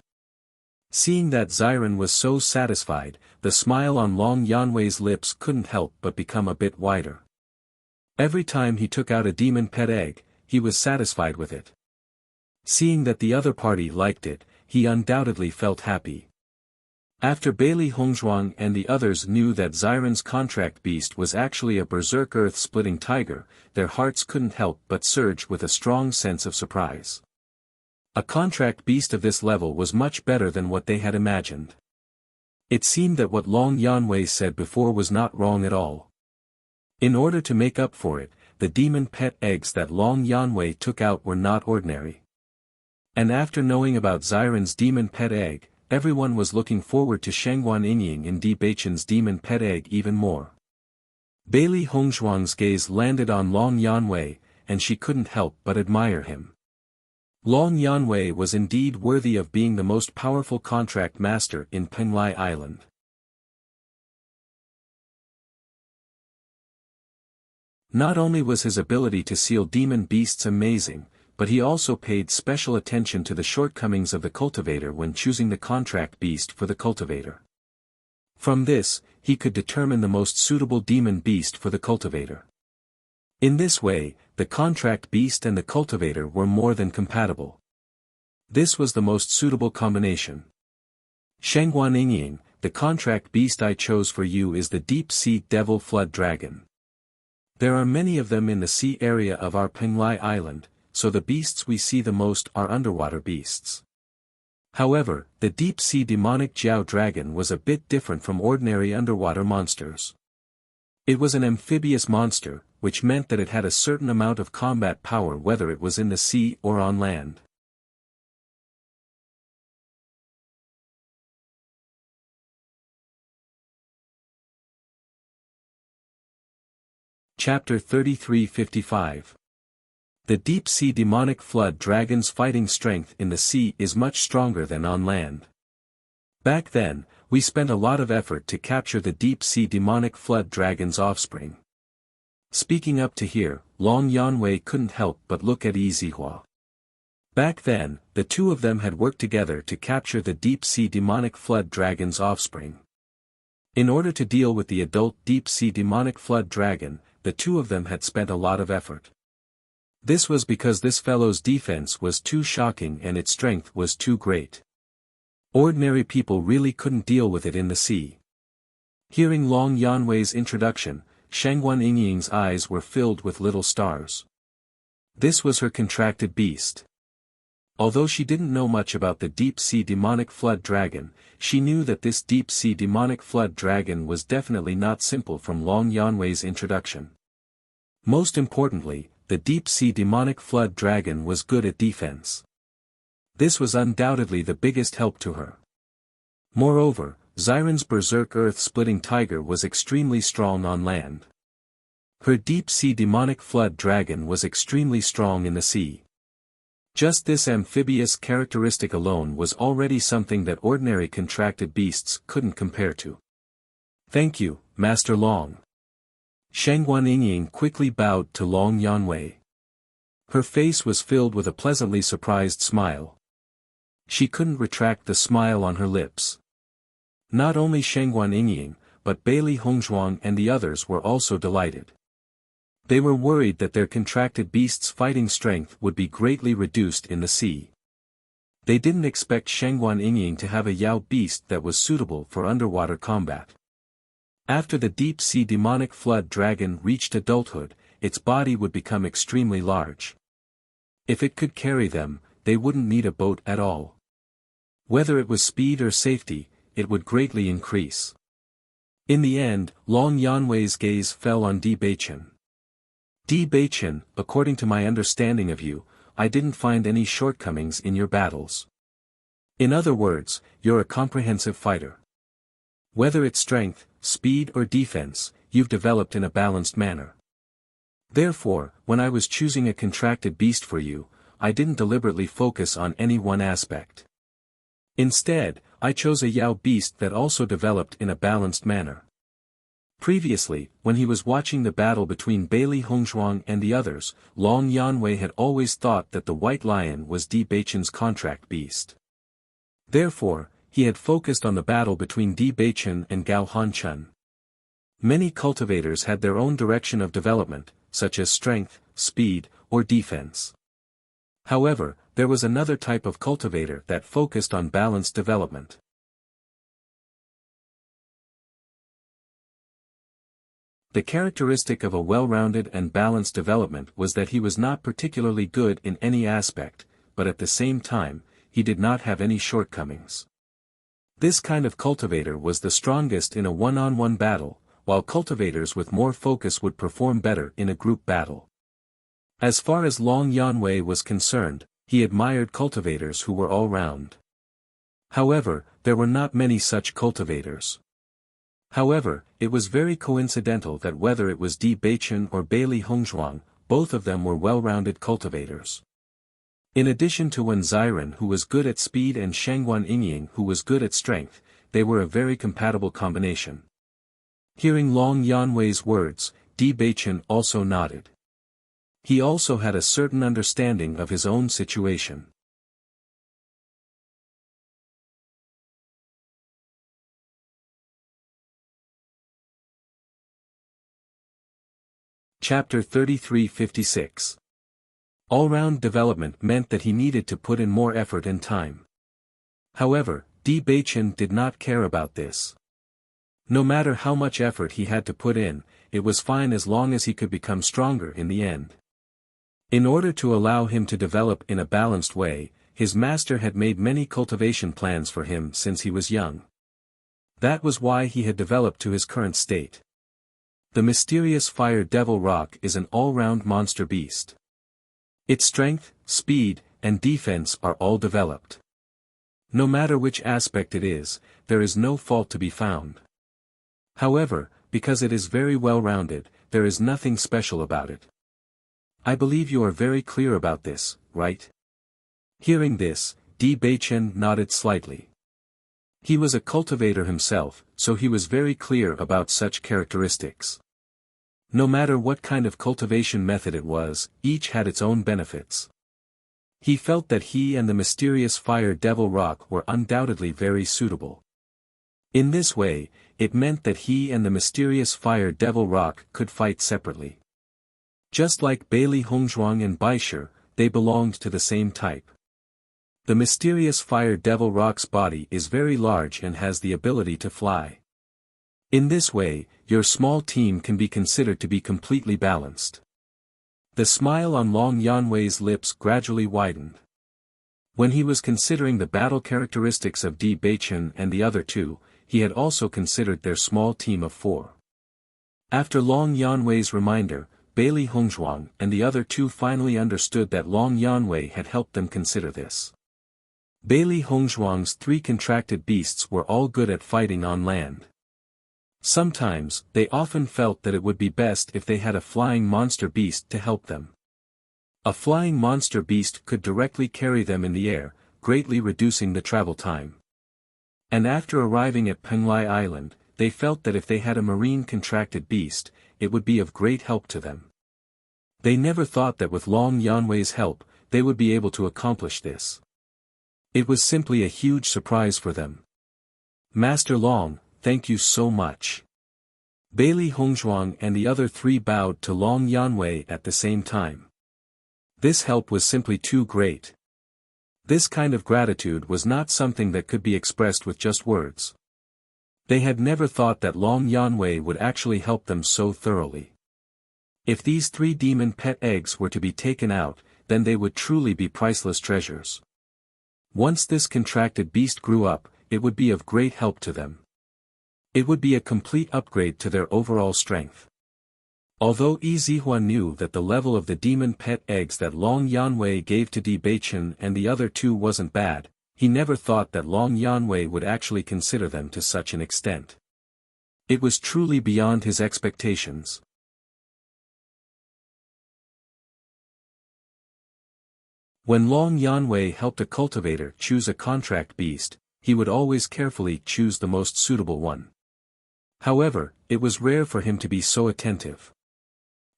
Seeing that Xiren was so satisfied, the smile on Long Yanwei's lips couldn't help but become a bit wider. Every time he took out a demon pet egg, he was satisfied with it. Seeing that the other party liked it, he undoubtedly felt happy. After Bailey Hongzhuang and the others knew that Xiren's contract beast was actually a berserk earth-splitting tiger, their hearts couldn't help but surge with a strong sense of surprise. A contract beast of this level was much better than what they had imagined. It seemed that what Long Yanwei said before was not wrong at all. In order to make up for it, the demon pet eggs that Long Yanwei took out were not ordinary. And after knowing about Xiren's demon pet egg, everyone was looking forward to Shengguan Yingying and Di Beichen's demon pet egg even more. Bailey Hongzhuang's gaze landed on Long Yanwei, and she couldn't help but admire him. Long Yanwei was indeed worthy of being the most powerful contract master in Penglai Island. Not only was his ability to seal demon beasts amazing, but he also paid special attention to the shortcomings of the cultivator when choosing the contract beast for the cultivator. From this, he could determine the most suitable demon beast for the cultivator. In this way, the contract beast and the cultivator were more than compatible. This was the most suitable combination. Shengguan Yingying, the contract beast I chose for you is the deep-sea devil flood dragon. There are many of them in the sea area of our Penglai Island, so the beasts we see the most are underwater beasts. However, the deep-sea demonic Jiao dragon was a bit different from ordinary underwater monsters. It was an amphibious monster, which meant that it had a certain amount of combat power whether it was in the sea or on land. Chapter 33:55. The deep-sea demonic flood dragon's fighting strength in the sea is much stronger than on land. Back then, we spent a lot of effort to capture the deep-sea demonic flood dragon's offspring. Speaking up to here, Long Yanwei couldn't help but look at Yizihua. Back then, the two of them had worked together to capture the deep-sea demonic flood dragon's offspring. In order to deal with the adult deep-sea demonic flood dragon, the two of them had spent a lot of effort. This was because this fellow's defense was too shocking and its strength was too great. Ordinary people really couldn't deal with it in the sea. Hearing Long Yanwei's introduction, Shangguan Yingying's eyes were filled with little stars. This was her contracted beast. Although she didn't know much about the deep-sea demonic flood dragon, she knew that this deep-sea demonic flood dragon was definitely not simple from Long Yanwei's introduction. Most importantly, the deep-sea demonic flood dragon was good at defense. This was undoubtedly the biggest help to her. Moreover, Xiren's berserk earth-splitting tiger was extremely strong on land. Her deep-sea demonic flood dragon was extremely strong in the sea. Just this amphibious characteristic alone was already something that ordinary contracted beasts couldn't compare to. Thank you, Master Long. Shangguan Yingying quickly bowed to Long Yanwei. Her face was filled with a pleasantly surprised smile. She couldn't retract the smile on her lips. Not only Shangguan Yingying, but Bailey Hongzhuang and the others were also delighted. They were worried that their contracted beast's fighting strength would be greatly reduced in the sea. They didn't expect Shangguan Yingying to have a Yao beast that was suitable for underwater combat. After the deep-sea demonic flood dragon reached adulthood, its body would become extremely large. If it could carry them, they wouldn't need a boat at all. Whether it was speed or safety, it would greatly increase. In the end, Long Yanwei's gaze fell on Di Beichen. Di Beichen, according to my understanding of you, I didn't find any shortcomings in your battles. In other words, you're a comprehensive fighter. Whether it's strength, speed or defense, you've developed in a balanced manner. Therefore, when I was choosing a contracted beast for you, I didn't deliberately focus on any one aspect. Instead, I chose a Yao beast that also developed in a balanced manner. Previously, when he was watching the battle between Bailey Hongzhuang and the others, Long Yanwei had always thought that the white lion was Di Beichen's contract beast. Therefore, he had focused on the battle between Di Beichen and Gao Hanchun. Many cultivators had their own direction of development, such as strength, speed, or defense. However, there was another type of cultivator that focused on balanced development. The characteristic of a well-rounded and balanced development was that he was not particularly good in any aspect, but at the same time, he did not have any shortcomings. This kind of cultivator was the strongest in a one-on-one battle, while cultivators with more focus would perform better in a group battle. As far as Long Yanwei was concerned, he admired cultivators who were all-round. However, there were not many such cultivators. However, it was very coincidental that whether it was Di Beichen or Bailey Hongzhuang, both of them were well-rounded cultivators. In addition to Wen Xiren who was good at speed and Shangguan Yingying who was good at strength, they were a very compatible combination. Hearing Long Yanwei's words, Di Beichen also nodded. He also had a certain understanding of his own situation. Chapter 33:56. All-round development meant that he needed to put in more effort and time. However, Di Beichen did not care about this. No matter how much effort he had to put in, it was fine as long as he could become stronger in the end. In order to allow him to develop in a balanced way, his master had made many cultivation plans for him since he was young. That was why he had developed to his current state. The mysterious fire devil rock is an all-round monster beast. Its strength, speed, and defense are all developed. No matter which aspect it is, there is no fault to be found. However, because it is very well-rounded, there is nothing special about it. I believe you are very clear about this, right? Hearing this, Di Beichen nodded slightly. He was a cultivator himself, so he was very clear about such characteristics. No matter what kind of cultivation method it was, each had its own benefits. He felt that he and the mysterious fire devil rock were undoubtedly very suitable. In this way, it meant that he and the mysterious fire devil rock could fight separately. Just like Bailey Hongzhuang and Baisher, they belonged to the same type. The mysterious fire devil rock's body is very large and has the ability to fly. In this way, your small team can be considered to be completely balanced. The smile on Long Yanwei's lips gradually widened. When he was considering the battle characteristics of Di Beichen and the other two, he had also considered their small team of 4. After Long Yanwei's reminder, Bailey Hongzhuang and the other two finally understood that Long Yanwei had helped them consider this. Bailey Hongzhuang's 3 contracted beasts were all good at fighting on land. Sometimes, they often felt that it would be best if they had a flying monster beast to help them. A flying monster beast could directly carry them in the air, greatly reducing the travel time. And after arriving at Penglai Island, they felt that if they had a marine contracted beast, it would be of great help to them. They never thought that with Long Yanwei's help, they would be able to accomplish this. It was simply a huge surprise for them. Master Long, thank you so much. Bailey Hongzhuang and the other 3 bowed to Long Yanwei at the same time. This help was simply too great. This kind of gratitude was not something that could be expressed with just words. They had never thought that Long Yanwei would actually help them so thoroughly. If these 3 demon pet eggs were to be taken out, then they would truly be priceless treasures. Once this contracted beast grew up, it would be of great help to them. It would be a complete upgrade to their overall strength. Although Yi Zihua knew that the level of the demon pet eggs that Long Yanwei gave to Di Beichen and the other 2 wasn't bad, he never thought that Long Yanwei would actually consider them to such an extent. It was truly beyond his expectations. When Long Yanwei helped a cultivator choose a contract beast, he would always carefully choose the most suitable one. However, it was rare for him to be so attentive.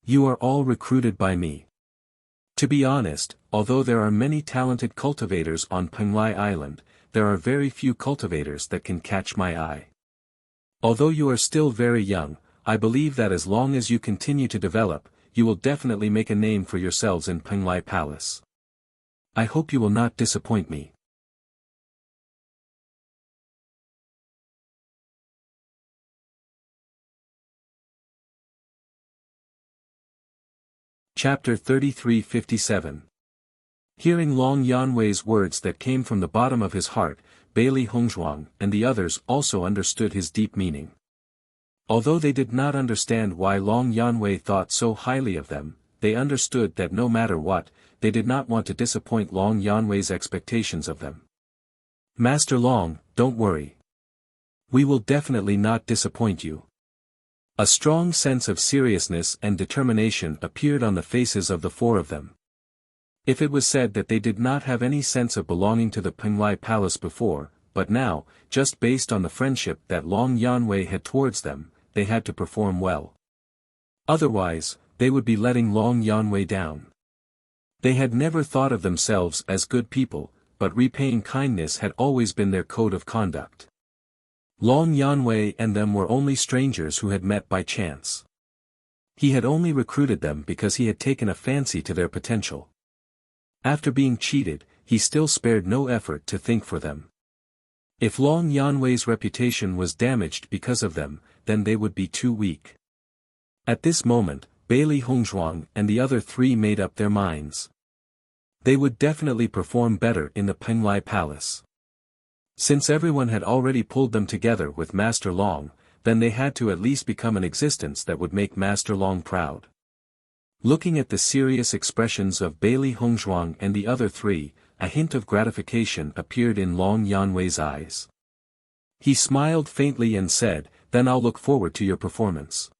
You are all recruited by me. To be honest, although there are many talented cultivators on Penglai Island, there are very few cultivators that can catch my eye. Although you are still very young, I believe that as long as you continue to develop, you will definitely make a name for yourselves in Penglai Palace. I hope you will not disappoint me. Chapter 3357. Hearing Long Yanwei's words that came from the bottom of his heart, Bailey Hongzhuang and the others also understood his deep meaning. Although they did not understand why Long Yanwei thought so highly of them, they understood that no matter what, they did not want to disappoint Long Yanwei's expectations of them. Master Long, don't worry. We will definitely not disappoint you. A strong sense of seriousness and determination appeared on the faces of the 4 of them. If it was said that they did not have any sense of belonging to the Penglai Palace before, but now, just based on the friendship that Long Yanwei had towards them, they had to perform well. Otherwise, they would be letting Long Yanwei down. They had never thought of themselves as good people, but repaying kindness had always been their code of conduct. Long Yanwei and them were only strangers who had met by chance. He had only recruited them because he had taken a fancy to their potential. After being cheated, he still spared no effort to think for them. If Long Yanwei's reputation was damaged because of them, then they would be too weak. At this moment, Bailey Hongzhuang and the other three made up their minds. They would definitely perform better in the Penglai Palace. Since everyone had already pulled them together with Master Long, then they had to at least become an existence that would make Master Long proud. Looking at the serious expressions of Bailey Hongzhuang and the other three, a hint of gratification appeared in Long Yanwei's eyes. He smiled faintly and said, "Then I'll look forward to your performance.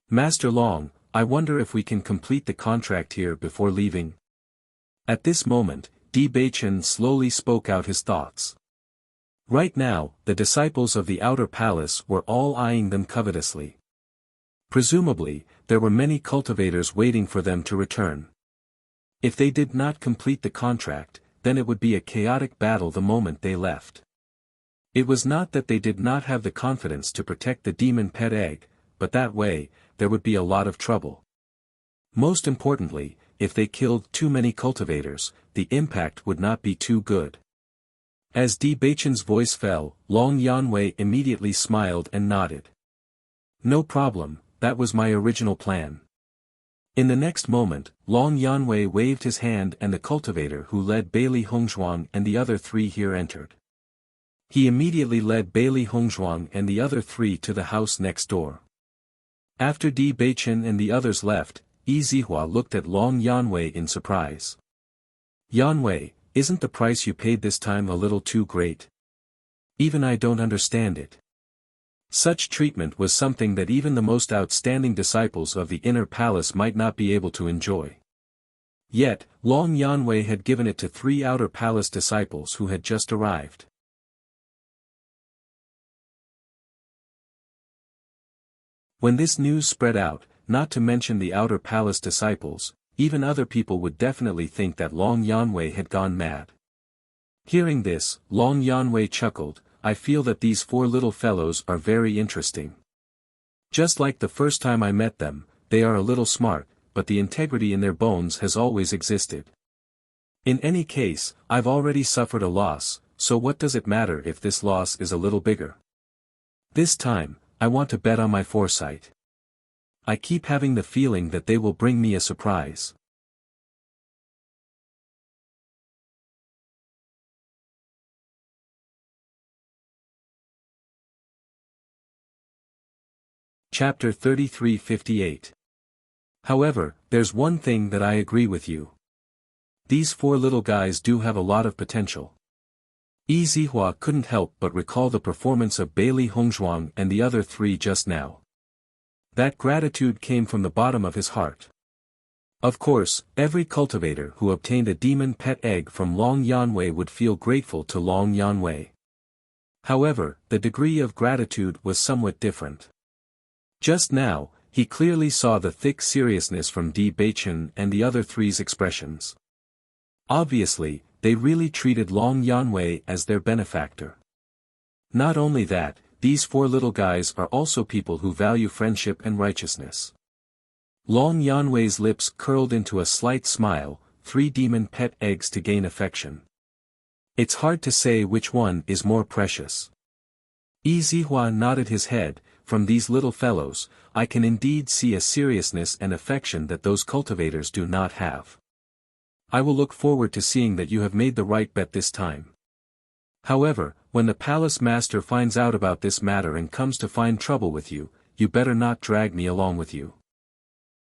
Master Long, I wonder if we can complete the contract here before leaving?" At this moment, Di Beichen slowly spoke out his thoughts. Right now, the disciples of the outer palace were all eyeing them covetously. Presumably, there were many cultivators waiting for them to return. If they did not complete the contract, then it would be a chaotic battle the moment they left. It was not that they did not have the confidence to protect the demon pet egg, but that way, there would be a lot of trouble. Most importantly, if they killed too many cultivators, the impact would not be too good. As Di Beichen's voice fell, Long Yanwei immediately smiled and nodded. "No problem, that was my original plan." In the next moment, Long Yanwei waved his hand and the cultivator who led Bailey Hongzhuang and the other three here entered. He immediately led Bailey Hongzhuang and the other three to the house next door. After Di Beichen and the others left, Yi Zihua looked at Long Yanwei in surprise. "Yanwei, isn't the price you paid this time a little too great? Even I don't understand it." Such treatment was something that even the most outstanding disciples of the inner palace might not be able to enjoy. Yet, Long Yanwei had given it to 3 outer palace disciples who had just arrived. When this news spread out, not to mention the outer palace disciples, even other people would definitely think that Long Yanwei had gone mad. Hearing this, Long Yanwei chuckled, "I feel that these 4 little fellows are very interesting. Just like the first time I met them, they are a little smart, but the integrity in their bones has always existed. In any case, I've already suffered a loss, so what does it matter if this loss is a little bigger? This time, I want to bet on my foresight. I keep having the feeling that they will bring me a surprise." Chapter 3358. However, there's one thing that I agree with you. These 4 little guys do have a lot of potential. Yi Zihua couldn't help but recall the performance of Bailey Hongzhuang and the other 3 just now. That gratitude came from the bottom of his heart. Of course, every cultivator who obtained a demon pet egg from Long Yanwei would feel grateful to Long Yanwei. However, the degree of gratitude was somewhat different. Just now, he clearly saw the thick seriousness from Di Beichen and the other 3's expressions. Obviously, they really treated Long Yanwei as their benefactor. Not only that, these 4 little guys are also people who value friendship and righteousness. Long Yanwei's lips curled into a slight smile, 3 demon pet eggs to gain affection. It's hard to say which one is more precious. Yi Zihua nodded his head. From these little fellows, I can indeed see a seriousness and affection that those cultivators do not have. I will look forward to seeing that you have made the right bet this time. However, when the palace master finds out about this matter and comes to find trouble with you, you better not drag me along with you."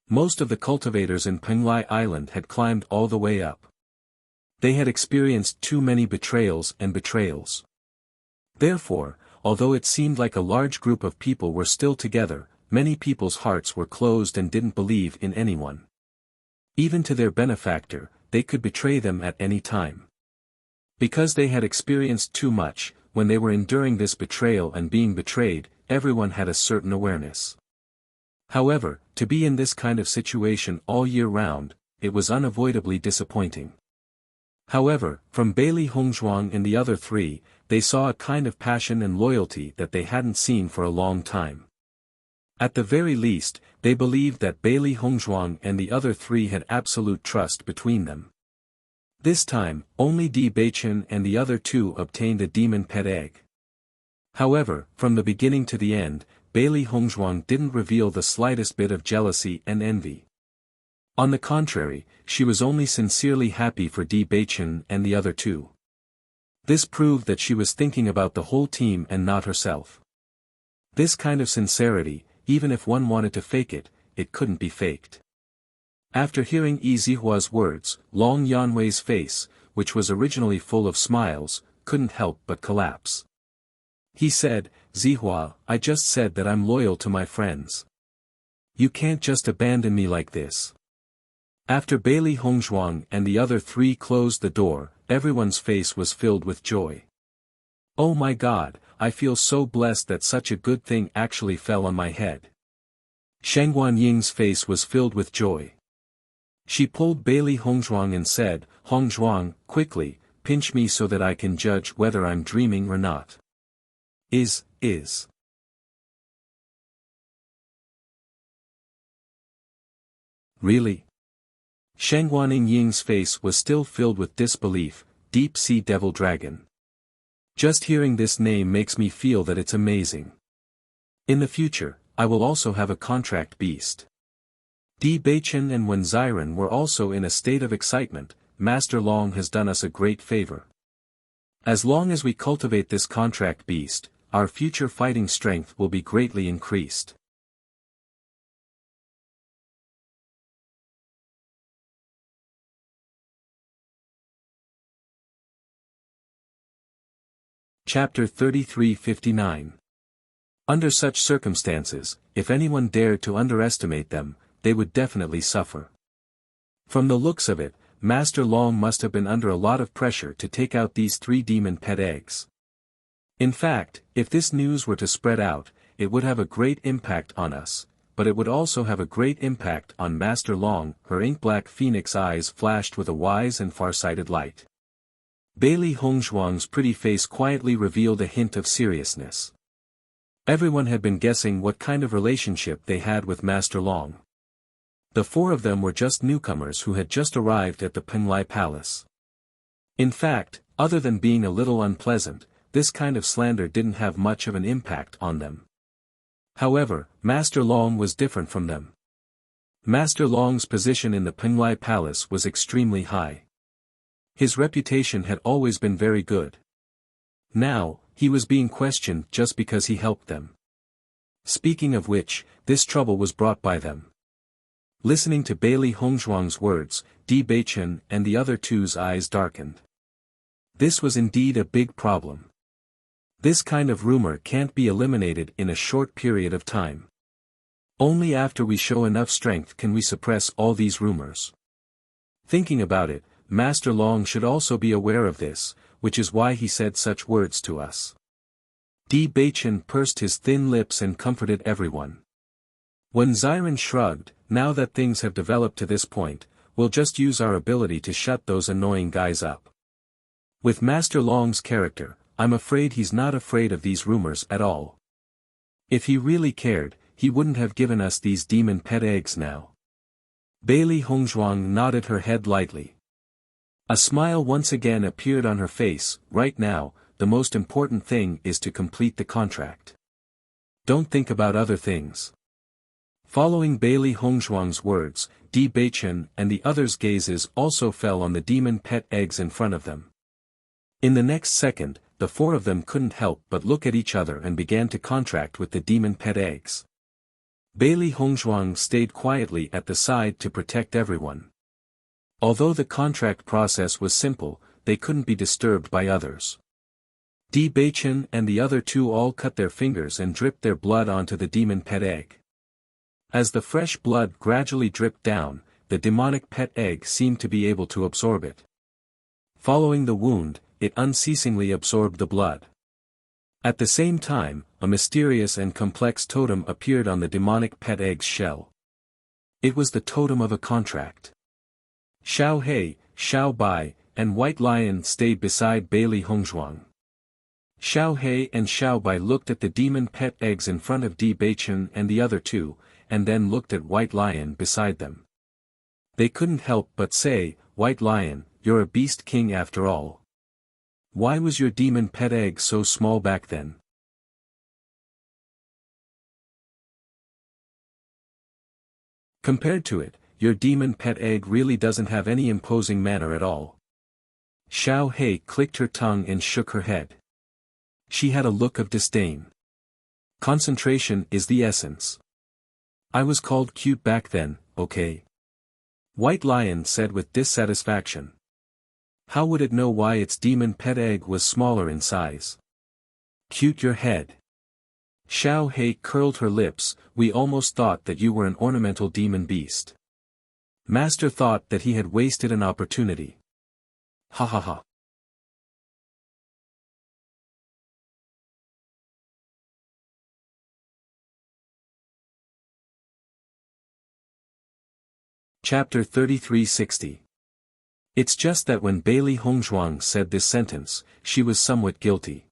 Most of the cultivators in Penglai Island had climbed all the way up. They had experienced too many betrayals. Therefore, although it seemed like a large group of people were still together, many people's hearts were closed and didn't believe in anyone. Even to their benefactor, they could betray them at any time. Because they had experienced too much, when they were enduring this betrayal and being betrayed, everyone had a certain awareness. However, to be in this kind of situation all year round, it was unavoidably disappointing. However, from Bailey Hongzhuang and the other 3, they saw a kind of passion and loyalty that they hadn't seen for a long time. At the very least, they believed that Bailey Hongzhuang and the other 3 had absolute trust between them. This time, only Di Beichen and the other 2 obtained a demon pet egg. However, from the beginning to the end, Bailey Hongzhuang didn't reveal the slightest bit of jealousy and envy. On the contrary, she was only sincerely happy for Di Beichen and the other two. This proved that she was thinking about the whole team and not herself. This kind of sincerity, even if one wanted to fake it, it couldn't be faked. After hearing Yi Zihua's words, Long Yanwei's face, which was originally full of smiles, couldn't help but collapse. He said, "Zihua, I just said that I'm loyal to my friends. You can't just abandon me like this." After Bailey Hongzhuang and the other three closed the door, everyone's face was filled with joy. "Oh my God, I feel so blessed that such a good thing actually fell on my head." Shang Guanying's face was filled with joy. She pulled Bailey Hongzhuang and said, "Hongzhuang, quickly, pinch me so that I can judge whether I'm dreaming or not." Is. Really? Shang Guanying's face was still filled with disbelief. Deep Sea Devil Dragon. Just hearing this name makes me feel that it's amazing. In the future, I will also have a contract beast. Di Beichen and Wen Ziren were also in a state of excitement. Master Long has done us a great favor. As long as we cultivate this contract beast, our future fighting strength will be greatly increased. Chapter 33-59. Under such circumstances, if anyone dared to underestimate them, they would definitely suffer. From the looks of it, Master Long must have been under a lot of pressure to take out these 3 demon pet eggs. In fact, if this news were to spread out, it would have a great impact on us, but it would also have a great impact on Master Long. Her ink-black phoenix eyes flashed with a wise and far-sighted light. Bailey Hongzhuang's pretty face quietly revealed a hint of seriousness. Everyone had been guessing what kind of relationship they had with Master Long. The 4 of them were just newcomers who had just arrived at the Penglai Palace. In fact, other than being a little unpleasant, this kind of slander didn't have much of an impact on them. However, Master Long was different from them. Master Long's position in the Penglai Palace was extremely high. His reputation had always been very good. Now, he was being questioned just because he helped them. Speaking of which, this trouble was brought by them. Listening to Bailey Hongzhuang's words, Di Beichen and the other two's eyes darkened. This was indeed a big problem. This kind of rumor can't be eliminated in a short period of time. Only after we show enough strength can we suppress all these rumors. Thinking about it, Master Long should also be aware of this, which is why he said such words to us. Di Beichen pursed his thin lips and comforted everyone. When Ziren shrugged, "Now that things have developed to this point, we'll just use our ability to shut those annoying guys up. With Master Long's character, I'm afraid he's not afraid of these rumors at all. If he really cared, he wouldn't have given us these demon pet eggs now." Bailey Hongzhuang nodded her head lightly. A smile once again appeared on her face. "Right now, the most important thing is to complete the contract. Don't think about other things." Following Bailey Hongzhuang's words, Di Beichen and the others' gazes also fell on the demon pet eggs in front of them. In the next second, the 4 of them couldn't help but look at each other and began to contract with the demon pet eggs. Bailey Hongzhuang stayed quietly at the side to protect everyone. Although the contract process was simple, they couldn't be disturbed by others. Di Beichen and the other 2 all cut their fingers and dripped their blood onto the demon pet egg. As the fresh blood gradually dripped down, the demonic pet egg seemed to be able to absorb it. Following the wound, it unceasingly absorbed the blood. At the same time, a mysterious and complex totem appeared on the demonic pet egg's shell. It was the totem of a contract. Xiao He, Xiao Bai, and White Lion stayed beside Bailey Hongzhuang. Xiao He and Xiao Bai looked at the demon pet eggs in front of Di Beichen and the other 2, and then looked at White Lion beside them. They couldn't help but say, "White Lion, you're a beast king after all. Why was your demon pet egg so small back then?" Compared to it, your demon pet egg really doesn't have any imposing manner at all. Xiao Hei clicked her tongue and shook her head. She had a look of disdain. Concentration is the essence. I was called cute back then, okay? White Lion said with dissatisfaction. How would it know why its demon pet egg was smaller in size? Cute your head. Xiao Hei curled her lips. We almost thought that you were an ornamental demon beast. Master thought that he had wasted an opportunity. Ha ha ha. Chapter 3360. It's just that when Bailey Hongzhuang said this sentence, she was somewhat guilty.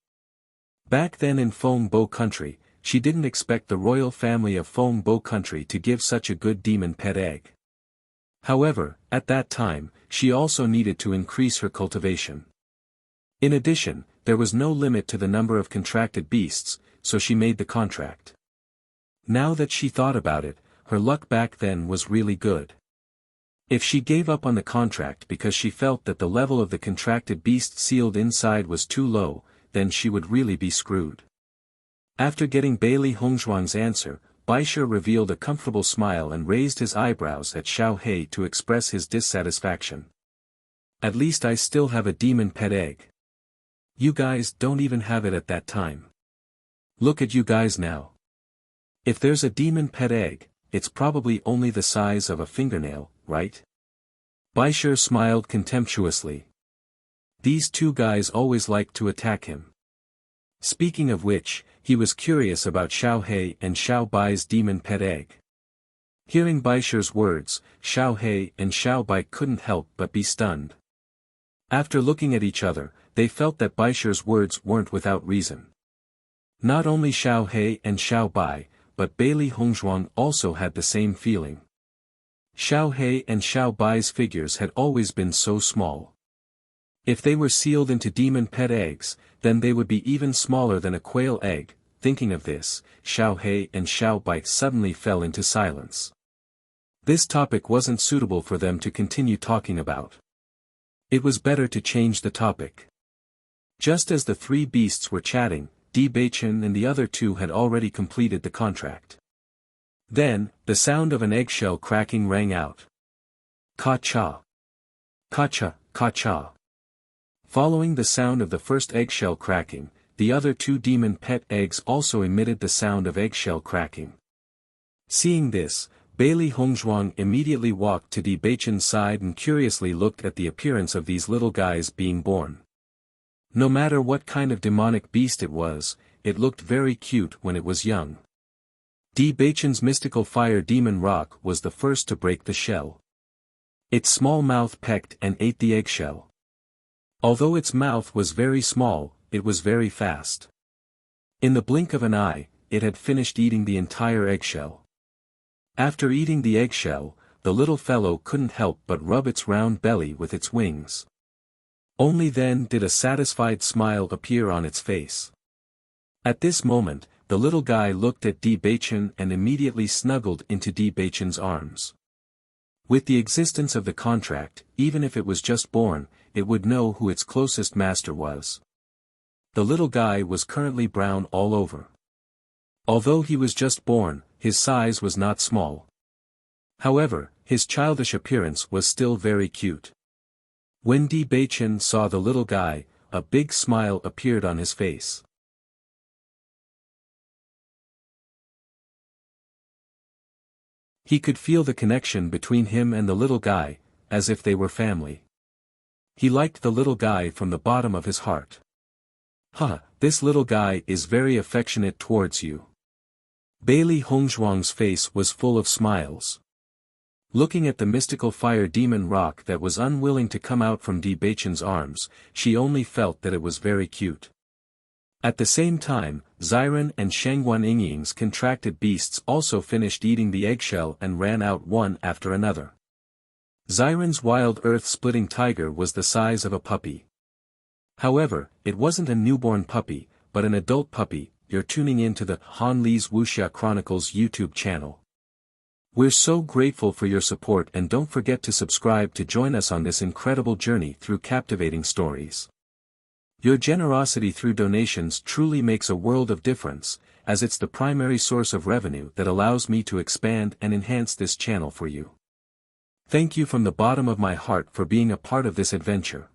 Back then in Feng Bo country, she didn't expect the royal family of Feng Bo country to give such a good demon pet egg. However, at that time, she also needed to increase her cultivation. In addition, there was no limit to the number of contracted beasts, so she made the contract. Now that she thought about it, her luck back then was really good. If she gave up on the contract because she felt that the level of the contracted beast sealed inside was too low, then she would really be screwed. After getting Bailey Hongzhuang's answer, Baisha revealed a comfortable smile and raised his eyebrows at Xiao Hei to express his dissatisfaction. At least I still have a demon pet egg. You guys don't even have it at that time. Look at you guys now. If there's a demon pet egg, it's probably only the size of a fingernail, right? Baisha smiled contemptuously. These two guys always like to attack him. Speaking of which, he was curious about Xiao Hei and Xiao Bai's demon pet egg. Hearing Baisha's words, Xiao Hei and Xiao Bai couldn't help but be stunned. After looking at each other, they felt that Baisha's words weren't without reason. Not only Xiao Hei and Xiao Bai, but Bailey Hongzhuang also had the same feeling. Xiao Hei and Xiao Bai's figures had always been so small. If they were sealed into demon pet eggs, then they would be even smaller than a quail egg. Thinking of this, Xiao Hei and Xiao Bai suddenly fell into silence. This topic wasn't suitable for them to continue talking about. It was better to change the topic. Just as the three beasts were chatting, Di Beichen and the other two had already completed the contract. Then, the sound of an eggshell cracking rang out. Ka-cha. Ka-cha, ka-cha. Following the sound of the first eggshell cracking, the other two demon pet eggs also emitted the sound of eggshell cracking. Seeing this, Bailey Hongzhuang immediately walked to Di Beichen's side and curiously looked at the appearance of these little guys being born. No matter what kind of demonic beast it was, it looked very cute when it was young. Di Beichen's mystical fire demon rock was the first to break the shell. Its small mouth pecked and ate the eggshell. Although its mouth was very small, it was very fast. In the blink of an eye, it had finished eating the entire eggshell. After eating the eggshell, the little fellow couldn't help but rub its round belly with its wings. Only then did a satisfied smile appear on its face. At this moment, the little guy looked at Di Beichen and immediately snuggled into Di Beichen's arms. With the existence of the contract, even if it was just born, it would know who its closest master was. The little guy was currently brown all over. Although he was just born, his size was not small. However, his childish appearance was still very cute. When Di Beichen saw the little guy, a big smile appeared on his face. He could feel the connection between him and the little guy, as if they were family. He liked the little guy from the bottom of his heart. This little guy is very affectionate towards you. Bailey Hongzhuang's face was full of smiles. Looking at the mystical fire demon rock that was unwilling to come out from Di Beichen's arms, she only felt that it was very cute. At the same time, Xiren and Shengguan Yingying's contracted beasts also finished eating the eggshell and ran out one after another. Xiren's wild earth-splitting tiger was the size of a puppy. However, it wasn't a newborn puppy, but an adult puppy. You're tuning in to the Han Li's Wuxia Chronicles YouTube channel. We're so grateful for your support, and don't forget to subscribe to join us on this incredible journey through captivating stories. Your generosity through donations truly makes a world of difference, as it's the primary source of revenue that allows me to expand and enhance this channel for you. Thank you from the bottom of my heart for being a part of this adventure.